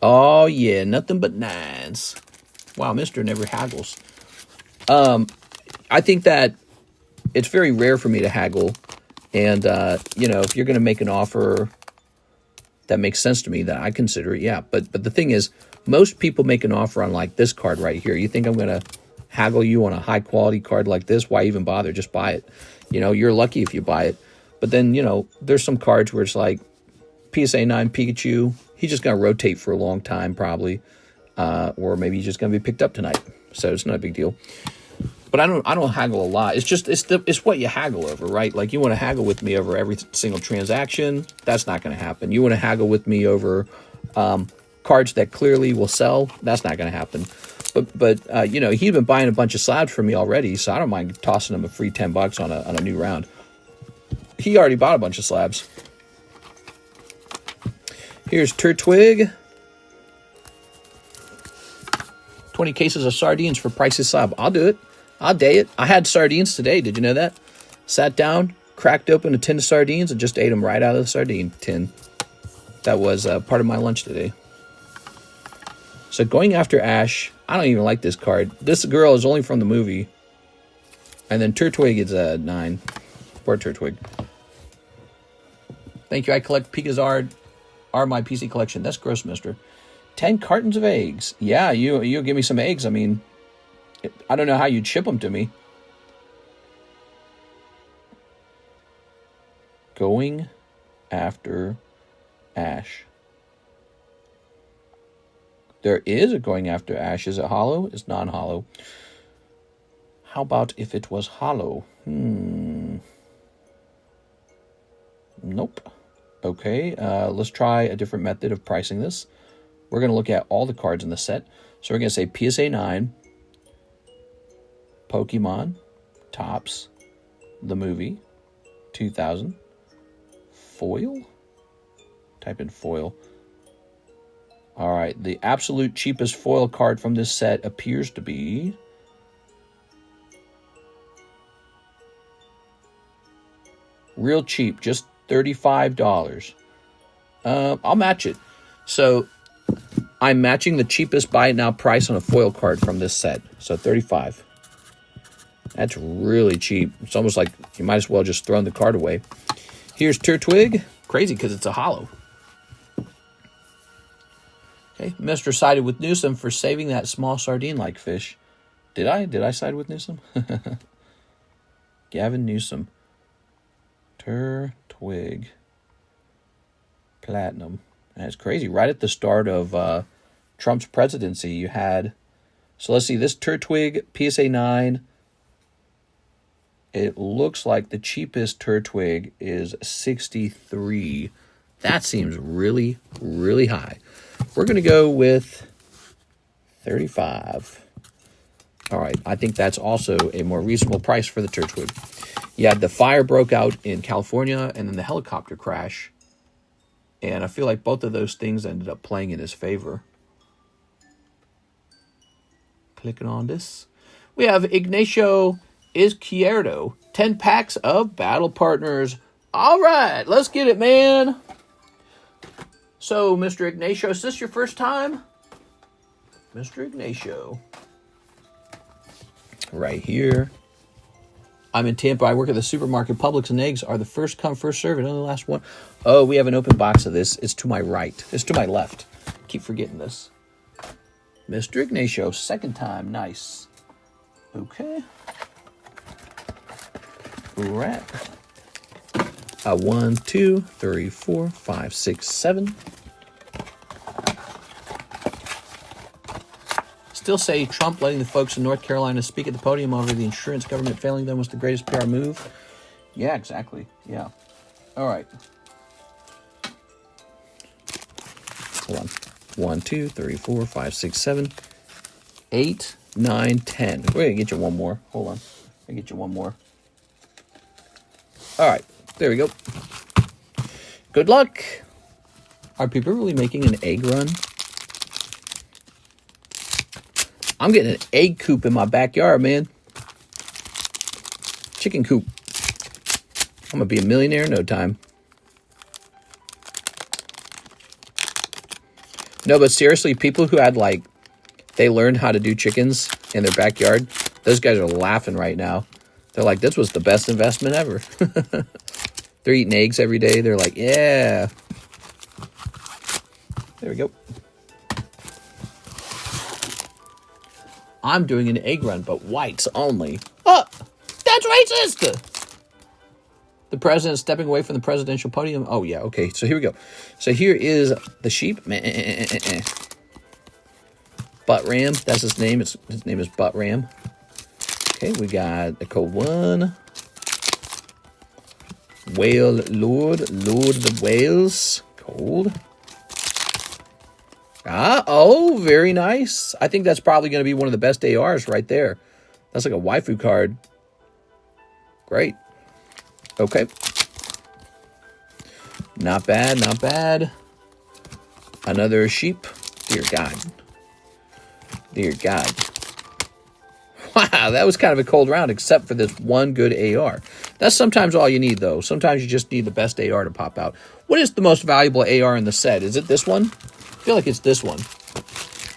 Oh, yeah, nothing but 9s. Wow, Mr. never haggles. I think that it's very rare for me to haggle. And, if you're going to make an offer that makes sense to me, that I consider it, yeah. But the thing is, most people make an offer on, like, this card right here. You think I'm going to haggle you on a high-quality card like this? Why even bother? Just buy it. You're lucky if you buy it. But then, there's some cards where it's like PSA 9 Pikachu. He's just going to rotate for a long time, probably. Or maybe he's just going to be picked up tonight. So it's not a big deal. But I don't haggle a lot. It's just it's what you haggle over, right? Like, you want to haggle with me over every single transaction. That's not going to happen. You want to haggle with me over cards that clearly will sell. That's not going to happen. But he's been buying a bunch of slabs from me already, so I don't mind tossing him a free $10 on a new round. He already bought a bunch of slabs. Here's Turtwig. 20 cases of sardines for Price's Slab. I'll do it. I'll day it. I had sardines today. Did you know that? Sat down, cracked open a tin of sardines, and just ate them right out of the sardine tin. That was part of my lunch today. So going after Ash, I don't even like this card. This girl is only from the movie. And then Turtwig is a 9. Poor Turtwig. Thank you. I collect Pika's are my PC collection. That's gross, mister. 10 cartons of eggs. Yeah, you'll give me some eggs. I mean, I don't know how you'd ship them to me. Going after Ash. There is a going after Ash. Is it hollow? It's non-hollow. How about if it was hollow? Nope. Okay, let's try a different method of pricing this. We're going to look at all the cards in the set. So we're going to say PSA 9, Pokemon, Tops, the movie, 2000, foil? Type in foil. All right, the absolute cheapest foil card from this set appears to be real cheap, just $35. I'll match it. So I'm matching the cheapest buy it now price on a foil card from this set. So $35. That's really cheap. It's almost like you might as well just throw the card away. Here's Turtwig. Crazy because it's a holo. Okay, Mr. sided with Newsom for saving that small sardine-like fish. Did I? Did I side with Newsom? Gavin Newsom. Turtwig. Platinum. That's crazy. Right at the start of Trump's presidency, you had... So let's see, this Turtwig, PSA 9... It looks like the cheapest Turtwig is $63. That seems really, really high. We're going to go with $35. All right, I think that's also a more reasonable price for the Turtwig. You had the fire broke out in California and then the helicopter crash. And I feel like both of those things ended up playing in his favor. Clicking on this. We have Ignacio Izquierdo. 10 packs of Battle Partners. All right, let's get it, man. So, Mr. Ignacio, is this your first time? Mr. Ignacio. Right here. I'm in Tampa. I work at the supermarket. Publix and eggs are the first come, first serve. And only the last one. Oh, we have an open box of this. It's to my right. It's to my left. Keep forgetting this. Mr. Ignacio, second time. Nice. Okay. Right. 1, 2, 3, 4, 5, 6, 7. Still say Trump letting the folks in North Carolina speak at the podium over the insurance government failing them was the greatest PR move. Yeah, exactly. Yeah. All right. Hold on. 1, 2, 3, 4, 5, 6, 7, 8, 9, 10. We're going to get you one more. Hold on. I'll get you one more. All right, there we go. Good luck. Are people really making an egg run? I'm getting an egg coop in my backyard, man. Chicken coop. I'm going to be a millionaire in no time. No, but seriously, people who had, like, they learned how to do chickens in their backyard, those guys are laughing right now. They're like, this was the best investment ever. They're eating eggs every day. They're like, yeah. There we go. I'm doing an egg run, but whites only. Oh, that's racist! The president stepping away from the presidential podium. Oh, yeah, okay. So here we go. So here is the sheep. Butt Ram. That's his name. His name is Butt Ram. Okay, we got the code 1. Whale Lord of the Whales. Cold. Oh, very nice. I think that's probably going to be one of the best ARs right there. That's like a waifu card. Great. Okay. Not bad, not bad. Another sheep. Dear God. Dear God. Wow, that was kind of a cold round, except for this one good AR. That's sometimes all you need, though. Sometimes you just need the best AR to pop out. What is the most valuable AR in the set? Is it this one? I feel like it's this one.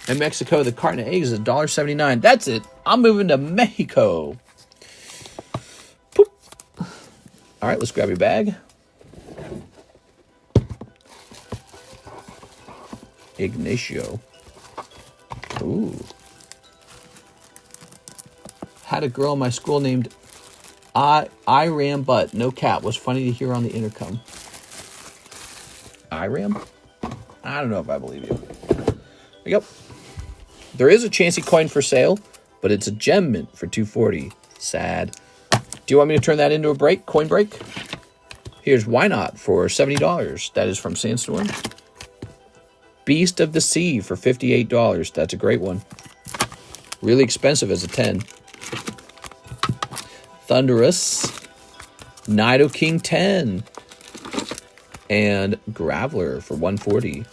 In Mexico, the carton of eggs is $1.79. That's it. I'm moving to Mexico. Poop. All right, let's grab your bag. Ignacio. Ooh. Had a girl in my school named Iram Butt. No cap. Was funny to hear on the intercom. Iram? I don't know if I believe you. There you go. There is a Chansey coin for sale, but it's a gem mint for $240. Sad. Do you want me to turn that into a break? Coin break? Here's Why Not for $70. That is from Sandstorm. Beast of the Sea for $58. That's a great one. Really expensive as a 10. Thunderous, Nido King 10, and Graveler for $140.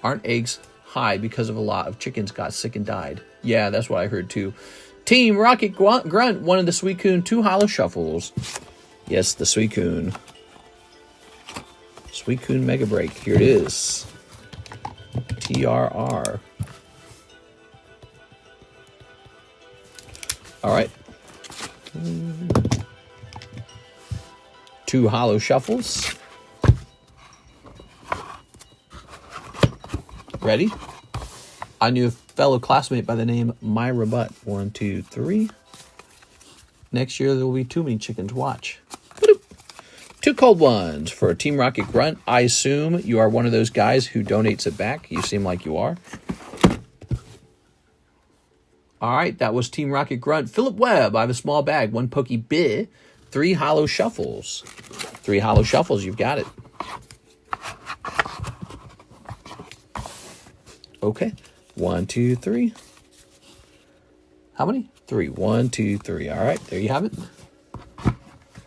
Aren't eggs high because of a lot of chickens got sick and died? Yeah, that's what I heard too. Team Rocket Grunt, one of the Suicune 2 Holo Shuffles. Yes, the Suicune. Suicune Mega Break. Here it is. TRR. All right. 2 Holo Shuffles. Ready? I knew a fellow classmate by the name Myra Butt. 1, 2, 3. Next year there will be too many chickens. Watch. 2 cold ones for Team Rocket Grunt. I assume you are one of those guys who donates it back. You seem like you are. All right, that was Team Rocket Grunt. Philip Webb, I have a small bag. 1 PokeBruh. 3 Holo Shuffles. 3 Holo Shuffles, you've got it. Okay. 1, 2, 3. How many? 3. 1, 2, 3. All right, there you have it.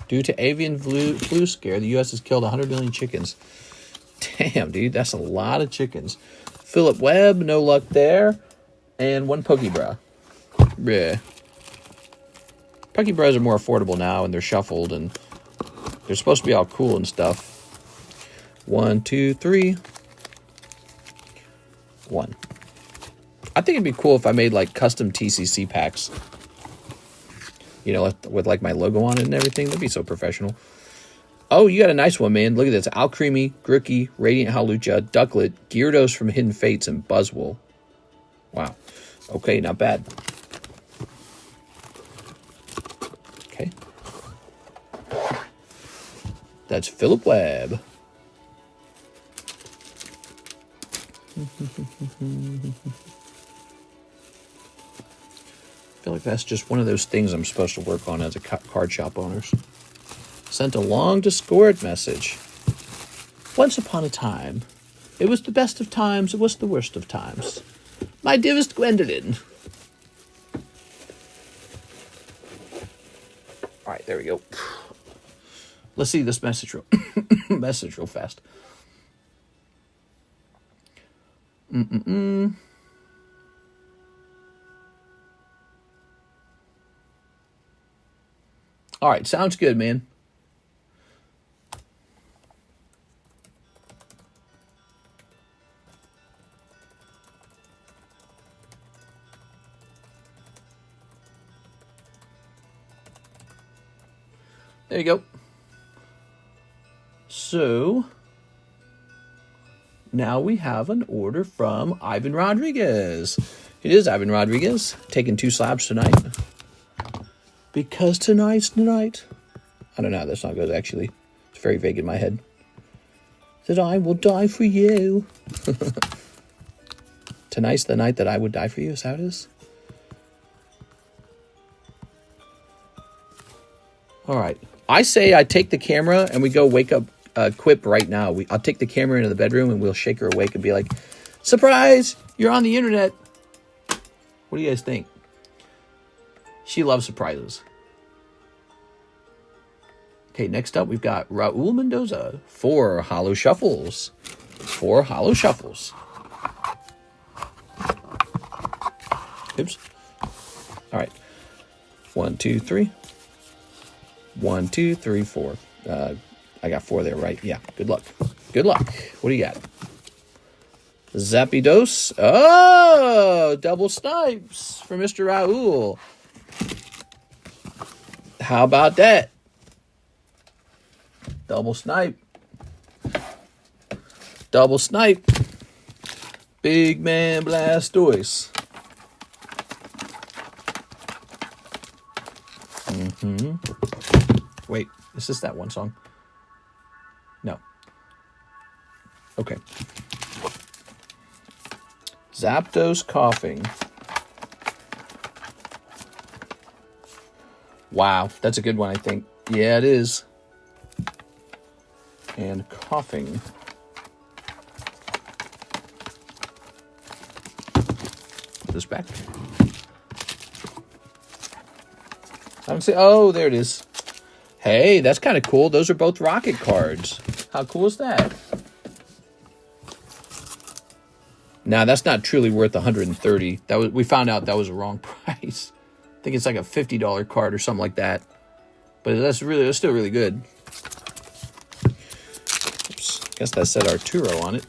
Due to avian flu scare, the U.S. has killed 100 million chickens. Damn, dude, that's a lot of chickens. Philip Webb, no luck there. And 1 PokeBruh. Yeah. PokeBruhs are more affordable now, and they're shuffled, and they're supposed to be all cool and stuff. 1, 2, 3. 1. I think it'd be cool if I made, like, custom TCC packs. You know, with, like, my logo on it and everything. That'd be so professional. Oh, you got a nice one, man. Look at this. Alcremie, Grookey, Radiant Hawlucha, Ducklet, Gyarados from Hidden Fates, and Buzzwole. Wow. Okay, not bad. Okay. That's Philip Webb. I feel like that's just one of those things I'm supposed to work on as a card shop owner. Sent a long Discord message. Once upon a time, it was the best of times, it was the worst of times. My dearest Gwendolyn. All right, there we go. Let's see this message real, message real fast. All right, sounds good, man. There you go. So, now we have an order from Ivan Rodriguez. It is Ivan Rodriguez, taking 2 slabs tonight. Because tonight's the night. I don't know how that song goes, actually. It's very vague in my head. That I will die for you. Tonight's the night that I would die for you, is how it is? All right. I say I take the camera and we go wake up Quip right now. I'll take the camera into the bedroom and we'll shake her awake and be like, surprise, you're on the internet. What do you guys think? She loves surprises. Okay, next up we've got Raul Mendoza. 4 Holo Shuffles. 4 Holo Shuffles. Oops. All right. 1, 2, 3. 1, 2, 3, 4. I got 4 there, right? Yeah. Good luck. Good luck. What do you got? Zapdos. Oh, double snipes for Mr. Raul. How about that? Double snipe. Double snipe. Big man Blastoise. Wait, is this that one song? No. Okay. Zapdos coughing. Wow, that's a good one, I think. Yeah, it is. And coughing. Put this back. I don't see. Oh, there it is. Hey, that's kind of cool. Those are both rocket cards. How cool is that? Now, that's not truly worth 130. We found out that was a wrong price. I think it's like a $50 card or something like that. But that's still really good. Oops, guess that said Arturo on it.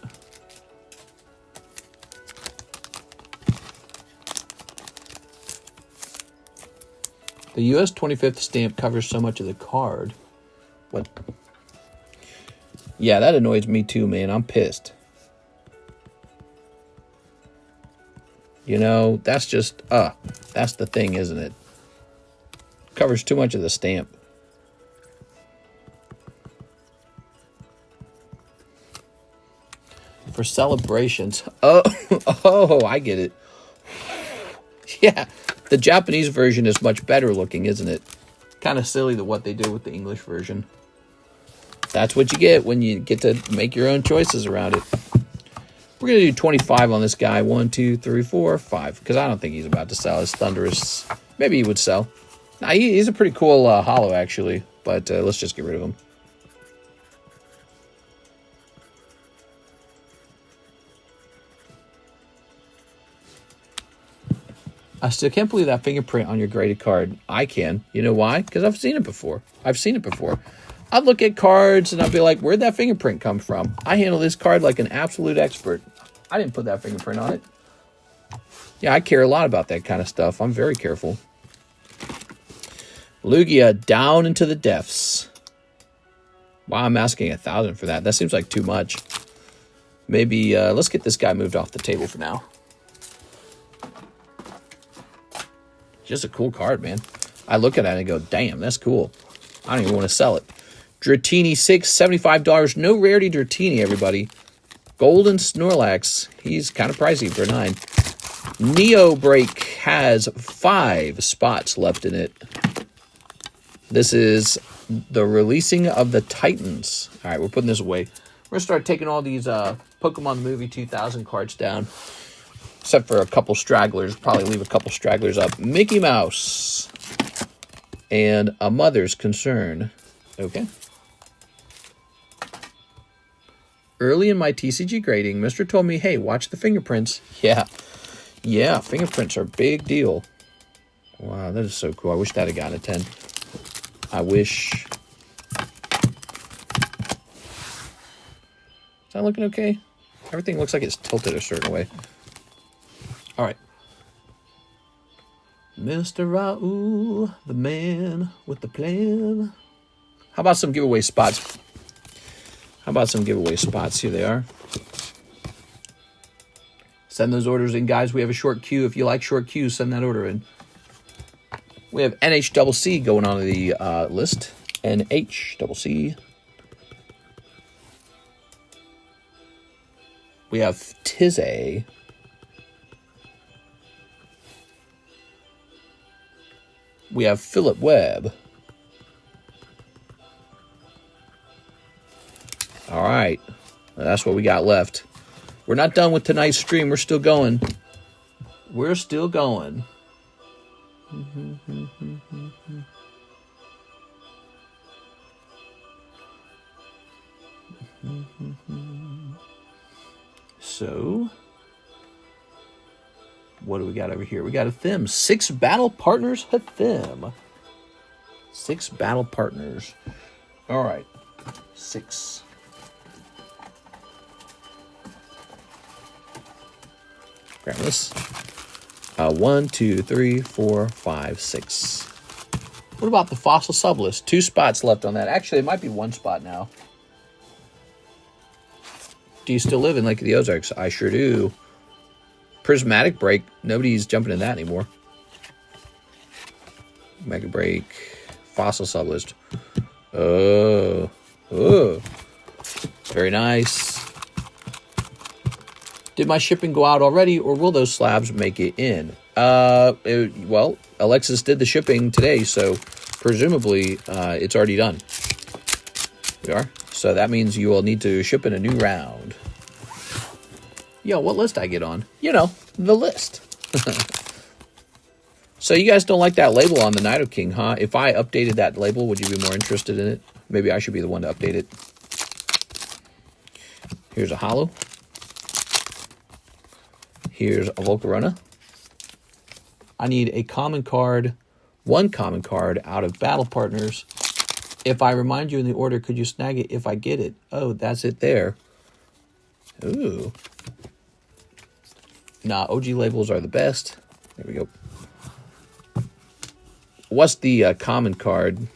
The US 25th stamp covers so much of the card. What? Yeah, that annoys me too, man. I'm pissed. You know, that's just, that's the thing, isn't it? Covers too much of the stamp. For celebrations. Oh, I get it. Yeah, the Japanese version is much better looking, isn't it? Kind of silly that what they do with the English version. That's what you get when you get to make your own choices around it. We're going to do 25 on this guy. 1, 2, 3, 4, 5. Because I don't think he's about to sell his Thunderous. Maybe he would sell. Nah, he's a pretty cool holo, actually. But let's just get rid of him. I still can't believe that fingerprint on your graded card. I can. You know why? Because I've seen it before. I'd look at cards and I'd be like, where'd that fingerprint come from? I handle this card like an absolute expert. I didn't put that fingerprint on it. Yeah, I care a lot about that kind of stuff. I'm very careful. Lugia down into the depths. Wow, I'm asking 1,000 for that. That seems like too much. Maybe let's get this guy moved off the table for now. Just a cool card, man. I look at it and go, damn, that's cool. I don't even want to sell it. Dratini 6, $75. No rarity Dratini, everybody. Golden Snorlax. He's kind of pricey for 9. Neo Break has 5 spots left in it. This is the releasing of the Titans. All right, we're putting this away. We're going to start taking all these Pokemon Movie 2000 cards down. Except for a couple stragglers. Probably leave a couple stragglers up. Mickey Mouse. And A Mother's Concern. Okay. Early in my TCG grading, Mr. told me, hey, watch the fingerprints. Yeah. Yeah, fingerprints are a big deal. Wow, that is so cool. I wish that had gotten a 10. I wish. Is that looking okay? Everything looks like it's tilted a certain way. All right. Mr. Raoul, the man with the plan. How about some giveaway spots? Here they are. Send those orders in, guys. We have a short queue. If you like short queues, send that order in. We have NHCC going on the list. NHCC. We have Tizay. We have Philip Webb. All right. That's what we got left. We're not done with tonight's stream. We're still going. So, what do we got over here? We got a Thim. 6 battle partners, a Thim. 6 battle partners. All right. 6. Grab this. 1, 2, 3, 4, 5, 6. What about the fossil sublist? 2 spots left on that. Actually, it might be 1 spot now. Do you still live in Lake of the Ozarks? I sure do. Prismatic break. Nobody's jumping in that anymore. Mega break. Fossil sublist. Oh. Very nice. Did my shipping go out already, or will those slabs make it in? Well, Alexis did the shipping today, so presumably it's already done. We are. So that means you will need to ship in a new round. Yo, what list I get on? You know, the list. So you guys don't like that label on the Nido King, huh? If I updated that label, would you be more interested in it? Maybe I should be the one to update it. Here's a holo. Here's a Volcarona. I need a common card, 1 common card out of Battle Partners. If I remind you in the order, could you snag it if I get it? Oh, that's it there. Ooh. Nah, OG labels are the best. There we go. What's the common card?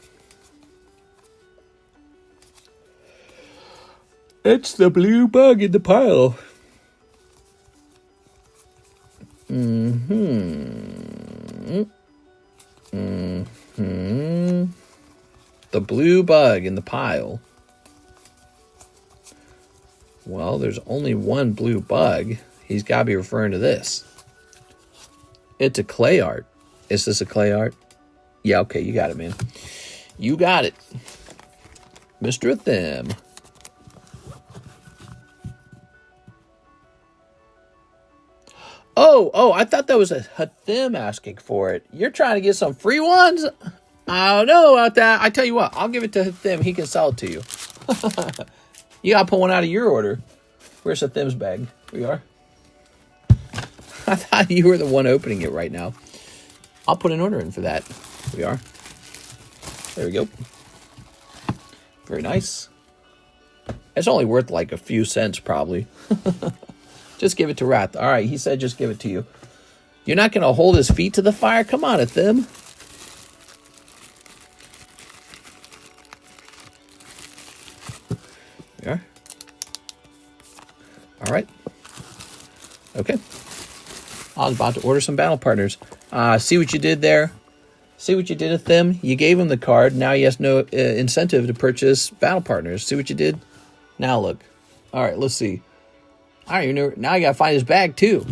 It's the blue bug in the pile. The blue bug in the pile. Well, there's only one blue bug. He's got to be referring to this. It's a clay art. Is this a clay art? Yeah, okay, you got it, man. You got it. Mr. Them. Oh, I thought that was a them asking for it. You're trying to get some free ones? I don't know about that. I tell you what, I'll give it to them. He can sell it to you. You got to pull one out of your order. Where's the them's bag? We are. I thought you were the one opening it right now. I'll put an order in for that. We are. There we go. Very nice. It's only worth like a few cents probably. Just give it to Wrath. All right, he said just give it to you. You're not going to hold his feet to the fire? Come on, at them. There we are. All right. Okay. I was about to order some battle partners. See what you did there? See what you did with them? You gave him the card. Now he has no incentive to purchase battle partners. See what you did? Now look. All right, let's see. All right, now I got to find his bag, too.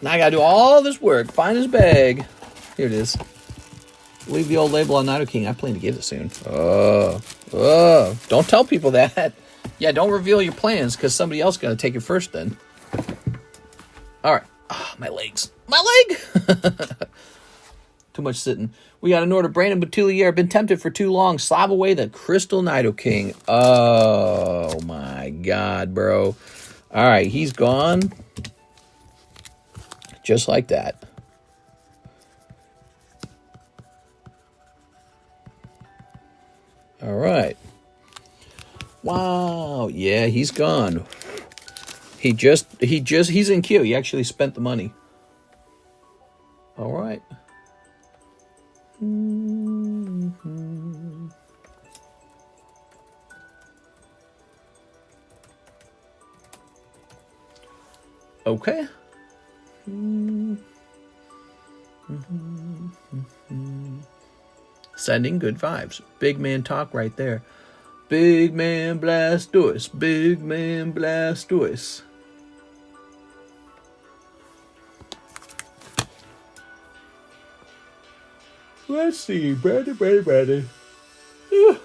Now I got to do all this work. Find his bag. Here it is. Leave the old label on Nido King. I plan to get it soon. Don't tell people that. Yeah, don't reveal your plans, because somebody else is going to take it first then. All right. Oh, my legs. My leg! Too much sitting. We got an order. Brandon Boutillier. Been tempted for too long. Slab away the Crystal Nido King. Oh, my God, bro. All right, he's gone. Just like that. All right. Wow. Yeah, he's gone. He's in queue. He actually spent the money. All right. Okay. Sending good vibes. Big man talk right there. Big man Blastoise. Big man Blastoise. Let's see. Brandon. You're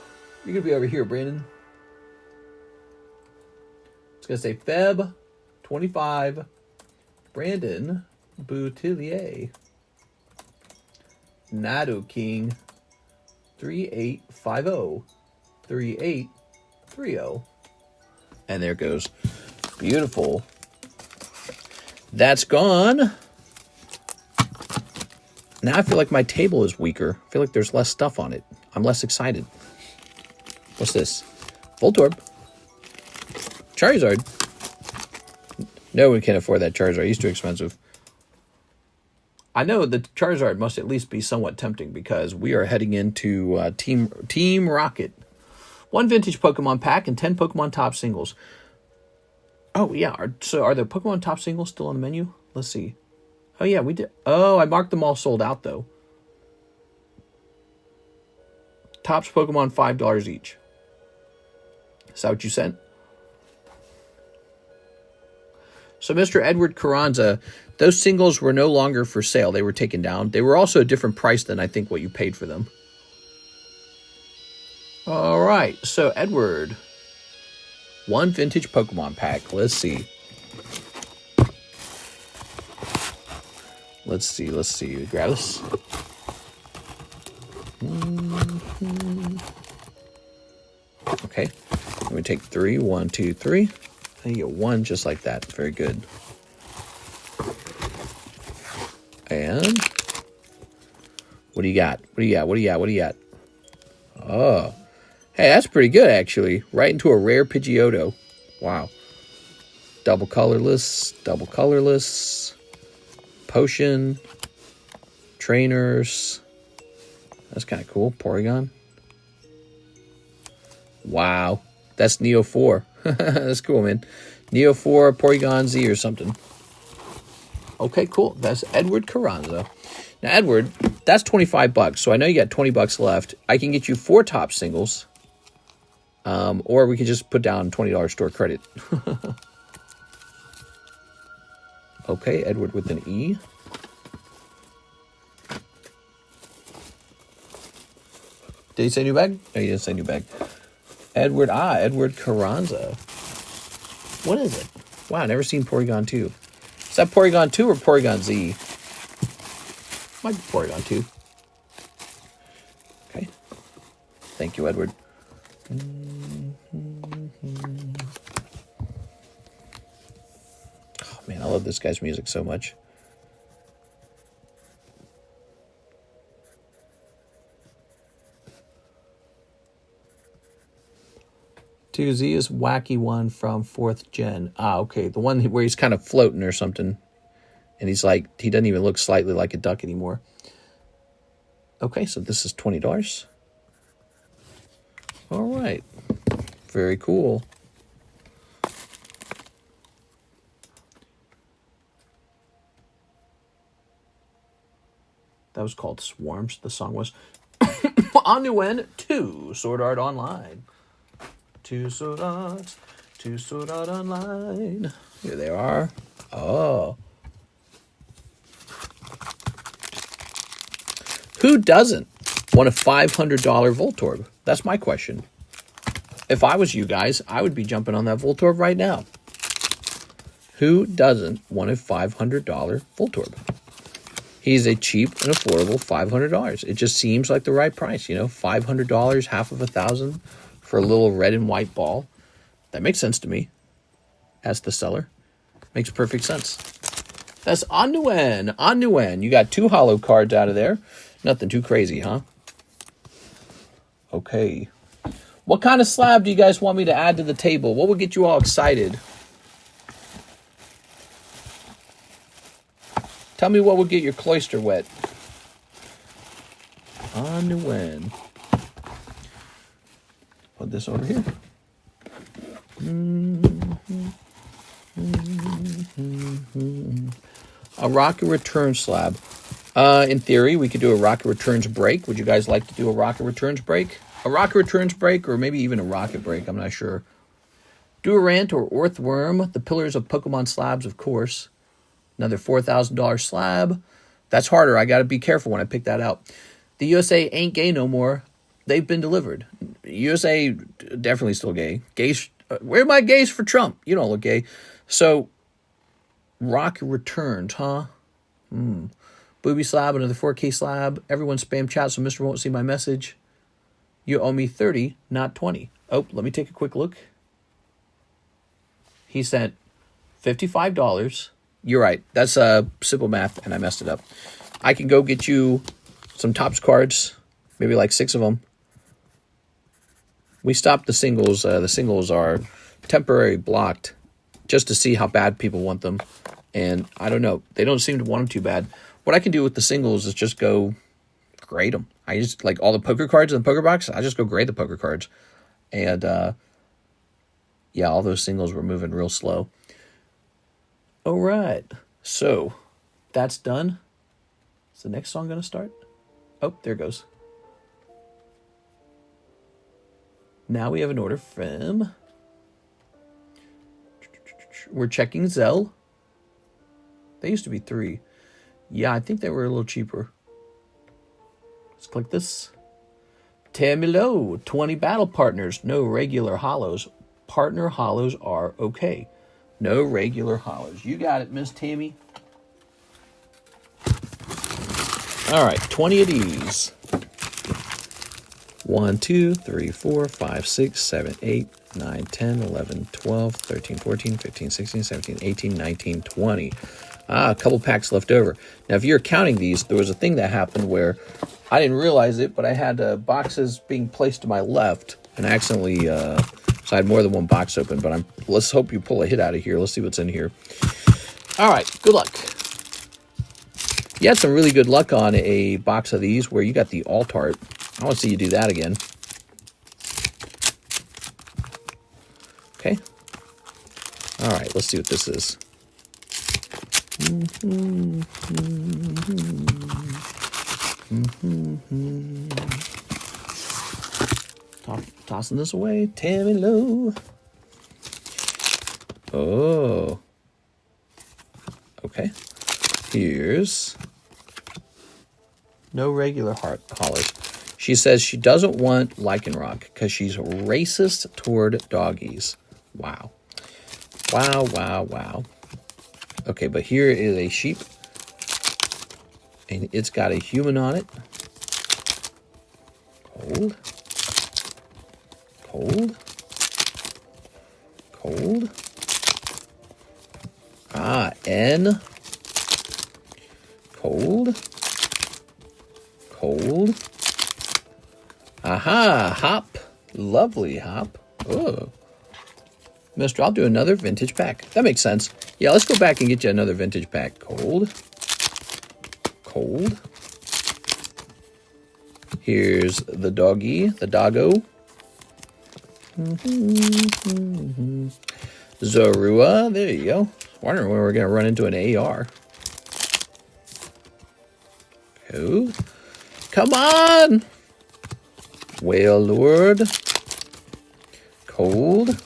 going to be over here, Brandon. It's going to say Feb 25. Brandon Boutillier. Nido King. 3850. 3830. And there it goes. Beautiful. That's gone. Now I feel like my table is weaker. I feel like there's less stuff on it. I'm less excited. What's this? Voltorb. Charizard. No one can afford that Charizard. He's too expensive. I know the Charizard must at least be somewhat tempting because we are heading into Team Rocket. 1 vintage Pokemon pack and 10 Pokemon top singles. Oh, yeah. So are the Pokemon top singles still on the menu? Let's see. Oh, yeah, we did. Oh, I marked them all sold out, though. Tops Pokemon, $5 each. Is that what you sent? So, Mr. Edward Carranza, those singles were no longer for sale. They were taken down. They were also a different price than I think what you paid for them. All right. So, Edward. 1 vintage Pokemon pack. Let's see. Let's see. Grab this. Okay. I'm going to take 3. 1, 2, 3. And you get 1 just like that. Very good. And what do you got? What do you got? Oh, Hey, that's pretty good, actually. Right into a rare Pidgeotto. Wow. Double colorless. Potion. Trainers. That's kind of cool. Porygon. Wow. That's Neo 4. That's cool, man. Neo 4, Porygon Z or something. Okay, cool. That's Edward Carranza. Now, Edward, that's $25. So I know you got $20 left. I can get you 4 top singles. Or we could just put down $20 store credit. Okay, Edward with an E. Did he say new bag? No, he didn't say new bag. Edward Carranza. What is it? Wow, I've never seen Porygon 2. Is that Porygon 2 or Porygon Z? Might be Porygon 2. Okay. Thank you, Edward. Oh, man, I love this guy's music so much. Two Z is wacky one from 4th gen. Ah, okay. The one where he's kind of floating or something. And he's like, he doesn't even look slightly like a duck anymore. Okay, so this is $20. All right. Very cool. That was called Swarms. The song was On to Win 2 Sword Art Online. 2 Sword Art Online. Here they are. Oh. Who doesn't want a $500 Voltorb? That's my question. If I was you guys, I would be jumping on that Voltorb right now. Who doesn't want a $500 Voltorb? He's a cheap and affordable $500. It just seems like the right price, you know, $500, half of $1,000 for a little red and white ball. That makes sense to me. As the seller, makes perfect sense. That's Onuen. Onuen. You got 2 holo cards out of there. Nothing too crazy, huh? Okay. What kind of slab do you guys want me to add to the table? What would get you all excited? Tell me what would get your cloister wet. Onuen. Put this over here. A rocket return slab. In theory, we could do a rocket returns break. Would you guys like to do a rocket returns break? A rocket returns break, or maybe even a rocket break. I'm not sure. Durant or Earthworm, the pillars of Pokemon slabs, of course. Another $4,000 slab. That's harder. I got to be careful when I pick that out. The USA ain't gay no more. They've been delivered. USA definitely still gay. Gays. Where are my gays for Trump? You don't look gay. So, rocket returns, huh? Booby slab, another 4K slab. Everyone spam chat so Mr. won't see my message. You owe me 30, not 20. Oh, let me take a quick look. He sent $55. You're right. That's simple math, and I messed it up. I can go get you some Topps cards, maybe like 6 of them. We stopped the singles. The singles are temporarily blocked just to see how bad people want them. And I don't know. They don't seem to want them too bad. What I can do with the singles is just go grade them. I just, like all the poker cards in the poker box, I just go grade the poker cards. And, yeah, all those singles were moving real slow. All right. So, that's done. Is the next song going to start? Oh, there it goes. Now we have an order from... We're checking ZELLE. They used to be 3. Yeah, I think they were a little cheaper. Let's click this. Tamilo, 20 battle partners, no regular holos. Partner holos are okay. No regular holos. You got it, Miss Tammy. All right, 20 of these. 1, 2, 3, 4, 5, 6, 7, 8, 9, 10, 11, 12, 13, 14, 15, 16, 17, 18, 19, 20. A couple packs left over. Now, if you're counting these, there was a thing that happened where I didn't realize it, but I had boxes being placed to my left, And I accidentally, so I had more than one box open, but let's hope you pull a hit out of here. Let's see what's in here. All right, good luck. You had some really good luck on a box of these where you got the Alt-Art. I want to see you do that again. Okay. All right, let's see what this is. Tossing this away. Tammy Low. Oh. Okay. Here's no regular collars. She says she doesn't want Lycanroc because she's racist toward doggies. Wow. Wow, wow, wow. Okay, but here is a sheep. And it's got a human on it. Cold. Cold. Cold. Ah, N. Cold. Cold. Aha, Hop. Lovely Hop. Oh. Mister, I'll do another vintage pack. That makes sense. Yeah, let's go back and get you another vintage pack. Cold. Cold. Here's the doggy, the doggo. Zorua, there you go. Wondering when we're going to run into an AR. Cool. Come on! Whale Lord. Cold.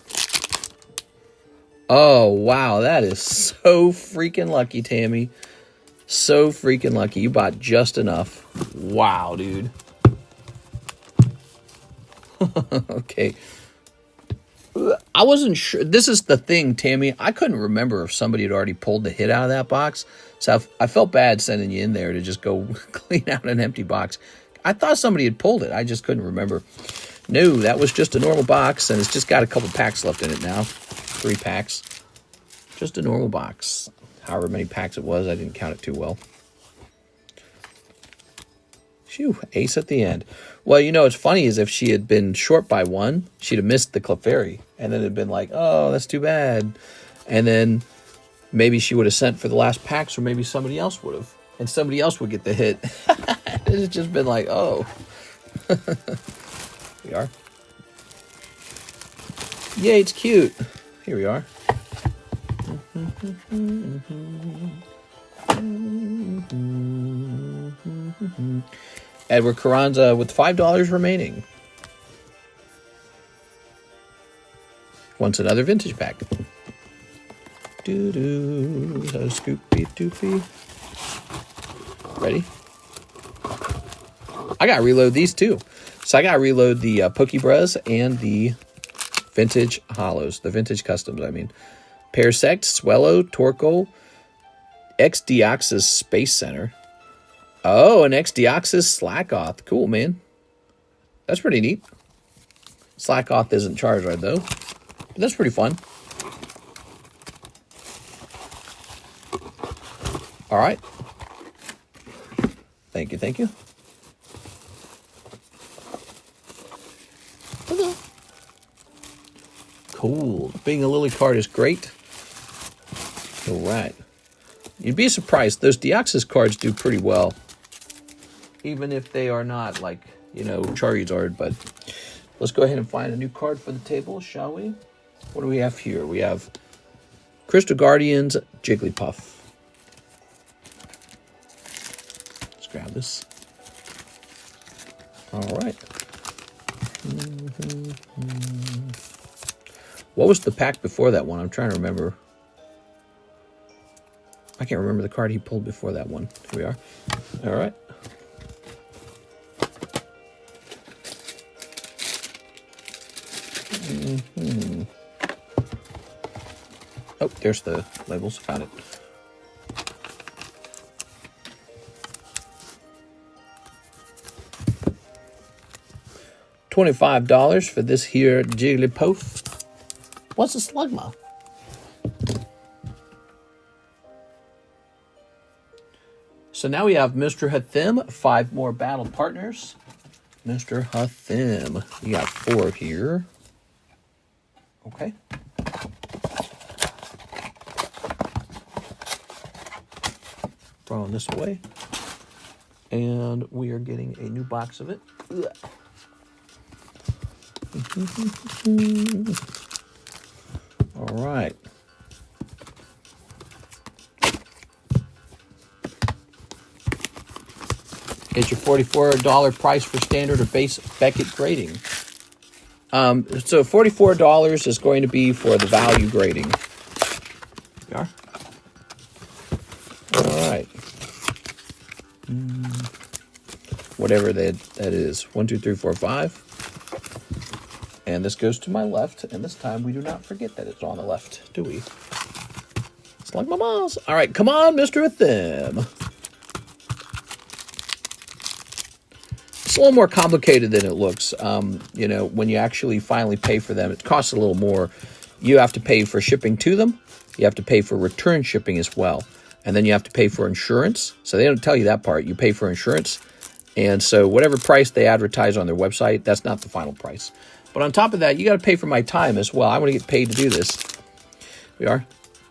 Oh, wow, that is so freaking lucky, Tammy. So freaking lucky. You bought just enough. Wow, dude. Okay. I wasn't sure. This is the thing, Tammy. I couldn't remember if somebody had already pulled the hit out of that box. So I felt bad sending you in there to just go clean out an empty box. I thought somebody had pulled it. I just couldn't remember. No, that was just a normal box, and it's just got a couple packs left in it now. 3 packs. Just a normal box. However many packs it was, I didn't count it too well. Phew, ace at the end. Well, you know, what's funny is if she had been short by 1, she'd have missed the Clefairy. And then it'd been like, oh, that's too bad. And then maybe she would have sent for the last packs, or maybe somebody else would have. And somebody else would get the hit. It's just been like, oh. We are. Yay, it's cute. Here we are. Edward Carranza with $5 remaining. Wants another vintage pack. Doo-doo, so scoopy doopy. Ready? I gotta reload these too. So I gotta reload the PokeBruhs and the vintage holos, the vintage customs, I mean. Parasect, Swellow, Torkoal, X-Deoxys Space Center. Oh, an X-Deoxys Slackoth. Cool, man. That's pretty neat. Slackoth isn't Charizard, though. But that's pretty fun. All right. Thank you, thank you. Okay. Cool. Being a Lily card is great. All right. You'd be surprised. Those Deoxys cards do pretty well. Even if they are not like, you know, Charizard. But let's go ahead and find a new card for the table, shall we? What do we have here? We have Crystal Guardians, Jigglypuff. Let's grab this. All right. What was the pack before that one? I'm trying to remember. I can't remember the card he pulled before that one. Here we are. All right. Oh, there's the labels. Found it. $25 for this here Jigglypuff. What's a Slugma? So now we have Mr. Hathim, 5 more battle partners. Mr. Huthim. You got 4 here. Okay. Throwing this away. And we are getting a new box of it. All right. Get your $44 price for standard or base Beckett grading. So $44 is going to be for the value grading. We are. All right. Whatever that is. 1, 2, 3, 4, 5. And this goes to my left. And this time we do not forget that it's on the left, do we? It's like my mom's. All right, come on, Mr. Thim. It's a little more complicated than it looks. You know, when you actually finally pay for them, it costs a little more. You have to pay for shipping to them. You have to pay for return shipping as well. And then you have to pay for insurance. So they don't tell you that part. You pay for insurance. And so whatever price they advertise on their website, that's not the final price. But on top of that, you got to pay for my time as well. I want to get paid to do this. We are.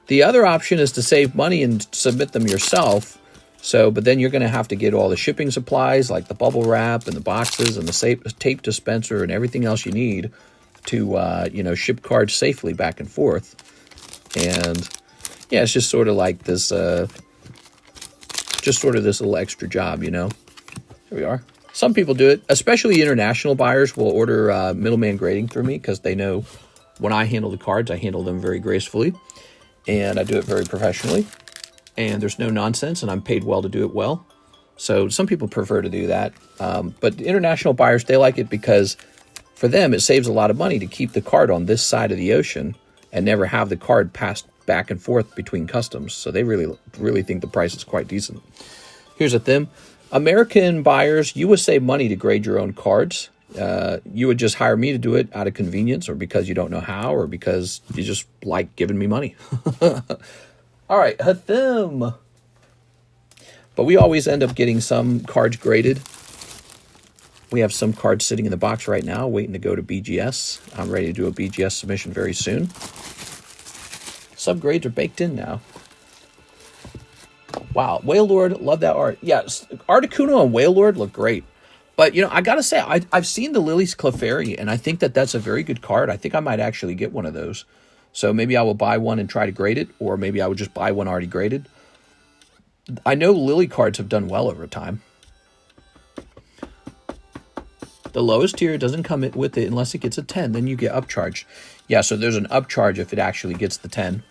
The other option is to save money and submit them yourself. So, but then you're going to have to get all the shipping supplies like the bubble wrap and the boxes and the tape dispenser and everything else you need to, you know, ship cards safely back and forth. And yeah, it's just sort of like this, just sort of this little extra job, you know. Here we are. Some people do it, especially international buyers will order middleman grading through me because they know when I handle the cards, I handle them very gracefully and I do it very professionally. And there's no nonsense, and I'm paid well to do it well. So some people prefer to do that. But international buyers, they like it because for them, it saves a lot of money to keep the card on this side of the ocean and never have the card passed back and forth between customs. So they really think the price is quite decent. Here's a thing. American buyers, you would save money to grade your own cards. You would just hire me to do it out of convenience or because you don't know how or because you just like giving me money. All right, Hathim. But we always end up getting some cards graded. We have some cards sitting in the box right now, waiting to go to BGS. I'm ready to do a BGS submission very soon. Subgrades are baked in now. Wow, Whale Lord, love that art. Yes, Articuno and Whale Lord look great. But, you know, I got to say, I've seen the Lily's Clefairy, and I think that that's a very good card. I think I might actually get one of those. So maybe I will buy one and try to grade it, or maybe I would just buy one already graded. I know Lily cards have done well over time. The lowest tier doesn't come with it unless it gets a 10. Then you get upcharged. Yeah, so there's an upcharge if it actually gets the 10.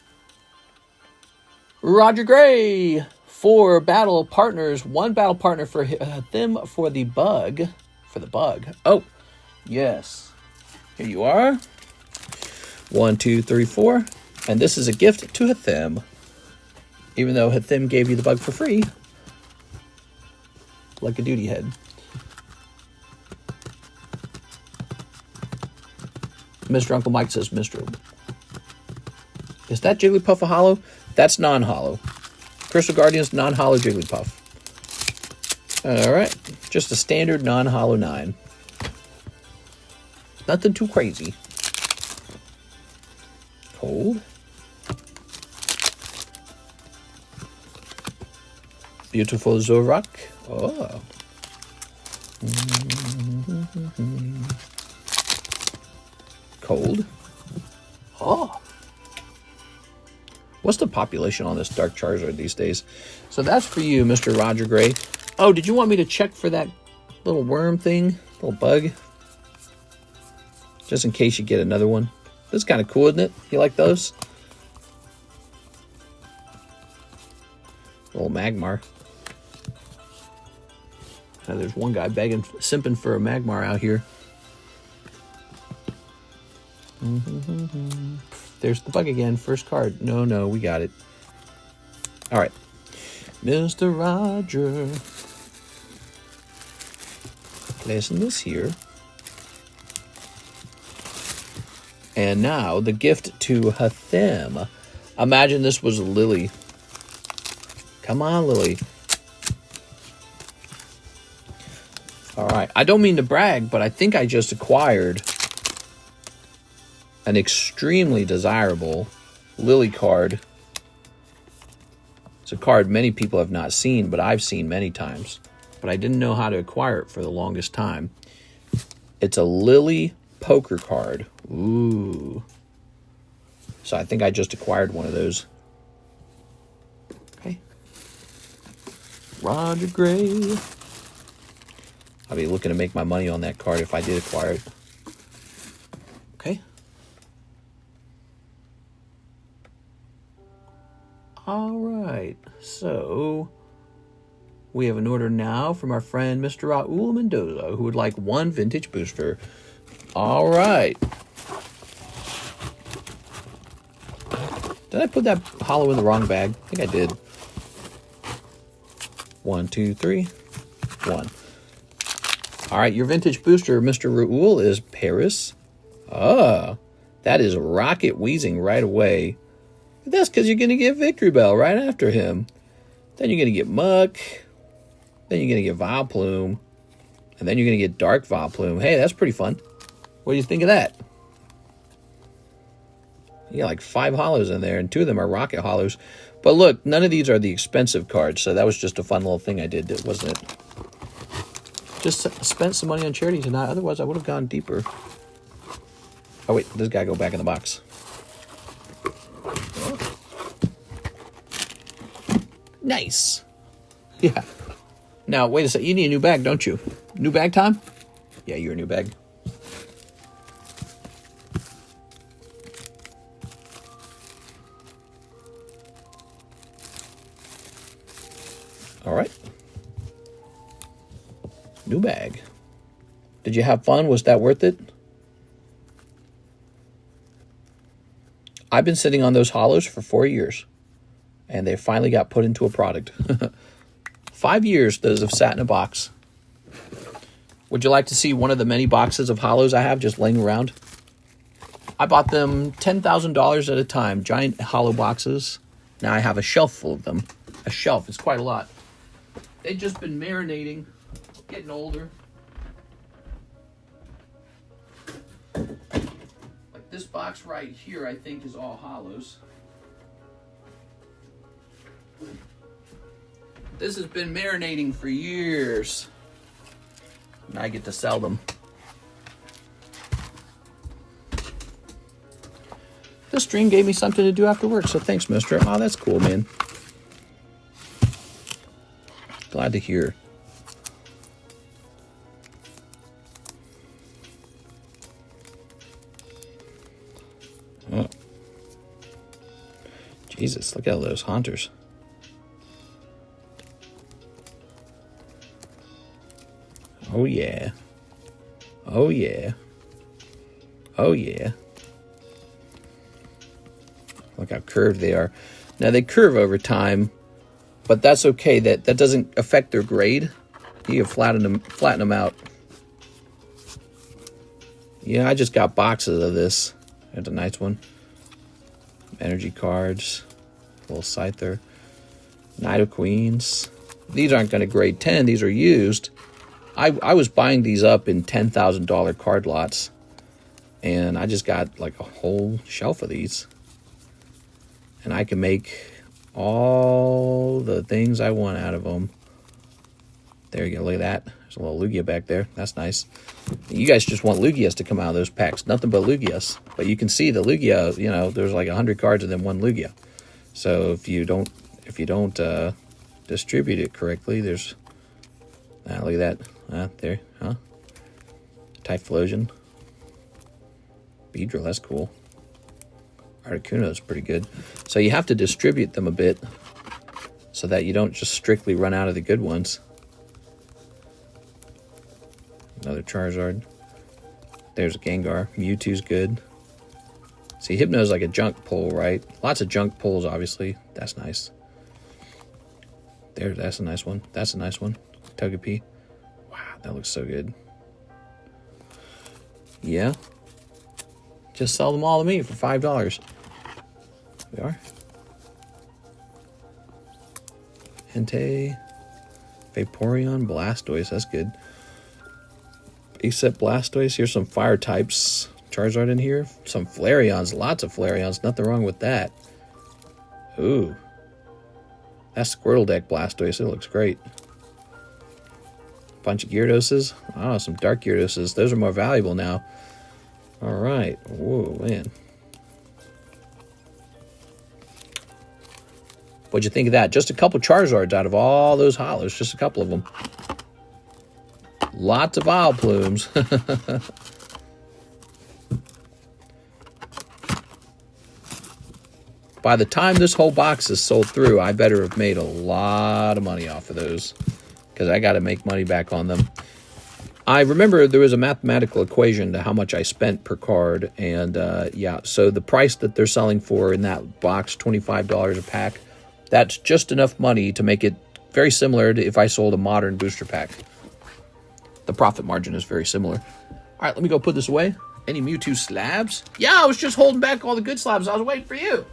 Roger Gray. 4 battle partners. 1 battle partner for them for the bug. For the bug. Oh, yes. Here you are. 1, 2, 3, 4. And this is a gift to Hathim. Even though Hathim gave you the bug for free. Like a duty head. Mr. Uncle Mike says, Mr. Is that Jigglypuff a holo? That's non-holo. Crystal Guardians, non-holo Jigglypuff. Alright. Just a standard non-holo 9. Nothing too crazy. Cold. Beautiful Zorak. Oh. Cold. Oh. What's the population on this Dark Charizard these days? So that's for you, Mr. Roger Gray. Oh, did you want me to check for that little worm thing? Little bug? Just in case you get another one. This is kind of cool, isn't it? You like those? Little Magmar. Now there's one guy begging, simping for a Magmar out here. There's the bug again. First card. No, we got it. All right. Mr. Roger. Placing this here. And now the gift to Hathim. Imagine this was Lily. Come on, Lily. All right. I don't mean to brag, but I think I just acquired an extremely desirable Lily card. It's a card many people have not seen, but I've seen many times. But I didn't know how to acquire it for the longest time. It's a Lily poker card. Ooh. So I think I just acquired one of those. Okay. Roger Gray. I'll be looking to make my money on that card if I did acquire it. Okay. All right. So we have an order now from our friend Mr. Raul Mendoza, who would like 1 vintage booster. All right. Did I put that holo in the wrong bag? I think I did. 1, 2, 3, 1. All right, your vintage booster, Mr. Raul, is Paris. Ah, that is rocket wheezing right away. That's because you're going to get Victory Bell right after him. Then you're going to get Muck. Then you're going to get Vileplume. And then you're going to get Dark Vileplume. Hey, that's pretty fun. What do you think of that? You got like 5 holos in there, and 2 of them are rocket holos. But look, none of these are the expensive cards, so that was just a fun little thing I did, wasn't it? Just spent some money on charity tonight. Otherwise, I would have gone deeper. Oh, wait. This guy go back in the box. Nice. Yeah. Now, wait a second. You need a new bag, don't you? New bag time? Yeah, you're a new bag. All right. New bag. Did you have fun? Was that worth it? I've been sitting on those holos for 4 years, and they finally got put into a product. 5 years those have sat in a box. Would you like to see one of the many boxes of holos I have just laying around? I bought them $10,000 at a time, giant holo boxes. Now I have a shelf full of them. A shelf, it's quite a lot. They've just been marinating, getting older. Like this box right here, I think, is all holos. This has been marinating for years. Now I get to sell them. This stream gave me something to do after work, so thanks, mister. Oh, that's cool, man. Glad to hear. Oh. Jesus, look at all those hunters. Oh, yeah. Oh, yeah. Oh, yeah. Look how curved they are. Now, they curve over time, but that's okay. That doesn't affect their grade. You can flatten them out. Yeah, I just got boxes of this. That's a nice one. Energy cards. A little Scyther. Knight of Queens. These aren't going to grade 10. These are used. I was buying these up in $10,000 card lots. And I just got like a whole shelf of these. And I can make all the things I want out of them. There you go. Look at that. There's a little Lugia back there. That's nice. You guys just want Lugias to come out of those packs. Nothing but Lugias. But you can see the Lugia, you know, there's like 100 cards and then one Lugia. So if you don't distribute it correctly, there's... look at that. There. Huh? Typhlosion. Beedrill, that's cool. Articuno is pretty good. So you have to distribute them a bit so that you don't just strictly run out of the good ones. Another Charizard. There's a Gengar. Mewtwo's good. See, Hypno's like a junk pull, right? Lots of junk pulls, obviously. That's nice. There, that's a nice one. That's a nice one. Togepi. Wow, that looks so good. Yeah. Just sell them all to me for $5. We are. Entei. Vaporeon. Blastoise. That's good. Base set Blastoise. Here's some fire types. Charizard in here. Some Flareons. Lots of Flareons. Nothing wrong with that. Ooh. That Squirtle deck Blastoise. It looks great. Bunch of Gyarados. Oh, some Dark Gyarados. Those are more valuable now. Alright. Whoa, man. What'd you think of that? Just a couple Charizards out of all those holos. Just a couple of them. Lots of Vileplumes. By the time this whole box is sold through, I better have made a lot of money off of those. Because I got to make money back on them. I remember there was a mathematical equation to how much I spent per card. And yeah, so the price that they're selling for in that box, $25 a pack, that's just enough money to make it very similar to if I sold a modern booster pack. The profit margin is very similar. All right, let me go put this away. Any Mewtwo slabs? Yeah, I was just holding back all the good slabs. I was waiting for you.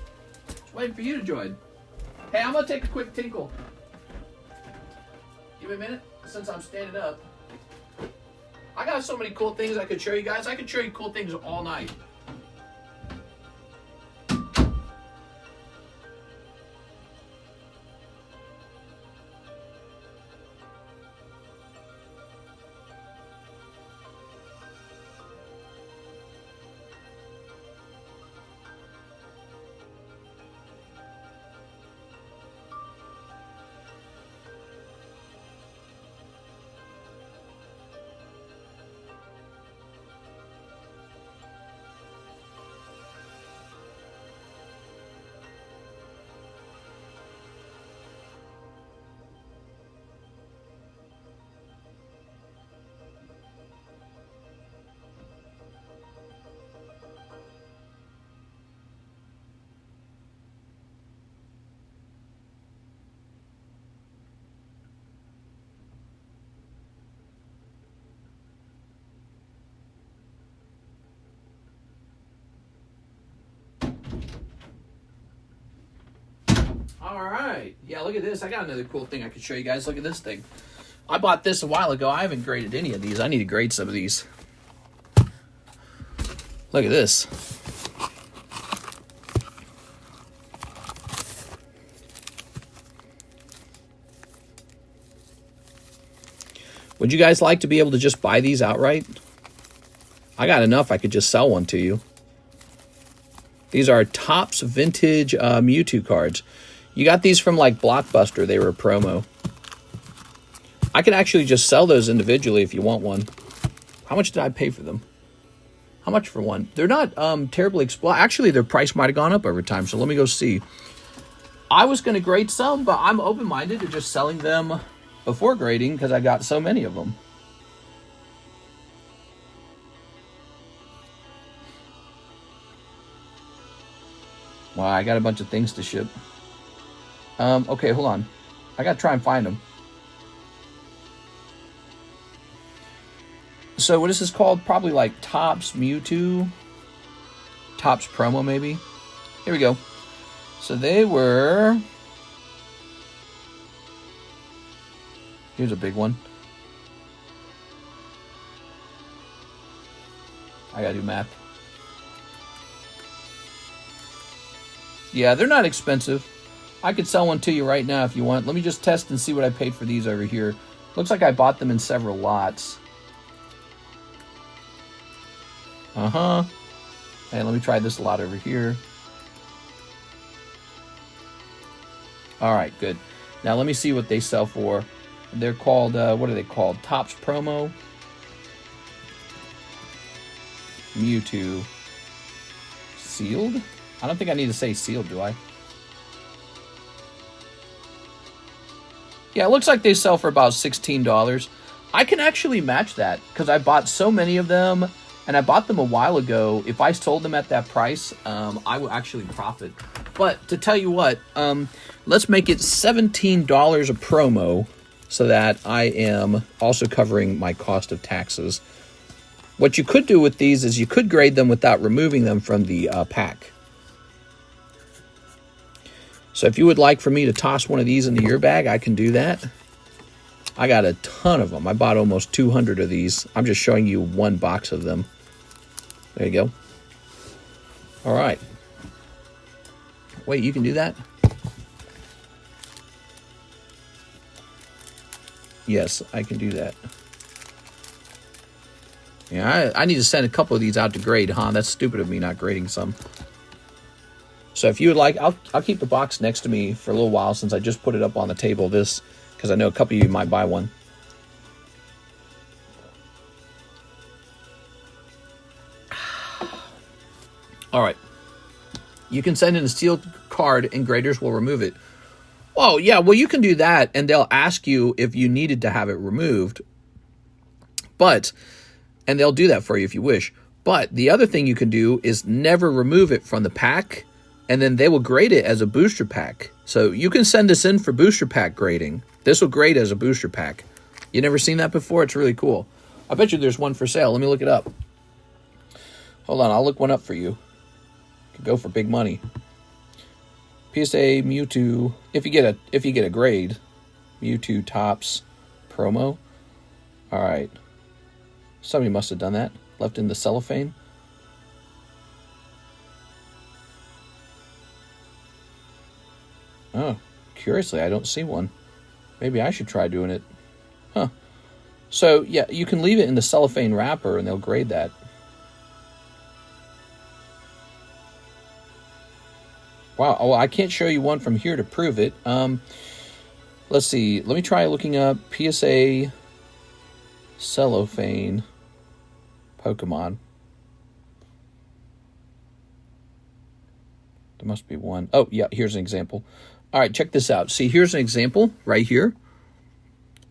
Just waiting for you to join. Hey, I'm going to take a quick tinkle. Give me a minute since I'm standing up. I got so many cool things I could show you guys. I could show you cool things all night. All right. Yeah, look at this. I got another cool thing I could show you guys. Look at this thing. I bought this a while ago. I haven't graded any of these. I need to grade some of these. Look at this. Would you guys like to be able to just buy these outright? I got enough. I could just sell one to you. These are Topps Vintage Mewtwo cards. You got these from like Blockbuster. They were a promo. I can actually just sell those individually if you want one. How much did I pay for them? How much for one? They're not terribly expensive. Actually, their price might have gone up over time, so let me go see. I was going to grade some, but I'm open-minded to just selling them before grading because I got so many of them. Wow, I got a bunch of things to ship. Okay, hold on. I gotta try and find them. So what is this called? Probably like Topps Mewtwo. Topps promo, maybe. Here we go. So they were... Here's a big one. I gotta do math. Yeah, they're not expensive. I could sell one to you right now if you want. Let me just test and see what I paid for these over here. Looks like I bought them in several lots. Hey, let me try this lot over here. Alright, good. Now let me see what they sell for. They're called, what are they called? Topps Promo. Mewtwo. Sealed? I don't think I need to say sealed, do I? Yeah, it looks like they sell for about $16. I can actually match that because I bought so many of them and I bought them a while ago. If I sold them at that price, I will actually profit. But to tell you what, let's make it $17 a promo so that I am also covering my cost of taxes. What you could do with these is you could grade them without removing them from the pack. So if you would like for me to toss one of these into your bag, I can do that. I got a ton of them. I bought almost 200 of these. I'm just showing you one box of them. There you go. All right. Wait, you can do that? Yes, I can do that. Yeah, I need to send a couple of these out to grade, huh? That's stupid of me not grading some. So if you would like, I'll keep the box next to me for a little while since I just put it up on the table, this, because I know a couple of you might buy one. All right. You can send in a sealed card and graders will remove it. Oh, yeah, well, you can do that, and they'll ask you if you needed to have it removed. And they'll do that for you if you wish. But the other thing you can do is never remove it from the pack, and then they will grade it as a booster pack. So you can send this in for booster pack grading. This will grade as a booster pack. You never seen that before? It's really cool. I bet you there's one for sale. Let me look it up. Hold on, I'll look one up for you. Could go for big money. PSA Mewtwo, if you get a grade, Mewtwo Tops promo. All right. Somebody must have done that. Left in the cellophane. Oh, curiously, I don't see one. Maybe I should try doing it. Huh. So, yeah, you can leave it in the cellophane wrapper and they'll grade that. Wow, oh, I can't show you one from here to prove it. Let's see. Let me try looking up PSA cellophane Pokemon. There must be one. Oh, yeah, here's an example. All right, check this out. See, here's an example right here.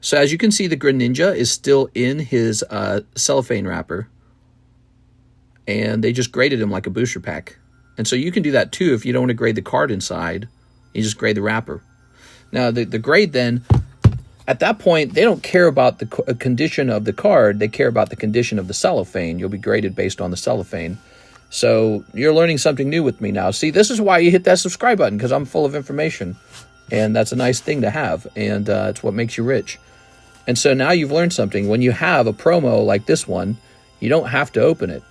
So as you can see, the Greninja is still in his cellophane wrapper. And they just graded him like a booster pack. And so you can do that too if you don't want to grade the card inside. You just grade the wrapper. Now, the grade then, at that point, they don't care about the condition of the card. They care about the condition of the cellophane. You'll be graded based on the cellophane. So you're learning something new with me now. See, this is why you hit that subscribe button, because I'm full of information. And that's a nice thing to have. And it's what makes you rich. And so now you've learned something. When you have a promo like this one, you don't have to open it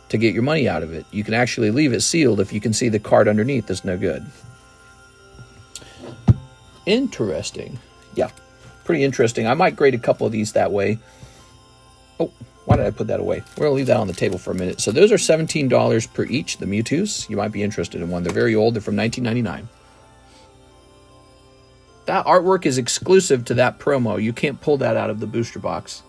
to get your money out of it. You can actually leave it sealed if you can see the card underneath that's no good. Interesting. Yeah, pretty interesting. I might grade a couple of these that way. Oh, why did I put that away? We're going to leave that on the table for a minute. So those are $17 per each, the Mewtwo's. You might be interested in one. They're very old. They're from 1999. That artwork is exclusive to that promo. You can't pull that out of the booster box.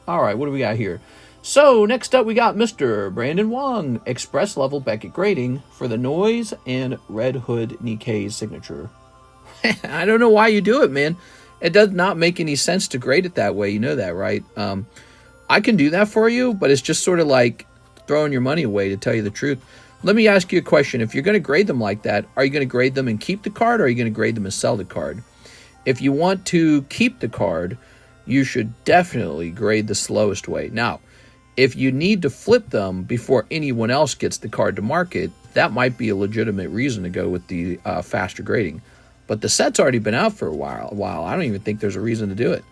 All right, what do we got here? So next up, we got Mr. Brandon Wong, Express Level Beckett grading for the Noise and Red Hood Nikkei's signature. I don't know why you do it, man. It does not make any sense to grade it that way. You know that, right? I can do that for you, but it's just sort of like throwing your money away, to tell you the truth. Let me ask you a question. If you're going to grade them like that, are you going to grade them and keep the card, or are you going to grade them and sell the card? If you want to keep the card, you should definitely grade the slowest way. Now, if you need to flip them before anyone else gets the card to market, that might be a legitimate reason to go with the faster grading. But the set's already been out for a while. I don't even think there's a reason to do it.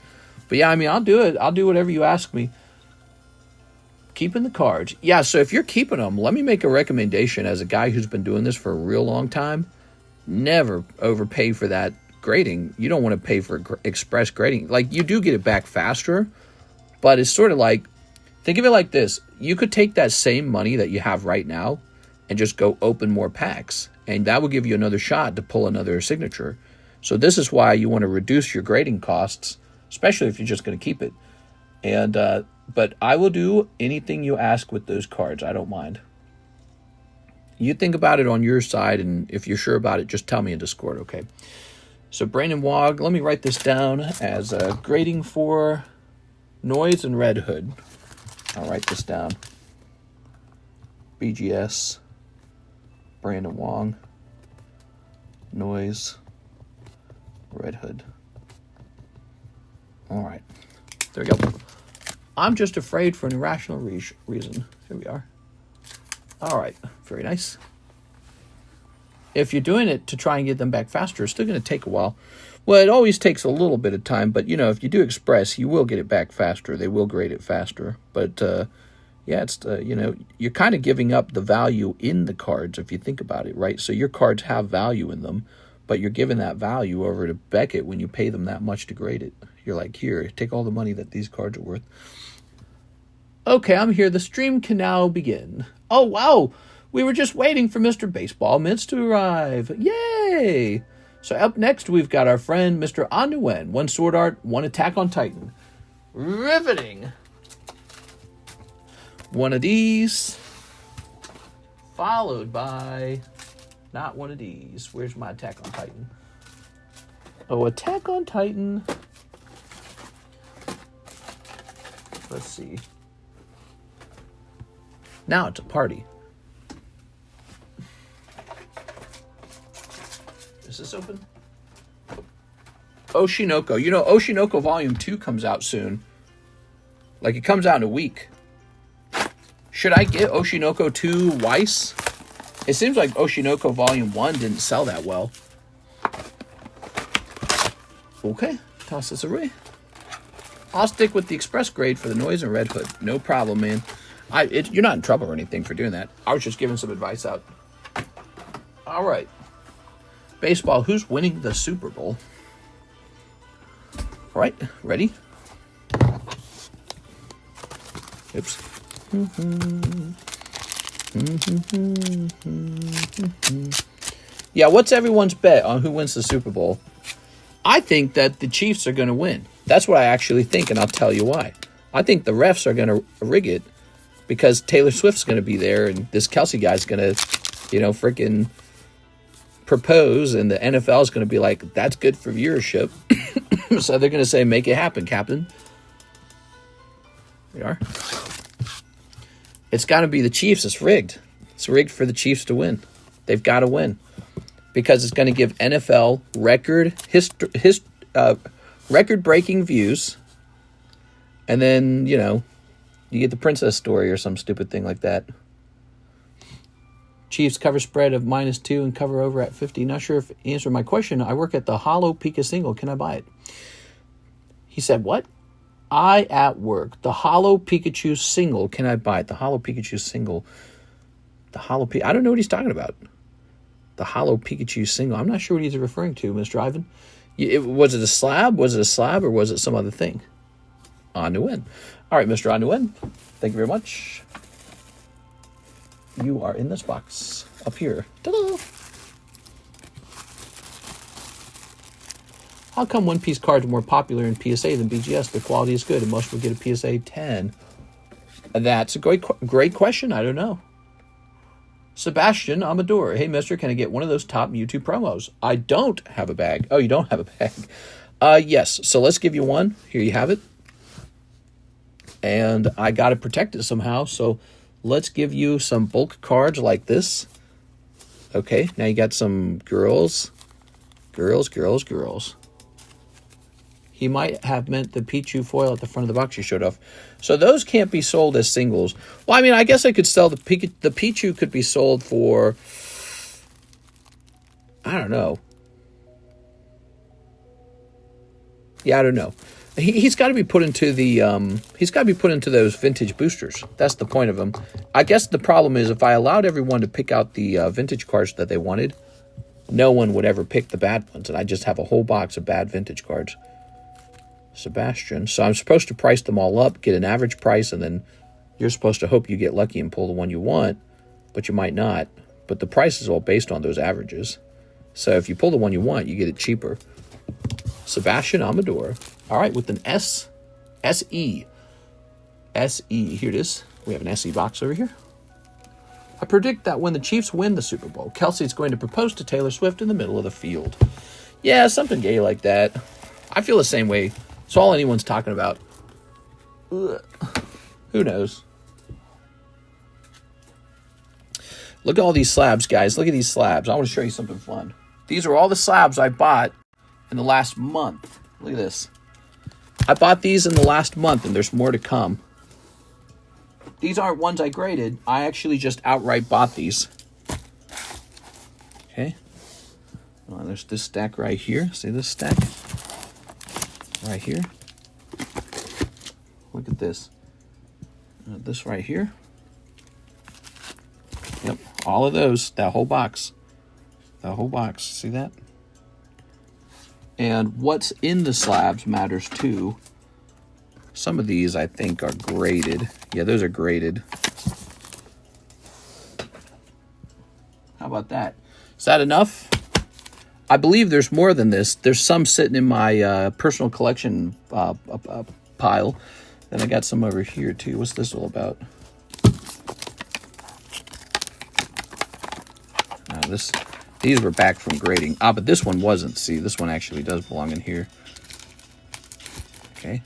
But yeah, I mean, I'll do it. I'll do whatever you ask me. Keeping the cards. Yeah, so if you're keeping them, let me make a recommendation as a guy who's been doing this for a real long time. Never overpay for that grading. You don't want to pay for express grading. Like, you do get it back faster, but it's sort of like, think of it like this. You could take that same money that you have right now and just go open more packs, and that will give you another shot to pull another signature. So this is why you want to reduce your grading costs, especially if you're just going to keep it. And but I will do anything you ask with those cards. I don't mind. You think about it on your side, and if you're sure about it, just tell me in Discord, okay? So Brandon Wog, let me write this down as grading for Noise and Red Hood. I'll write this down. BGS, Brandon Wong, Noise, Red Hood. All right, there we go. I'm just afraid for an irrational reason. Here we are. All right, very nice. If you're doing it to try and get them back faster, it's still going to take a while. Well, it always takes a little bit of time, but, you know, if you do express, you will get it back faster. They will grade it faster. But, yeah, it's, you know, you're kind of giving up the value in the cards if you think about it, right? So your cards have value in them, but you're giving that value over to Beckett when you pay them that much to grade it. You're like, here, take all the money that these cards are worth. Okay, I'm here. The stream can now begin. Oh, wow. We were just waiting for Mr. Baseball Mitts to arrive. Yay! So up next, we've got our friend, Mr. Anuen. 1 Sword Art, 1 Attack on Titan. Riveting. 1 of these. Followed by... not 1 of these. Where's my Attack on Titan? Oh, Attack on Titan. Let's see. Now it's a party. Is this open? Oshinoko. You know, Oshinoko Volume 2 comes out soon. Like, it comes out in a week. Should I get Oshinoko 2 Weiss? It seems like Oshinoko Volume 1 didn't sell that well. Okay, toss this away. I'll stick with the express grade for the Noise and Red Hood. No problem, man. You're not in trouble or anything for doing that. I was just giving some advice out. All right. Baseball, who's winning the Super Bowl? All right, ready? Oops. Yeah, what's everyone's bet on who wins the Super Bowl? I think that the Chiefs are going to win. That's what I actually think, and I'll tell you why. I think the refs are going to rig it because Taylor Swift's going to be there, and this Kelsey guy's going to, you know, freaking propose, and the NFL is going to be like, that's good for viewership. So they're going to say, make it happen, Captain. We are. It's got to be the Chiefs. It's rigged. It's rigged for the Chiefs to win. They've got to win because it's going to give NFL record-breaking views, and then, you know, you get the princess story or some stupid thing like that. Chiefs cover spread of -2 and cover over at 50. Not sure if you answered my question. I work at the Holo Pika single. Can I buy it? He said, what? I at work. The Holo Pikachu single. Can I buy it? The Holo Pikachu single. The Holo I don't know what he's talking about. The Holo Pikachu single. I'm not sure what he's referring to, Mr. Ivan. Was it a slab? Was it a slab or was it some other thing? Anuen. All right, Mr. Anuen. Thank you very much. You are in this box up here. Ta-da! How come One Piece cards are more popular in PSA than BGS? The quality is good and most will get a PSA 10. That's a great question. I don't know. Sebastian Amador. Hey, mister, can I get one of those top Mewtwo promos? I don't have a bag. Oh, you don't have a bag. Yes. So let's give you one. Here you have it. And I got to protect it somehow. So let's give you some bulk cards like this. Okay. Now you got some girls. Girls. He might have meant the Pichu foil at the front of the box you showed off. So those can't be sold as singles. Well, I mean, I guess I could sell the Pichu could be sold for, I don't know. Yeah, I don't know. He's got to be put into the he's got to be put into those vintage boosters. That's the point of them. I guess the problem is if I allowed everyone to pick out the vintage cards that they wanted, no one would ever pick the bad ones, and I just have a whole box of bad vintage cards. Sebastian. So I'm supposed to price them all up, get an average price, and then you're supposed to hope you get lucky and pull the one you want, but you might not. But the price is all based on those averages. So if you pull the one you want, you get it cheaper. Sebastian Amador. All right, with an S-E. S-E. Here it is. We have an S-E box over here. I predict that when the Chiefs win the Super Bowl, Kelsey's going to propose to Taylor Swift in the middle of the field. Yeah, something gay like that. I feel the same way. It's all anyone's talking about. Ugh. Who knows? Look at all these slabs, guys. Look at these slabs. I want to show you something fun. These are all the slabs I bought in the last month. Look at this. I bought these in the last month, and there's more to come. These aren't ones I graded. I actually just outright bought these. Okay. Well, there's this stack right here. See this stack? right here. Look at this. This right here. Yep, all of those, that whole box. The whole box, see that? And what's in the slabs matters too. Some of these I think are graded. Yeah, those are graded. How about that? Is that enough? I believe there's more than this. There's some sitting in my personal collection pile. Then I got some over here too. What's this all about? These were back from grading. Ah, but this one wasn't. See, this one actually does belong in here. Okay.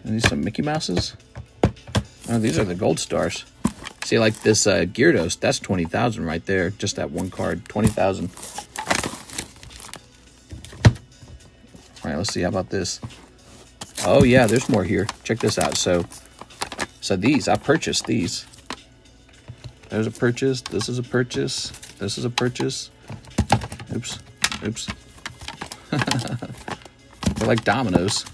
And these some Mickey Mouses? Oh, these are the gold stars. See, like this Gyarados, that's 20,000 right there. Just that one card, 20,000. All right, let's see. How about this? Oh yeah, there's more here. Check this out. So these, I purchased these. There's a purchase. This is a purchase. This is a purchase. Oops. Oops. They're like dominoes.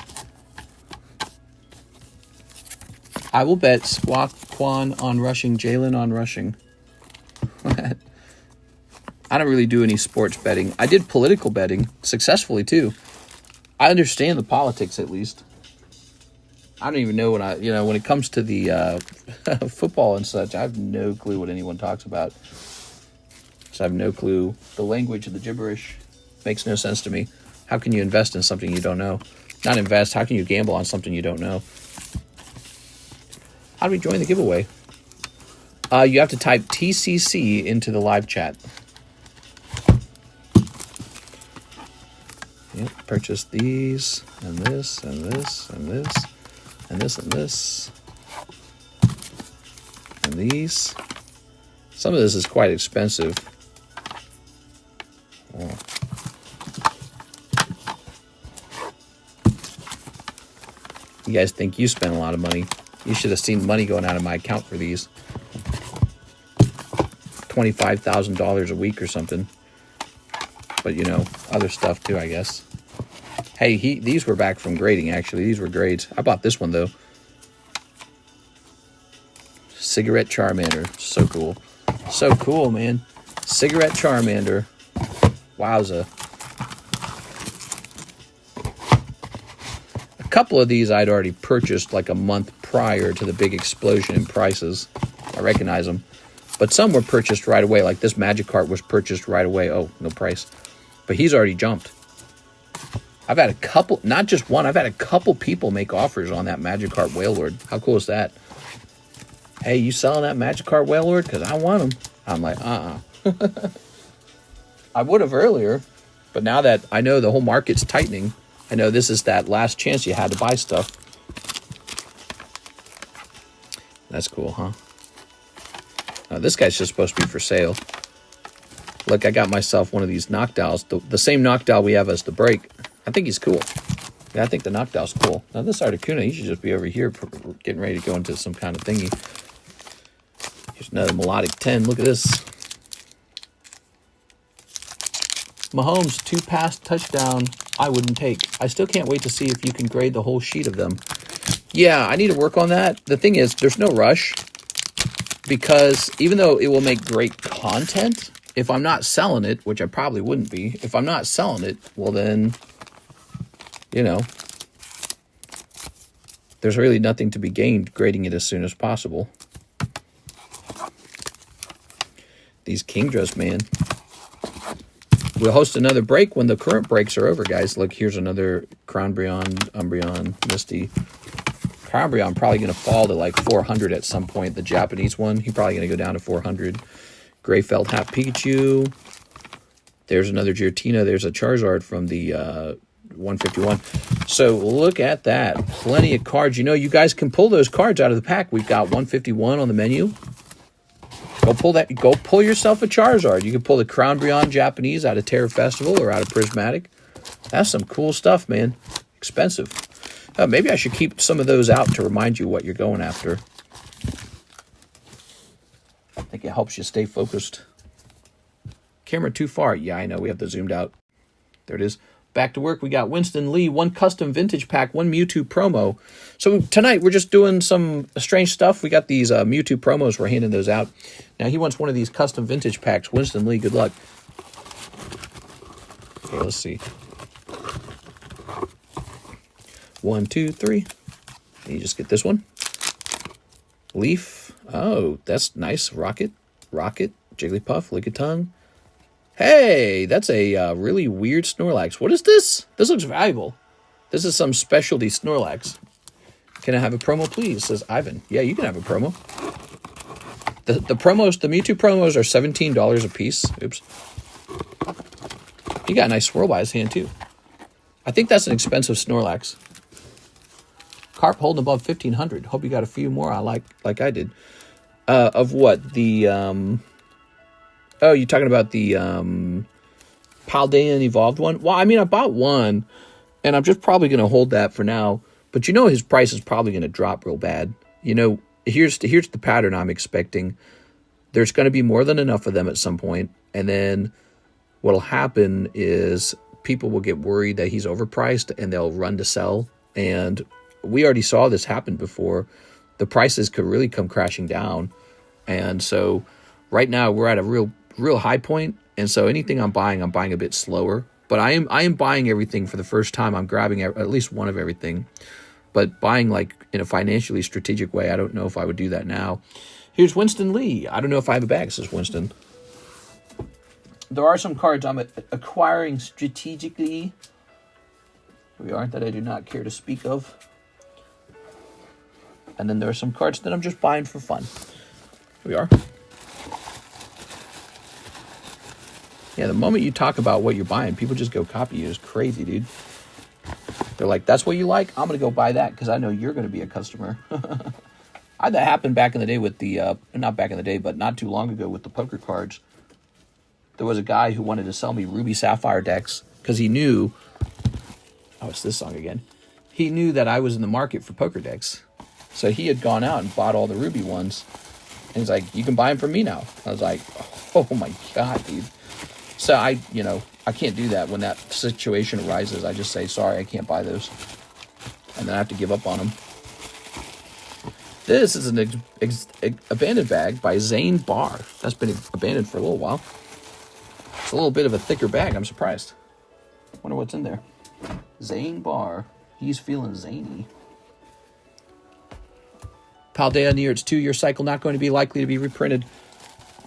I will bet Squawk Quan on rushing, Jalen on rushing. I don't really do any sports betting. I did political betting successfully too. I understand the politics at least. I don't even know when when it comes to the football and such, I have no clue what anyone talks about. So I have no clue. The language of the gibberish makes no sense to me. How can you invest in something you don't know? Not invest, how can you gamble on something you don't know? How do we join the giveaway? You have to type TCC into the live chat. Yep, purchase these, and this, and this, and this, and this, and this, and these. Some of this is quite expensive. Oh. You guys think you spend a lot of money. You should have seen money going out of my account for these. $25,000 a week or something. But, you know, other stuff too, I guess. Hey, these were back from grading, actually. These were grades. I bought this one, though. Cigarette Charmander. So cool. So cool, man. Cigarette Charmander. Wowza. A couple of these I'd already purchased like a month prior to the big explosion in prices. I recognize them. But some were purchased right away. Like this Magikarp was purchased right away. Oh, no price. But he's already jumped. I've had a couple, not just one, I've had a couple people make offers on that Magikarp Wailord. How cool is that? Hey, you selling that Magikarp Wailord? Because I want them. I'm like, I would have earlier. But now that I know the whole market's tightening, I know this is that last chance you had to buy stuff. That's cool, huh? Now, this guy's just supposed to be for sale. Look, I got myself one of these Noctowls. The same Noctowl we have as the break. I think he's cool. Yeah, I think the Noctowl's cool. Now, this Articuno, he should just be over here getting ready to go into some kind of thingy. Here's another Melodic 10. Look at this. Mahomes, 2 pass touchdown. I wouldn't take. I still can't wait to see if you can grade the whole sheet of them. Yeah, I need to work on that. The thing is, there's no rush. Because even though it will make great content, if I'm not selling it, which I probably wouldn't be, if I'm not selling it, well then, you know, there's really nothing to be gained grading it as soon as possible. These Kingdras, man. We'll host another break when the current breaks are over, guys. Look, here's another Crownbrion, Umbreon, Misty. Crownbrion probably going to fall to like 400 at some point. The Japanese one, he's probably going to go down to 400. Gray Felt Hat Pikachu. There's another Giratina. There's a Charizard from the 151. So look at that. Plenty of cards. You know, you guys can pull those cards out of the pack. We've got 151 on the menu. Go pull that. Go pull yourself a Charizard. You can pull the Crownbrion Japanese out of Terror Festival or out of Prismatic. That's some cool stuff, man. Expensive. Maybe I should keep some of those out to remind you what you're going after. I think it helps you stay focused. Camera too far. Yeah, I know. We have the zoomed out. There it is. Back to work. We got Winston Lee, 1 custom vintage pack, 1 Mewtwo promo. So tonight we're just doing some strange stuff. We got these Mewtwo promos. We're handing those out. Now he wants one of these custom vintage packs. Winston Lee, good luck. Okay, let's see. 1, 2, 3. You just get this one. Leaf. Oh, that's nice. Rocket, Jigglypuff, Lickitung. Hey, that's a really weird Snorlax. What is this? This looks valuable. This is some specialty Snorlax. Can I have a promo, please? Says Ivan. Yeah, you can have a promo. The promos, the Mewtwo promos are $17 a piece. Oops. He got a nice swirl by his hand, too. I think that's an expensive Snorlax. Carp holding above 1,500. Hope you got a few more like I did. Of what? The, Oh, you're talking about the Paldean Evolved one? Well, I mean, I bought one, and I'm just probably going to hold that for now. But you know his price is probably going to drop real bad. You know, here's the pattern I'm expecting. There's going to be more than enough of them at some point, and then what'll happen is people will get worried that he's overpriced, and they'll run to sell. And we already saw this happen before. The prices could really come crashing down. And so right now we're at a real high point, and so anything I'm buying a bit slower. But I am buying everything for the first time. I'm grabbing at least one of everything, but buying like in a financially strategic way. I don't know if I would do that now. Here's Winston Lee. I don't know if I have a bag, says Winston. There are some cards I'm acquiring strategically. Here we are, that I do not care to speak of. And then there are some cards that I'm just buying for fun. Here we are. Yeah, the moment you talk about what you're buying, people just go copy you. It's crazy, dude. They're like, that's what you like? I'm going to go buy that because I know you're going to be a customer. I had that happen back in the day with the, not back in the day, but not too long ago with the poker cards. There was a guy who wanted to sell me Ruby Sapphire decks because he knew, oh, it's this song again. He knew that I was in the market for poker decks. So he had gone out and bought all the Ruby ones. And he's like, you can buy them from me now. I was like, oh my God, dude. So I can't do that. When that situation arises, I just say, sorry, I can't buy those. And then I have to give up on them. This is an abandoned bag by Zane Barr. That's been abandoned for a little while. It's a little bit of a thicker bag. I'm surprised. Wonder what's in there. Zane Barr. He's feeling zany. Paldea near its 2-year cycle, not going to be likely to be reprinted.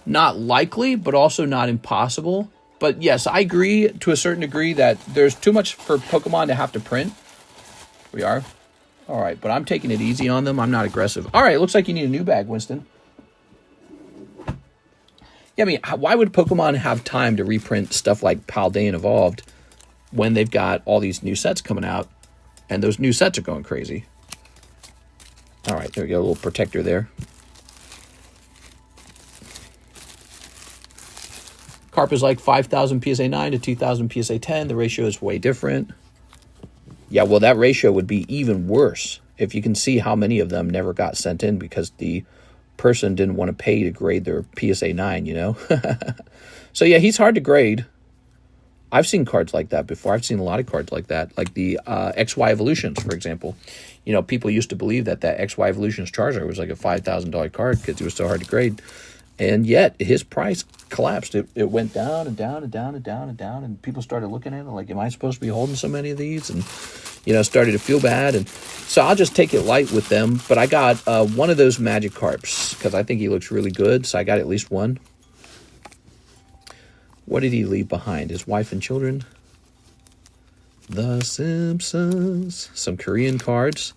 Not likely, but also not impossible. But yes, I agree to a certain degree that there's too much for Pokemon to have to print. We are. All right, but I'm taking it easy on them. I'm not aggressive. All right, looks like you need a new bag, Winston. Yeah, I mean, why would Pokemon have time to reprint stuff like Paldean Evolved when they've got all these new sets coming out, and those new sets are going crazy? All right, there we go, a little protector there. Carp is like 5,000 PSA 9 to 2,000 PSA 10. The ratio is way different. Yeah, well, that ratio would be even worse if you can see how many of them never got sent in because the person didn't want to pay to grade their PSA 9, you know? So, yeah, he's hard to grade. I've seen cards like that before. I've seen a lot of cards like that, like the XY Evolutions, for example. You know, people used to believe that XY Evolutions Charizard was like a $5,000 card because it was so hard to grade. And yet, his price collapsed. It went down and down and down and down and down, and people started looking at it like, am I supposed to be holding so many of these? And, you know, started to feel bad. And so I'll just take it light with them. But I got one of those Magic Carps because I think he looks really good, so I got at least one. What did he leave behind? His wife and children? The Simpsons. Some Korean cards.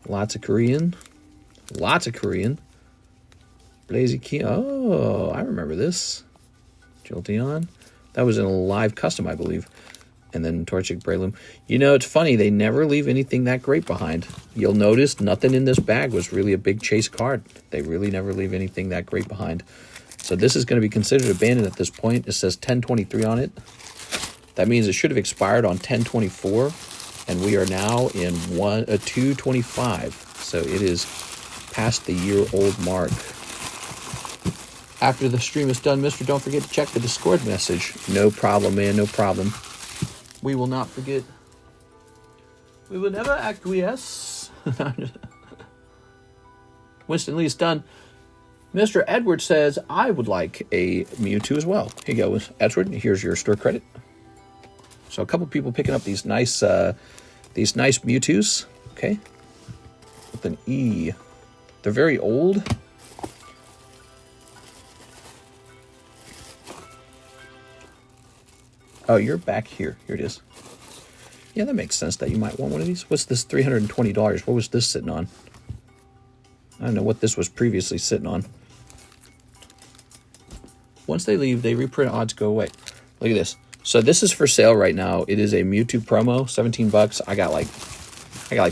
Lots of Korean. Lots of Korean. Blazy Key. Oh, I remember this. Jolteon. That was in a live custom, I believe. And then Torchic Breloom. You know, it's funny. They never leave anything that great behind. You'll notice nothing in this bag was really a big chase card. They really never leave anything that great behind. So this is going to be considered abandoned at this point. It says 1023 on it. That means it should have expired on 1024. And we are now in 225. So it is past the year-old mark. After the stream is done, mister, don't forget to check the Discord message. No problem, man, no problem. We will not forget. We will never acquiesce. Winston Lee's done. Mr. Edward says, I would like a Mewtwo as well. Here you go, Edward. Here's your store credit. So a couple people picking up these nice Mewtwo's. Okay. With an E. They're very old. Oh, you're back here. Here it is. Yeah, that makes sense that you might want one of these. What's this $320? What was this sitting on? I don't know what this was previously sitting on. Once they leave, they reprint, odds go away. Look at this. So this is for sale right now. It is a Mewtwo promo, 17 bucks. I got like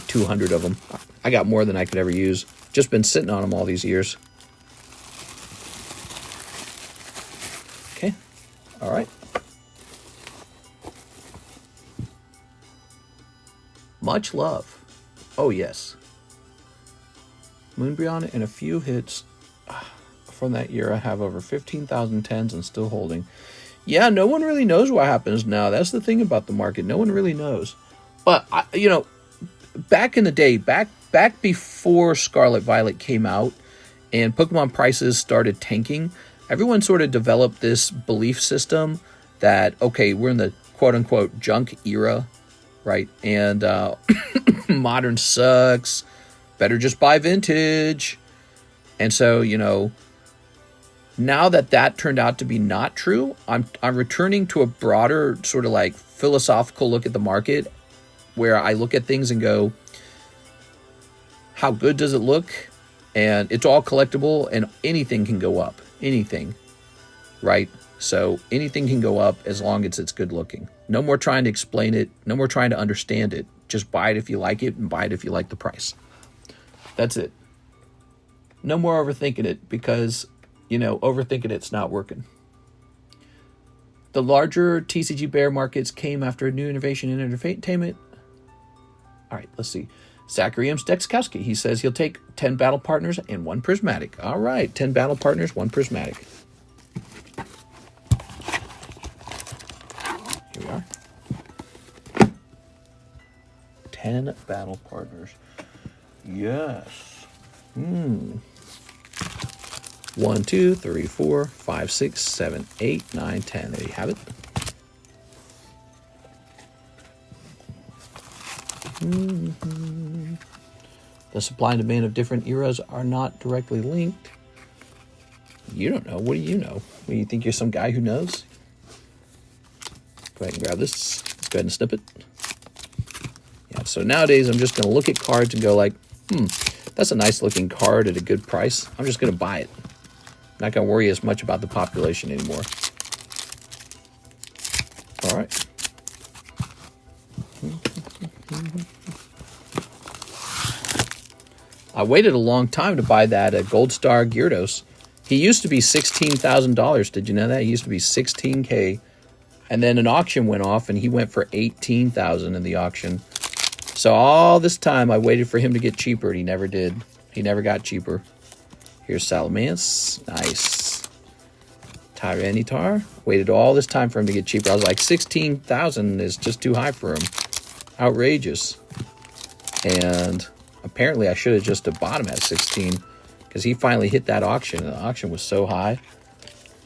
200 of them. I got more than I could ever use. Just been sitting on them all these years. Okay. All right. Much love. Oh, yes. Moonbreon and a few hits from that year. I have over 15,000 tens and still holding. Yeah, no one really knows what happens now. That's the thing about the market. No one really knows. But, you know, back in the day, back before Scarlet Violet came out and Pokemon prices started tanking, everyone sort of developed this belief system that, okay, we're in the quote-unquote junk era, right? And modern sucks. Better just buy vintage. And so, you know, now that turned out to be not true, I'm returning to a broader sort of like philosophical look at the market where I look at things and go, how good does it look? And it's all collectible and anything can go up. Anything, right? So anything can go up as long as it's good looking. No more trying to explain it. No more trying to understand it. Just buy it if you like it and buy it if you like the price. That's it. No more overthinking it because, you know, overthinking it's not working. The larger TCG bear markets came after a new innovation in entertainment. All right, let's see. Zachary M. Stexkowski, he says he'll take 10 battle partners and 1 prismatic. All right, 10 battle partners, 1 prismatic. Here we are. 10 battle partners. Yes. 1, 2, 3, 4, 5, 6, 7, 8, 9, 10. There you have it. The supply and demand of different eras are not directly linked. You don't know. What do you know? What, you think you're some guy who knows? Go ahead and grab this. Let's go ahead and snip it. Yeah, so nowadays I'm just going to look at cards and go like, that's a nice looking card at a good price. I'm just going to buy it. I'm not going to worry as much about the population anymore. All right. I waited a long time to buy that Gold Star Gyarados. He used to be $16,000. Did you know that? He used to be $16K. And then an auction went off and he went for $18,000 in the auction. So all this time I waited for him to get cheaper and he never did. He never got cheaper. Here's Salamence. Nice. Tyranitar. Waited all this time for him to get cheaper. I was like, $16,000 is just too high for him. Outrageous. And apparently I should have just bought him at 16 because he finally hit that auction. The auction was so high.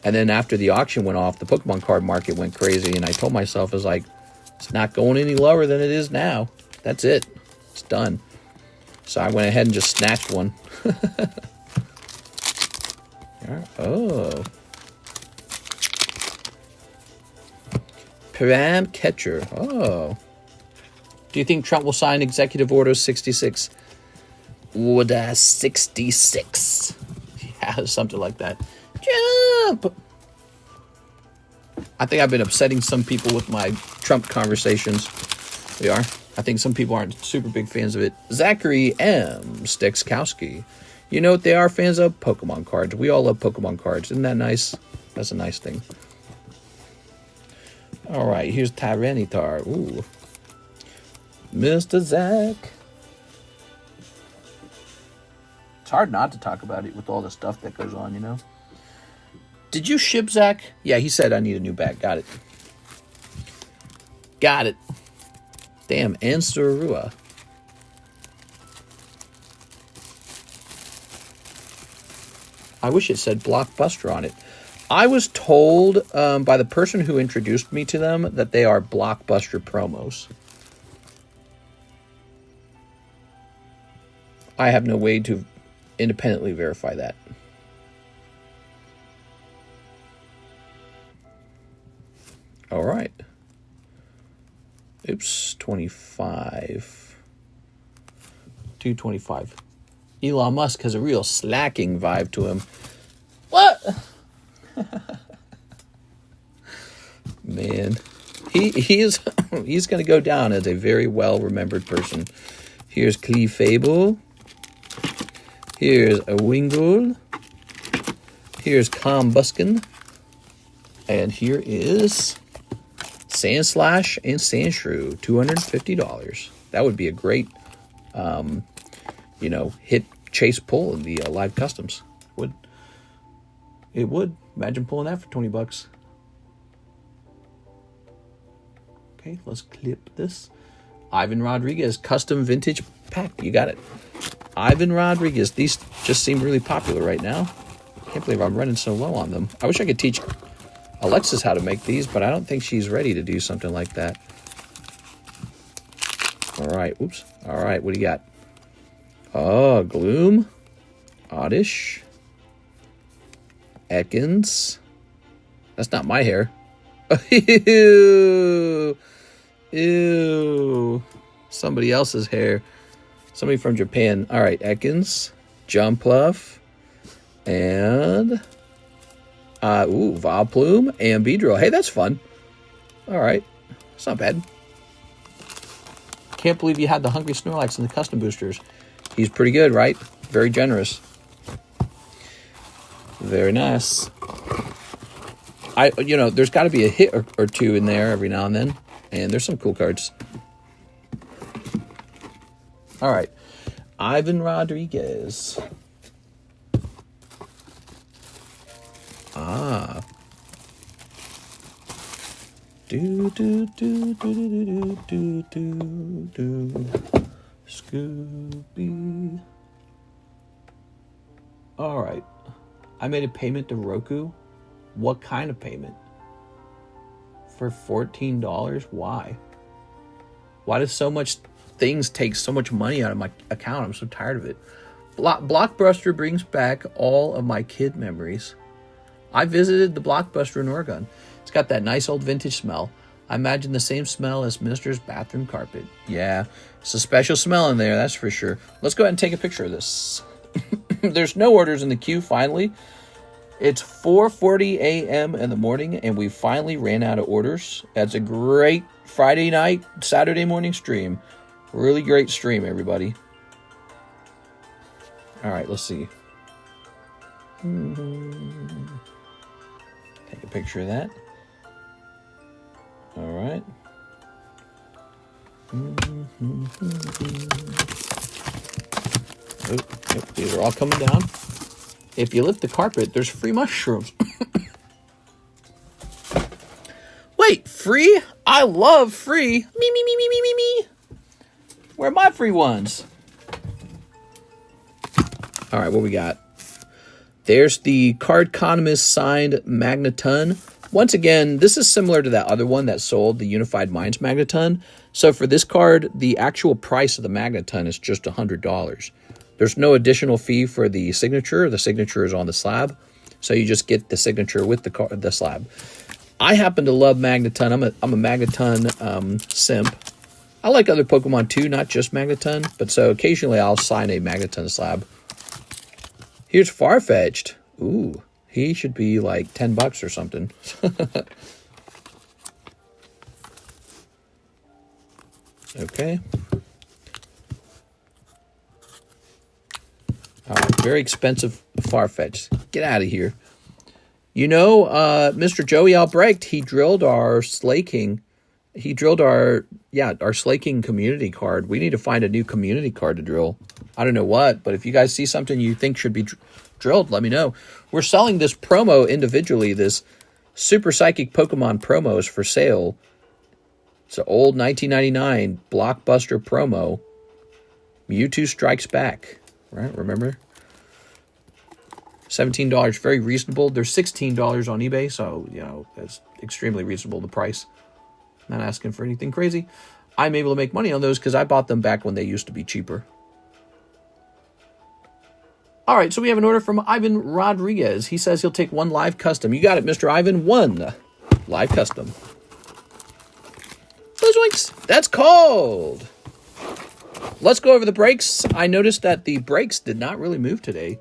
And then after the auction went off, the Pokemon card market went crazy. And I told myself, I was like, it's not going any lower than it is now. That's it. It's done. So I went ahead and just snatched one. Oh. Piran Catcher. Oh. Do you think Trump will sign Executive Order 66? Order 66. Yeah, something like that. Jump! I think I've been upsetting some people with my Trump conversations. We are. I think some people aren't super big fans of it. Zachary M. Stexkowski. You know what they are fans of? Pokemon cards. We all love Pokemon cards. Isn't that nice? That's a nice thing. All right, here's Tyranitar. Ooh. Mr. Zach. It's hard not to talk about it with all the stuff that goes on, you know? Did you ship Zach? Yeah, he said I need a new bag. Got it. Got it. Damn, and Sorua. I wish it said Blockbuster on it. I was told by the person who introduced me to them that they are Blockbuster promos. I have no way to independently verify that. All right. Oops, 25. 225. Elon Musk has a real slacking vibe to him. What? Man, he's going to go down as a very well-remembered person. Here's Clefable. Here's a Wingull. Here's Combuskin. And here is Sandslash and Sandshrew, $250. That would be a great, hit, chase, pull in the live customs. It would. Imagine pulling that for $20. Okay, let's clip this. Ivan Rodriguez, custom vintage pack. You got it. Ivan Rodriguez. These just seem really popular right now. Can't believe I'm running so low on them. I wish I could teach Alexis how to make these, but I don't think she's ready to do something like that. All right. Oops. All right. What do you got? Oh, Gloom. Oddish. Ekans. That's not my hair. Ew. Ew. Somebody else's hair. Somebody from Japan. All right. Ekans. Jumpluff. And... Vileplume and Beedrill. Hey, that's fun. All right. It's not bad. Can't believe you had the Hungry Snorlax in the custom boosters. He's pretty good, right? Very generous. Very nice. There's got to be a hit or two in there every now and then. And there's some cool cards. All right. Ivan Rodriguez. Ah. Scooby. All right. I made a payment to Roku. What kind of payment? For $14? Why? Why does so much things take so much money out of my account? I'm so tired of it. Blockbuster brings back all of my kid memories. I visited the Blockbuster in Oregon. It's got that nice old vintage smell. I imagine the same smell as Minister's bathroom carpet. Yeah, it's a special smell in there, that's for sure. Let's go ahead and take a picture of this. There's no orders in the queue, finally. It's 4:40 a.m. in the morning, and we finally ran out of orders. That's a great Friday night, Saturday morning stream. Really great stream, everybody. All right, let's see. Take a picture of that. All right. Oh, yep, these are all coming down. If you lift the carpet, there's free mushrooms. Wait, free? I love free. Me. Where are my free ones? All right, what we got? There's the TheCardconomist signed Magneton. Once again, this is similar to that other one that sold, the Unified Minds Magneton. So for this card, the actual price of the Magneton is just $100. There's no additional fee for the signature. The signature is on the slab. So you just get the signature with the slab. I happen to love Magneton. I'm a Magneton simp. I like other Pokemon too, not just Magneton. But so occasionally I'll sign a Magneton slab. Here's Farfetch'd. Ooh, he should be like $10 or something. Okay. All right, very expensive Farfetch'd. Get out of here. You know, Mr. Joey Albrecht, he drilled our Slaking. He drilled our Slaking community card. We need to find a new community card to drill. I don't know what, but if you guys see something you think should be drilled, let me know. We're selling this promo individually. This Super Psychic Pokemon promo is for sale. It's an old 1999 blockbuster promo. Mewtwo Strikes Back. Right, remember? $17, very reasonable. They're $16 on eBay, so, you know, that's extremely reasonable, the price. Not asking for anything crazy. I'm able to make money on those because I bought them back when they used to be cheaper. All right, so we have an order from Ivan Rodriguez. He says he'll take one live custom. You got it, Mr. Ivan. One live custom. Those winks. That's called. Let's go over the breaks. I noticed that the breaks did not really move today.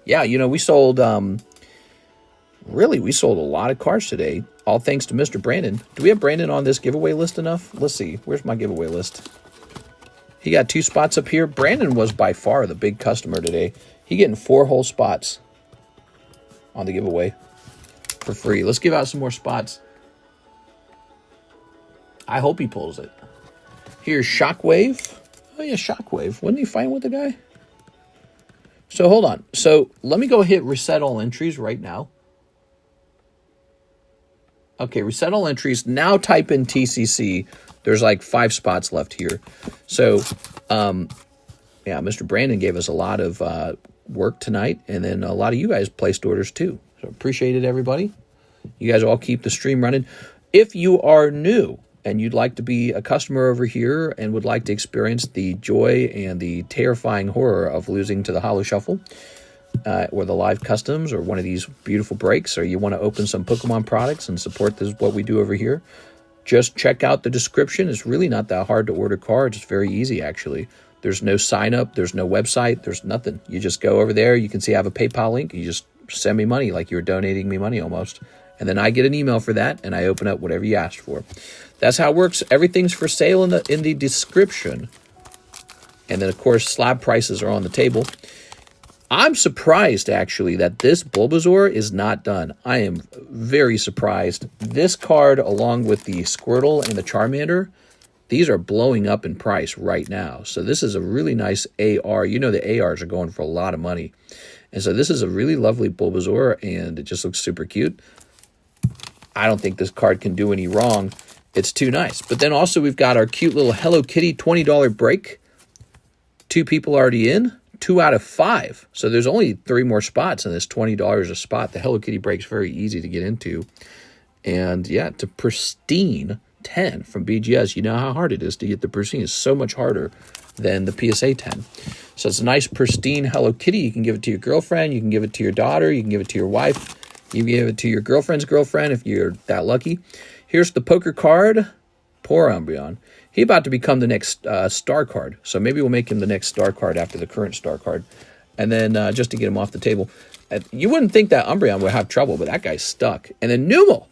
Yeah, you know, we sold, we sold a lot of cards today, all thanks to Mr. Brandon. Do we have Brandon on this giveaway list enough? Let's see. Where's my giveaway list? He got 2 spots up here. Brandon was by far the big customer today. He getting 4 whole spots on the giveaway for free. Let's give out some more spots. I hope he pulls it. Here's Shockwave. Oh, yeah, Shockwave. Wasn't he fighting with the guy? So, hold on. So, let me go hit reset all entries right now. Okay, reset all entries. Now type in TCC. There's like 5 spots left here. So, yeah, Mr. Brandon gave us a lot of work tonight. And then a lot of you guys placed orders too. So, appreciate it, everybody. You guys all keep the stream running. If you are new and you'd like to be a customer over here and would like to experience the joy and the terrifying horror of losing to the Holo Shuffle, or the live customs, or one of these beautiful breaks, or you want to open some Pokemon products and support this, what we do over here, just check out the description. It's really not that hard to order cards. It's very easy, actually. There's no sign up. There's no website. There's nothing. You just go over there. You can see I have a PayPal link. You just send me money like you're donating me money almost. And then I get an email for that, and I open up whatever you asked for. That's how it works. Everything's for sale in the description. And then, of course, slab prices are on the table. I'm surprised, actually, that this Bulbasaur is not done. I am very surprised. This card, along with the Squirtle and the Charmander, these are blowing up in price right now. So this is a really nice AR. You know the ARs are going for a lot of money. And so this is a really lovely Bulbasaur, and it just looks super cute. I don't think this card can do any wrong. It's too nice. But then also we've got our cute little Hello Kitty $20 break. 2 people already in. 2 out of 5. So there's only 3 more spots in this $20 a spot. The Hello Kitty break's very easy to get into. And yeah, it's a pristine 10 from BGS. You know how hard it is to get the pristine. It's so much harder than the PSA 10. So it's a nice pristine Hello Kitty. You can give it to your girlfriend. You can give it to your daughter. You can give it to your wife. You can give it to your girlfriend's girlfriend if you're that lucky. Here's the poker card. Poor Umbreon. He's about to become the next star card. So maybe we'll make him the next star card after the current star card. And then just to get him off the table. You wouldn't think that Umbreon would have trouble, but that guy's stuck. And then Numel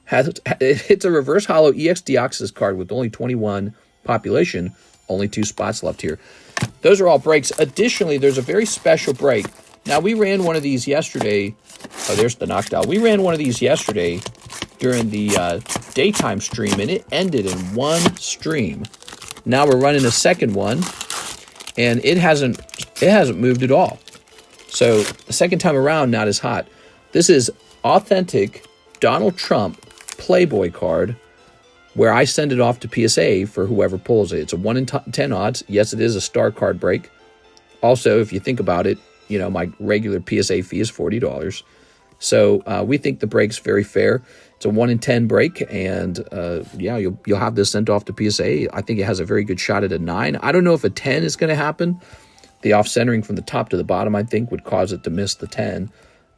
it's a reverse holo EX Deoxys card with only 21 population. Only 2 spots left here. Those are all breaks. Additionally, there's a very special break. Now, we ran one of these yesterday. Oh, there's the knockdown. We ran one of these yesterday during the daytime stream, and it ended in one stream. Now we're running a second one, and it hasn't moved at all. So the second time around, not as hot. This is authentic Donald Trump Playboy card, where I send it off to PSA for whoever pulls it. It's a 1 in 10 odds. Yes, it is a star card break. Also, if you think about it, you know, my regular PSA fee is $40. So we think the break's very fair. It's a 1 in 10 break, and yeah, you'll have this sent off to PSA. I think it has a very good shot at a 9. I don't know if a 10 is going to happen. The off-centering from the top to the bottom, I think, would cause it to miss the 10.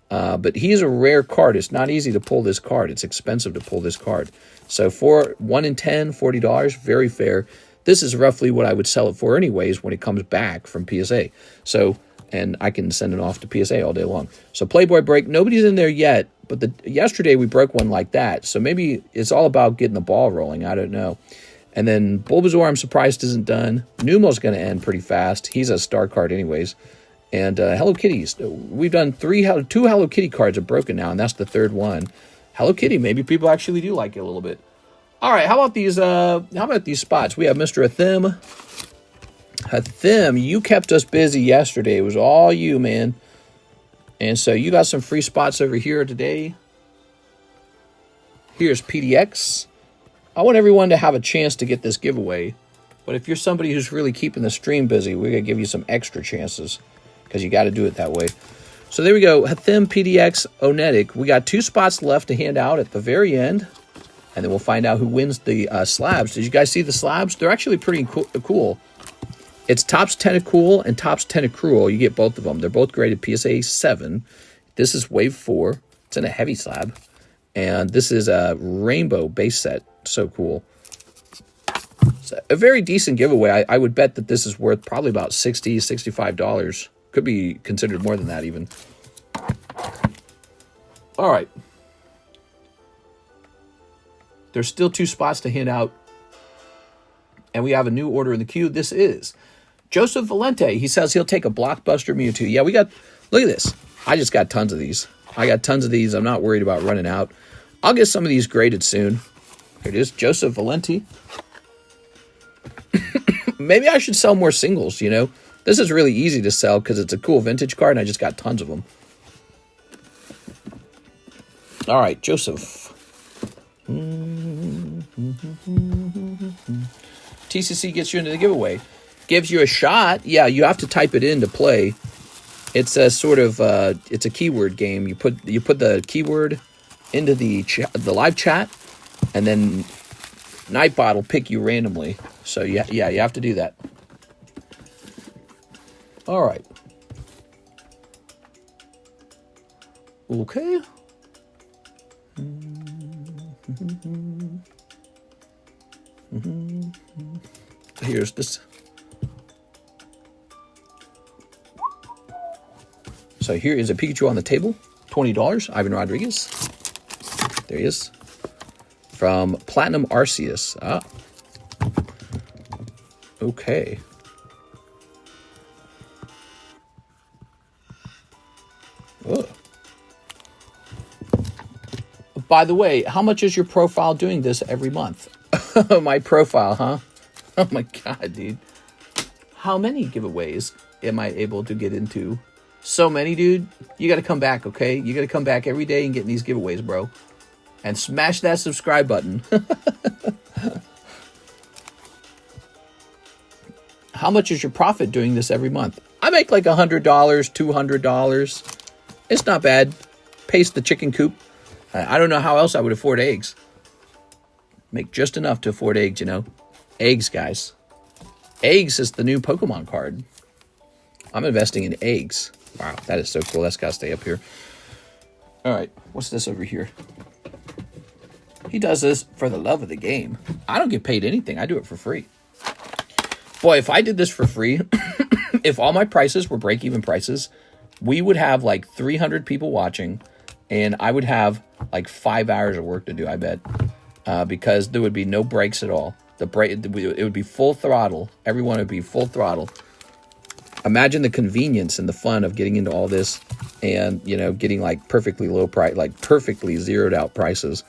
But he's a rare card. It's not easy to pull this card. It's expensive to pull this card. So for 1 in 10, $40, very fair. This is roughly what I would sell it for anyways when it comes back from PSA. So, and I can send it off to PSA all day long. So Playboy break, nobody's in there yet, but yesterday we broke one like that. So maybe it's all about getting the ball rolling. I don't know. And then Bulbasaur, I'm surprised isn't done. Numel's going to end pretty fast. He's a star card anyways. And Hello Kitties, we've done 2 Hello Kitty cards are broken now, and that's the 3rd one. Hello Kitty, maybe people actually do like it a little bit. All right, how about these spots? We have Mr. Athim. Athim, you kept us busy yesterday. It was all you, man. And so you got some free spots over here today. Here's PDX. I want everyone to have a chance to get this giveaway. But if you're somebody who's really keeping the stream busy, we're going to give you some extra chances because you got to do it that way. So there we go. Hathim PDX Onetic. We got 2 spots left to hand out at the very end. And then we'll find out who wins the slabs. Did you guys see the slabs? They're actually pretty cool. It's Topps Tentacool and Topps Tentacruel. You get both of them. They're both graded PSA 7. This is Wave 4. It's in a heavy slab. And this is a rainbow base set. So cool. It's a very decent giveaway. I would bet that this is worth probably about $60, $65. Could be considered more than that even. All right. There's still 2 spots to hand out. And we have a new order in the queue. This is Joseph Valente. He says he'll take a blockbuster Mewtwo. Yeah, we got, look at this. I just got tons of these. I got tons of these. I'm not worried about running out. I'll get some of these graded soon. Here it is, Joseph Valente. Maybe I should sell more singles, you know. This is really easy to sell because it's a cool vintage card and I just got tons of them. All right, Joseph. TCC gets you into the giveaway. Gives you a shot. Yeah, you have to type it in to play. It's a sort of it's a keyword game. You put the keyword into the live chat, and then Nightbot will pick you randomly. So yeah, you have to do that. All right. Okay. Here's this. So here is a Pikachu on the table. $20. Ivan Rodriguez. There he is. From Platinum Arceus. Ah. Okay. Whoa. By the way, how much is your profile doing this every month? My profile, huh? Oh my God, dude. How many giveaways am I able to get into? So many, dude. You got to come back, okay? You got to come back every day and get in these giveaways, bro. And smash that subscribe button. How much is your profit doing this every month? I make like $100, $200. It's not bad. Pays the chicken coop. I don't know how else I would afford eggs. Make just enough to afford eggs, you know. Eggs, guys. Eggs is the new Pokemon card. I'm investing in eggs. Wow, that is so cool. That's got to stay up here. All right, what's this over here? He does this for the love of the game. I don't get paid anything. I do it for free. Boy, if I did this for free, if all my prices were break-even prices, we would have like 300 people watching, and I would have like 5 hours of work to do, I bet, because there would be no breaks at all. It would be full throttle. Everyone would be full throttle. Imagine the convenience and the fun of getting into all this and, you know, getting like perfectly low price, like perfectly zeroed out prices.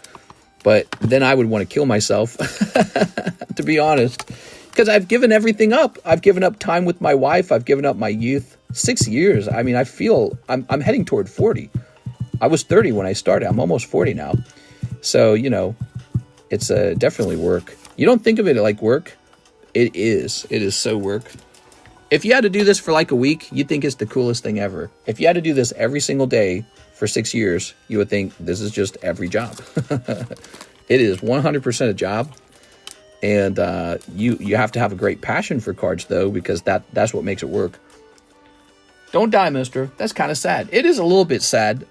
But then I would want to kill myself, to be honest, because I've given everything up. I've given up time with my wife. I've given up my youth. 6 years. I mean, I feel I'm heading toward 40. I was 30 when I started. I'm almost 40 now. So, you know, it's definitely work. You don't think of it like work. It is. It is so work. If you had to do this for like a week, you'd think it's the coolest thing ever. If you had to do this every single day for 6 years, you would think this is just every job. It is 100% a job. And you have to have a great passion for cards, though, because that's what makes it work. Don't die, mister. That's kind of sad. It is a little bit sad.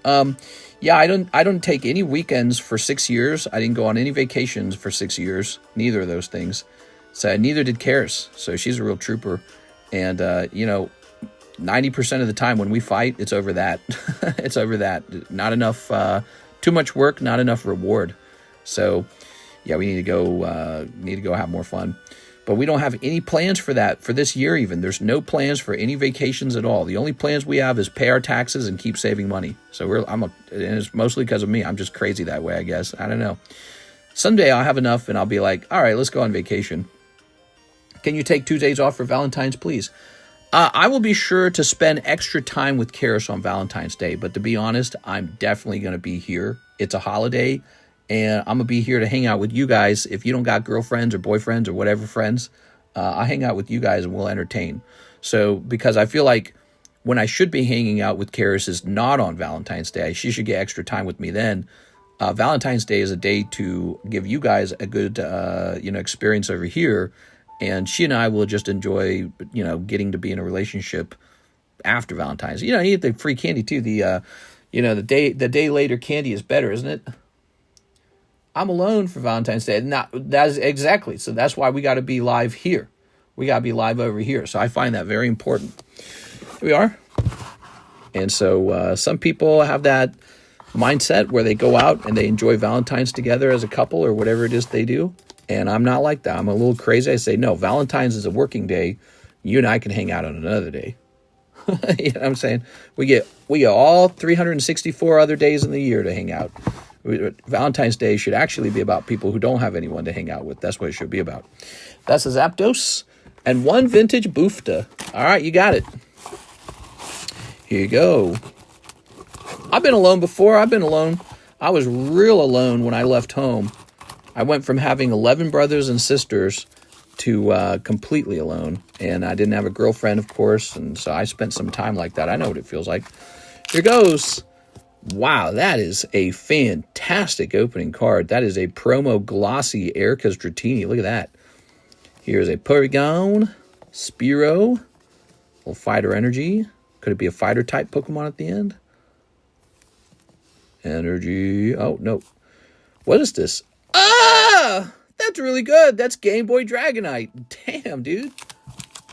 Yeah, I don't take any weekends for 6 years. I didn't go on any vacations for 6 years. Neither of those things. So neither did Karis. So she's a real trooper. And, you know, 90% of the time when we fight, it's over that. It's over that. Not enough, too much work, not enough reward. So, yeah, we need to go have more fun. But we don't have any plans for that for this year even. There's no plans for any vacations at all. The only plans we have is pay our taxes and keep saving money. So and it's mostly because of me. I'm just crazy that way, I guess. I don't know. Someday I'll have enough and I'll be like, all right, let's go on vacation. Can you take 2 days off for Valentine's, please? I will be sure to spend extra time with Karis on Valentine's Day. But to be honest, I'm definitely going to be here. It's a holiday. and I'm going to be here to hang out with you guys. If you don't got girlfriends or boyfriends or whatever friends, I hang out with you guys and we'll entertain. So, because I feel like when I should be hanging out with Karis is not on Valentine's Day. She should get extra time with me then. Valentine's Day is a day to give you guys a good, experience over here. And she and I will just enjoy, getting to be in a relationship after Valentine's. You get the free candy too. The day later candy is better, isn't it? I'm alone for Valentine's Day. That's exactly. So that's why we got to be live here. We got to be live over here. So I find that very important. Here we are. And so some people have that mindset where they go out and they enjoy Valentine's together as a couple or whatever it is they do. And I'm not like that. I'm a little crazy. I say, no, Valentine's is a working day. You and I can hang out on another day. You know what I'm saying? We get all 364 other days in the year to hang out. Valentine's Day should actually be about people who don't have anyone to hang out with. That's what it should be about. That's a Zapdos and one vintage Boofta. All right, you got it. Here you go. I've been alone before. I've been alone. I was real alone when I left home. I went from having 11 brothers and sisters to completely alone. And I didn't have a girlfriend, of course. And so I spent some time like that. I know what it feels like. Here goes. Wow, that is a fantastic opening card. That is a promo glossy Erica's Dratini. Look at that. Here's a Porygon, Spearow, little fighter energy. Could it be a fighter type Pokemon at the end? Energy. Oh, no. What is this? Ah! That's really good. That's Game Boy Dragonite. Damn, dude.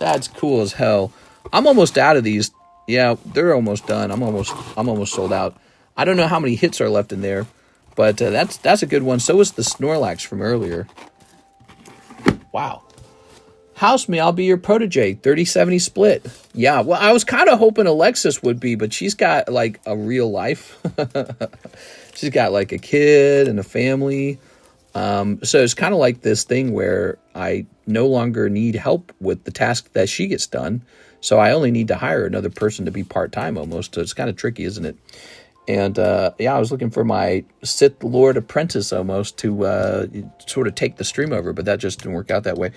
That's cool as hell. I'm almost out of these. Yeah, they're almost done. I'm almost sold out. I don't know how many hits are left in there, but that's a good one. So is the Snorlax from earlier. Wow. House me, I'll be your protege. 30-70 split. Yeah, well, I was kind of hoping Alexis would be, but she's got like a real life. She's got like a kid and a family. So it's kind of like this thing where I no longer need help with the task that she gets done. So I only need to hire another person to be part-time almost. So it's kind of tricky, isn't it? And, I was looking for my Sith Lord apprentice almost to sort of take the stream over, but that just didn't work out that way.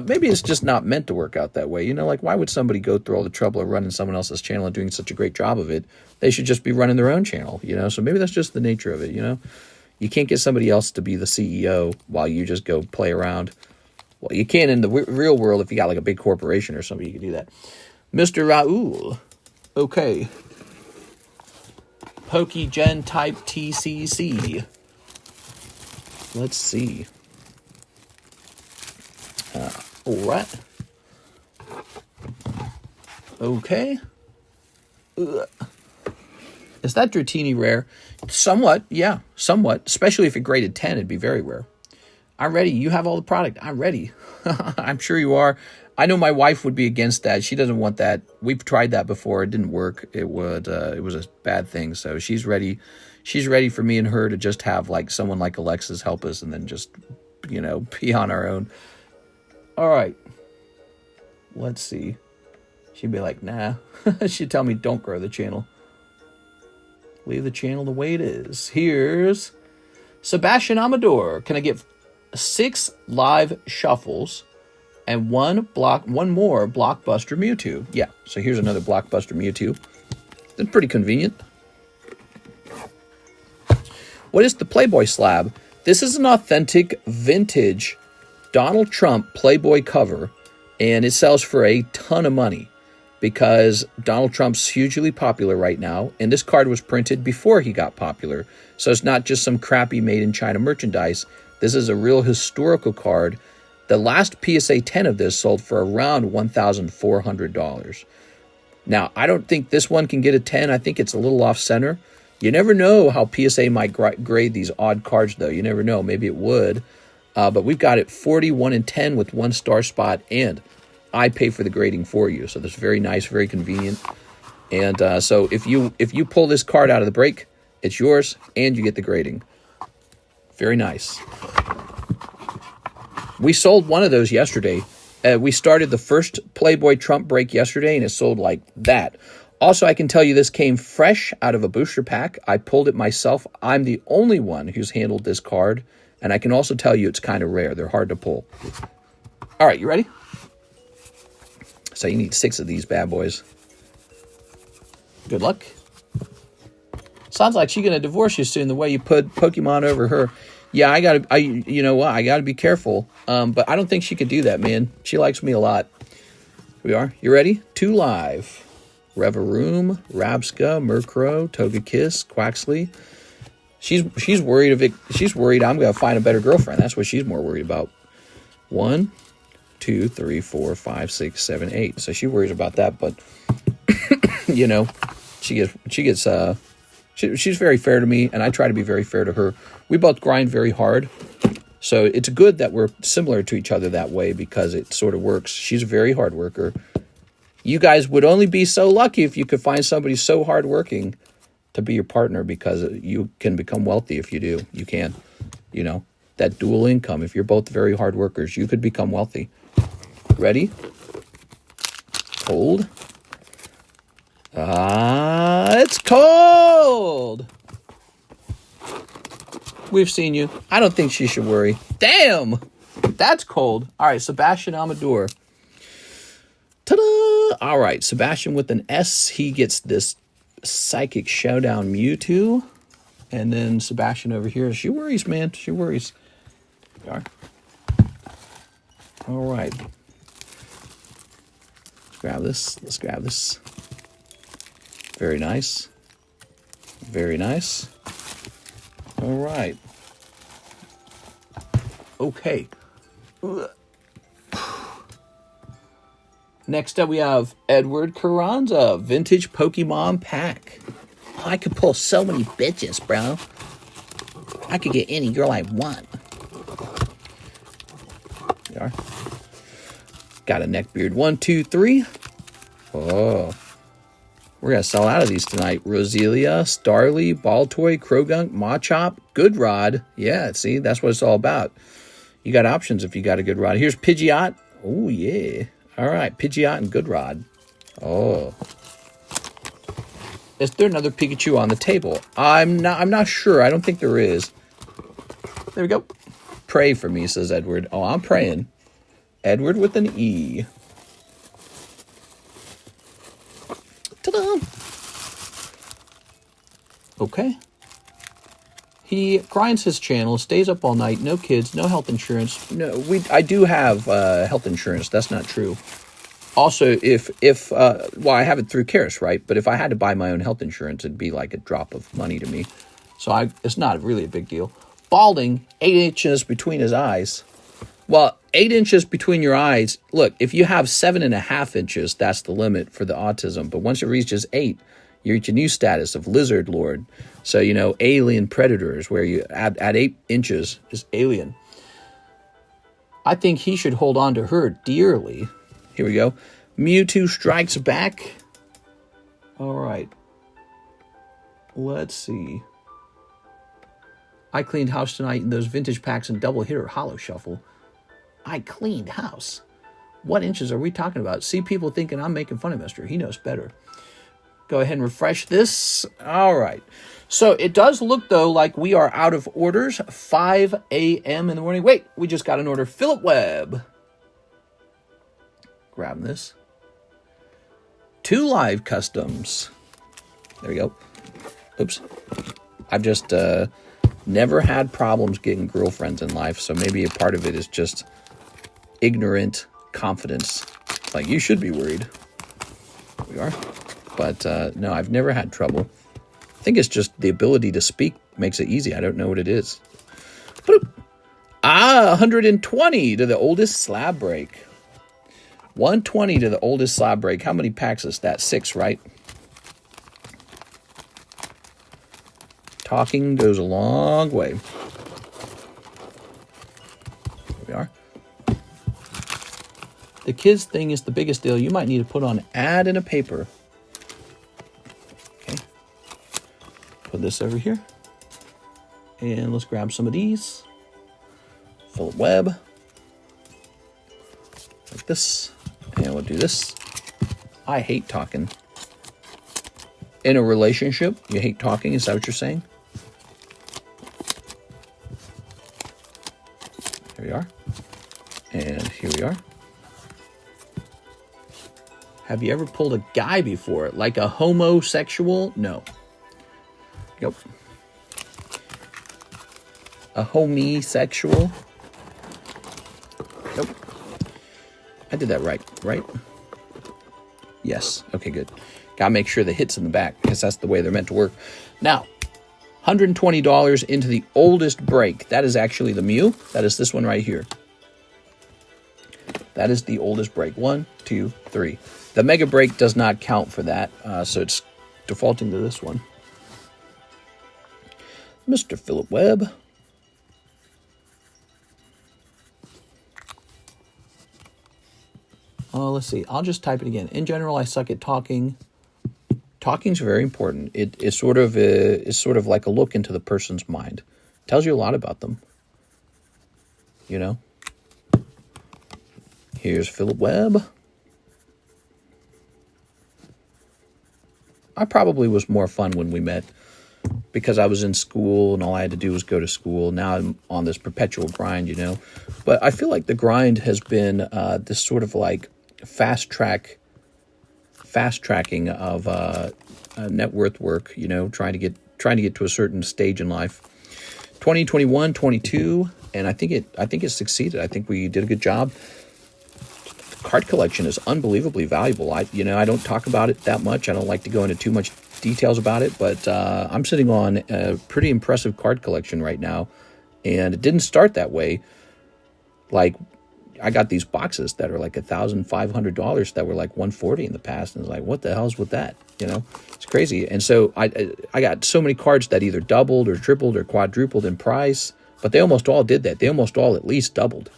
Maybe it's just not meant to work out that way. Like, why would somebody go through all the trouble of running someone else's channel and doing such a great job of it? They should just be running their own channel, So maybe that's just the nature of it, You can't get somebody else to be the CEO while you just go play around. Well, you can in the real world if you got like a big corporation or something, you can do that. Mr. Raoul. Okay. PokeGen type TCC. Let's see. All right. Okay. Ugh. Is that Dratini rare? Somewhat, yeah. Somewhat. Especially if it graded 10, it'd be very rare. I'm ready. You have all the product. I'm ready. I'm sure you are. I know my wife would be against that. She doesn't want that. We've tried that before. It didn't work. It was a bad thing. So she's ready. She's ready for me and her to just have like someone like Alexis help us and then just, be on our own. All right. Let's see. She'd be like, nah. She'd tell me, don't grow the channel. Leave the channel the way it is. Here's Sebastian Amador. Can I get 6 live shuffles and one more Blockbuster Mewtwo? Yeah, so here's another Blockbuster Mewtwo. That's pretty convenient. What is the Playboy slab? This is an authentic vintage Donald Trump Playboy cover, and it sells for a ton of money because Donald Trump's hugely popular right now, and this card was printed before he got popular. So it's not just some crappy made-in-China merchandise. This is a real historical card. The last PSA 10 of this sold for around $1,400. Now, I don't think this one can get a 10. I think it's a little off-center. You never know how PSA might grade these odd cards, though. You never know. Maybe it would. But we've got it 41 and 10 with 1 star spot, and I pay for the grading for you. So that's very nice, very convenient. And so if you pull this card out of the break, it's yours, and you get the grading. Very nice. We sold one of those yesterday. We started the first Playboy Trump break yesterday, and it sold like that. Also, I can tell you this came fresh out of a booster pack. I pulled it myself. I'm the only one who's handled this card. And I can also tell you it's kind of rare. They're hard to pull. All right, you ready? So you need 6 of these bad boys. Good luck. Sounds like she's going to divorce you soon, the way you put Pokemon over her. Yeah, you know what? I got to be careful. But I don't think she could do that, man. She likes me a lot. Here we are. You ready? 2 live. Revaroom, Rabska, Murkrow, Togekiss, Quaxley. She's worried if it. She's worried I'm going to find a better girlfriend. That's what she's more worried about. 1, 2, 3, 4, 5, 6, 7, 8. So she worries about that, but you know, she's very fair to me, and I try to be very fair to her. We both grind very hard, so it's good that we're similar to each other that way because it sort of works. She's a very hard worker. You guys would only be so lucky if you could find somebody so hardworking to be your partner, because you can become wealthy if you do. You can, you know, that dual income. If you're both very hard workers, you could become wealthy. Ready? Cold. It's cold. We've seen you. I don't think she should worry. Damn, that's cold. All right, Sebastian Amador. Ta-da! All right, Sebastian with an S. He gets this Psychic Showdown Mewtwo. And then Sebastian over here. She worries, man. She worries. There we are. All right. Let's grab this. Let's grab this. Very nice. Very nice. All right. Okay. Next up, we have Edward Carranza, Vintage Pokemon Pack. Oh, I could pull so many bitches, bro. I could get any girl I want. There you are. Got a neckbeard. 1, 2, 3. Oh. We're going to sell out of these tonight. Roselia, Starly, Baltoy, Krogunk, Machop, Good Rod. Yeah, see, that's what it's all about. You got options if you got a good rod. Here's Pidgeot. Oh, yeah. All right, Pidgeot and Good Rod. Oh. Is there another Pikachu on the table? I'm not sure. I don't think there is. There we go. Pray for me, says Edward. Oh, I'm praying. Edward with an E. Ta-da! Okay. He grinds his channel, stays up all night, no kids, no health insurance. No, I do have health insurance. That's not true. Also, well, I have it through Karis, right? But if I had to buy my own health insurance, it'd be like a drop of money to me. So it's not really a big deal. Balding, 8 inches between his eyes. Well, 8 inches between your eyes. Look, if you have 7.5 inches, that's the limit for the autism. But once it reaches 8, you reach a new status of lizard lord. So, you know, alien predators, where you at 8 inches is alien. I think he should hold on to her dearly. Here we go. Mewtwo strikes back. All right. Let's see. I cleaned house tonight in those vintage packs and double hitter holo shuffle. I cleaned house. What inches are we talking about? See, people thinking I'm making fun of Mister. He knows better. Go ahead and refresh this. All right. So it does look, though, like we are out of orders. 5 a.m. in the morning. Wait, we just got an order. Philip Webb. Grab this. 2 live customs. There we go. Oops. I've just never had problems getting girlfriends in life, so maybe a part of it is just ignorant confidence. Like, you should be worried. We are. But no, I've never had trouble. I think it's just the ability to speak makes it easy. I don't know what it is. 120 to the oldest slab break. 120 to the oldest slab break. How many packs is that? 6, right? Talking goes a long way. Here we are. The kids thing is the biggest deal. You might need to put on an ad in a paper. Okay. Put this over here. And let's grab some of these. Philip Webb. Like this. And we'll do this. I hate talking. In a relationship, you hate talking, is that what you're saying? Here we are. And here we are. Have you ever pulled a guy before? Like a homosexual? No. Nope. A homosexual? Nope. I did that right? Yes. Okay, good. Gotta make sure the hit's in the back, because that's the way they're meant to work. Now, $120 into the oldest break. That is actually the Mew. That is this one right here. That is the oldest break. 1, 2, 3. The Mega Break does not count for that, so it's defaulting to this one. Mr. Philip Webb. Let's see. I'll just type it again. In general, I suck at talking. Talking's very important. It's sort of like a look into the person's mind. Tells you a lot about them. You know. Here's Philip Webb. I probably was more fun when we met because I was in school and all I had to do was go to school. Now I'm on this perpetual grind, you know. But I feel like the grind has been this sort of like fast tracking of net worth work, you know, trying to get to a certain stage in life. 2021, 22, and I think it succeeded. I think we did a good job. Card collection is unbelievably valuable. I don't talk about it that much. I don't like to go into too much details about it, but I'm sitting on a pretty impressive card collection right now, and it didn't start that way. Like, I got these boxes that are like $1,500 that were like $140 in the past, and it's like, what the hell's with that? You know, it's crazy. And so I got so many cards that either doubled or tripled or quadrupled in price, but they almost all did that. They almost all at least doubled.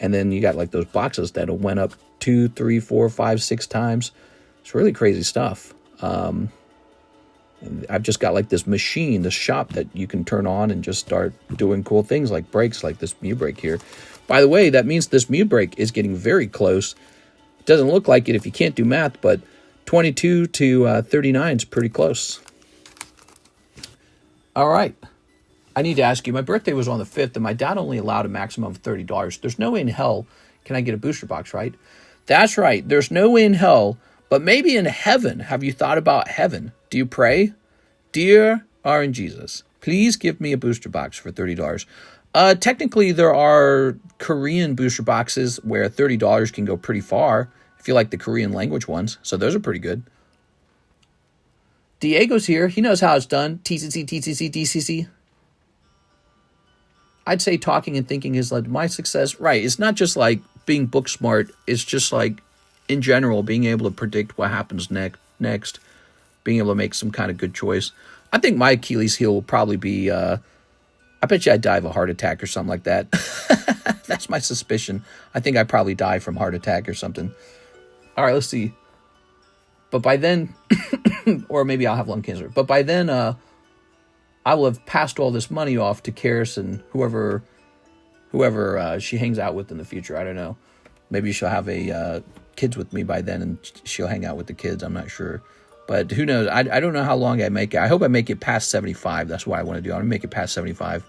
And then you got like those boxes that went up 2, 3, 4, 5, 6 times. It's really crazy stuff. I've just got like this machine, this shop that you can turn on and just start doing cool things like breaks, like this Mew break here. By the way, that means this Mew break is getting very close. It doesn't look like it if you can't do math, but 22 to 39 is pretty close. All right. I need to ask you, my birthday was on the 5th, and my dad only allowed a maximum of $30. There's no way in hell can I get a booster box, right? That's right. There's no way in hell, but maybe in heaven. Have you thought about heaven? Do you pray? Dear RNGesus, please give me a booster box for $30. Technically, there are Korean booster boxes where $30 can go pretty far, if you like the Korean language ones. So those are pretty good. Diego's here. He knows how it's done. TCC, TCC, DCC. I'd say talking and thinking has led to my success. Right. It's not just like being book smart. It's just like, in general, being able to predict what happens next, being able to make some kind of good choice. I think my Achilles heel will probably be, I bet you I'd die of a heart attack or something like that. That's my suspicion. I think I'd probably die from heart attack or something. All right, let's see. But by then, or maybe I'll have lung cancer. But by then, I will have passed all this money off to Karis and whoever she hangs out with in the future. I don't know. Maybe she'll have kids with me by then, and she'll hang out with the kids. I'm not sure. But who knows? I don't know how long I make it. I hope I make it past 75. That's what I want to do. I want to make it past 75.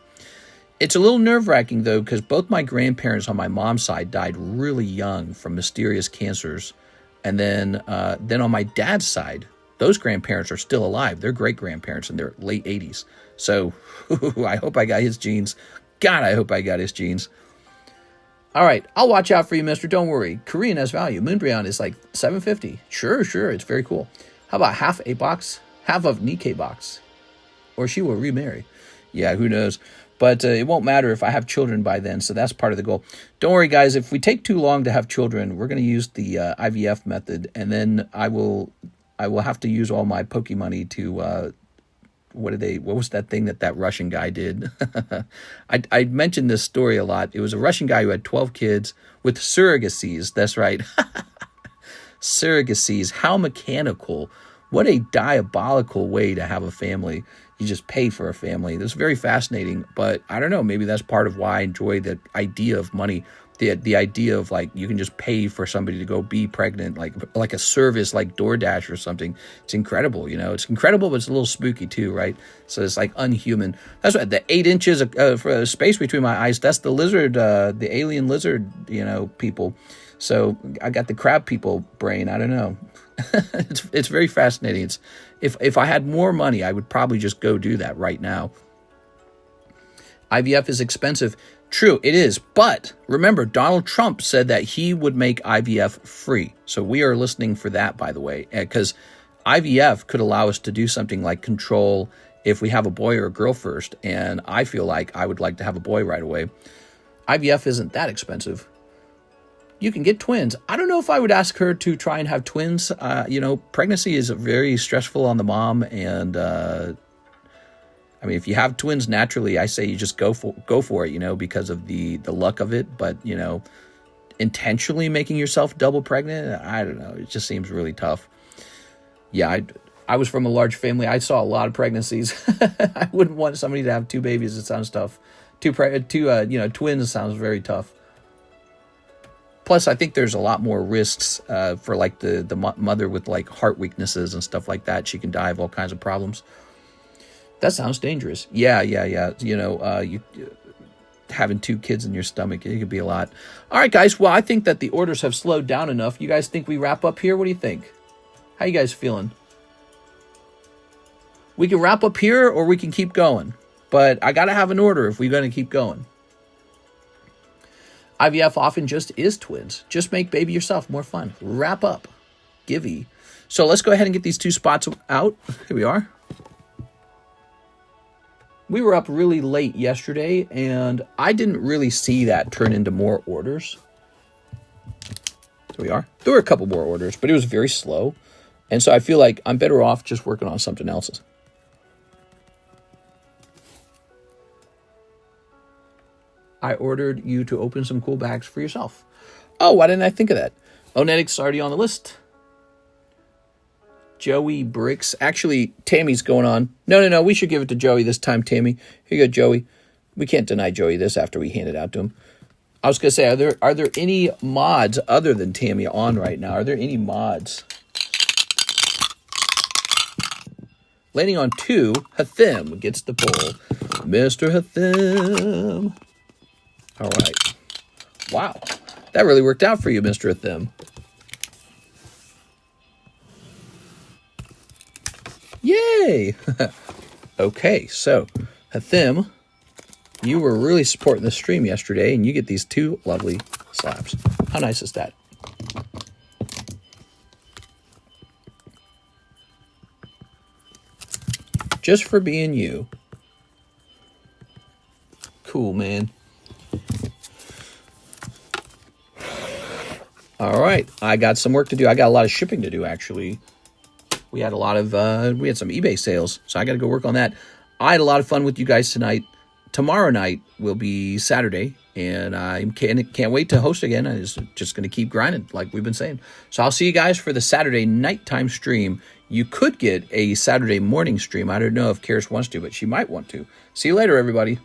It's a little nerve-wracking, though, because both my grandparents on my mom's side died really young from mysterious cancers. And then on my dad's side, those grandparents are still alive. They're great-grandparents in their late 80s. So I hope I got his genes. God, I hope I got his genes. All right, I'll watch out for you, mister. Don't worry. Korean has value. Moonbreon is like $7.50. Sure. It's very cool. How about half a box? Half of Nikkei box. Or she will remarry. Yeah, who knows? But it won't matter if I have children by then, so that's part of the goal. Don't worry, guys. If we take too long to have children, we're going to use the IVF method, and then I will have to use all my Poke money to what was that thing that Russian guy did? I mentioned this story a lot. It was a Russian guy who had 12 kids with surrogacies. That's right. Surrogacies. How mechanical. What a diabolical way to have a family. You just pay for a family. That's very fascinating, but I don't know. Maybe that's part of why I enjoy the idea of money. The idea of like you can just pay for somebody to go be pregnant, like a service like DoorDash or something. It's incredible, you know. It's incredible, but it's a little spooky too, right? So it's like unhuman. That's right. The 8 inches of space between my eyes. That's the lizard, the alien lizard, you know, people. So I got the crab people brain. I don't know. It's very fascinating. It's if I had more money, I would probably just go do that right now. IVF is expensive. True, it is. But remember, Donald Trump said that he would make IVF free. So we are listening for that, by the way, because IVF could allow us to do something like control if we have a boy or a girl first. And I feel like I would like to have a boy right away. IVF isn't that expensive. You can get twins. I don't know if I would ask her to try and have twins. You know, pregnancy is very stressful on the mom, and I mean, if you have twins naturally, I say you just go for it, you know, because of the luck of it. But, you know, intentionally making yourself double pregnant, I don't know. It just seems really tough. Yeah, I was from a large family. I saw a lot of pregnancies. I wouldn't want somebody to have 2 babies. It sounds tough. Twins sounds very tough. Plus, I think there's a lot more risks for like the mother with like heart weaknesses and stuff like that. She can die of all kinds of problems. That sounds dangerous. Yeah. You know, having 2 kids in your stomach, it could be a lot. All right, guys. Well, I think that the orders have slowed down enough. You guys think we wrap up here? What do you think? How you guys feeling? We can wrap up here or we can keep going. But I got to have an order if we're going to keep going. IVF often just is twins. Just make baby yourself more fun. Wrap up. Givey. So let's go ahead and get these 2 spots out. Here we are. We were up really late yesterday, and I didn't really see that turn into more orders. Here we are. There were a couple more orders, but it was very slow. And so I feel like I'm better off just working on something else. I ordered you to open some cool bags for yourself. Oh, why didn't I think of that? Onetic's already on the list. Joey Bricks. Actually, Tammy's going on. No. We should give it to Joey this time, Tammy. Here you go, Joey. We can't deny Joey this after we hand it out to him. I was going to say, are there any mods other than Tammy on right now? Are there any mods? Landing on 2, Hathim gets the pull. Mr. Hathim. All right. Wow. That really worked out for you, Mr. Hathim. Yay! Okay, so Hathim, you were really supporting the stream yesterday, and you get these 2 lovely slabs. How nice is that? Just for being you. Cool, man. All right, I got some work to do. I got a lot of shipping to do, actually. We had some eBay sales, so I got to go work on that. I had a lot of fun with you guys tonight. Tomorrow night will be Saturday, and I can't wait to host again. I'm just going to keep grinding, like we've been saying. So I'll see you guys for the Saturday nighttime stream. You could get a Saturday morning stream. I don't know if Karis wants to, but she might want to. See you later, everybody.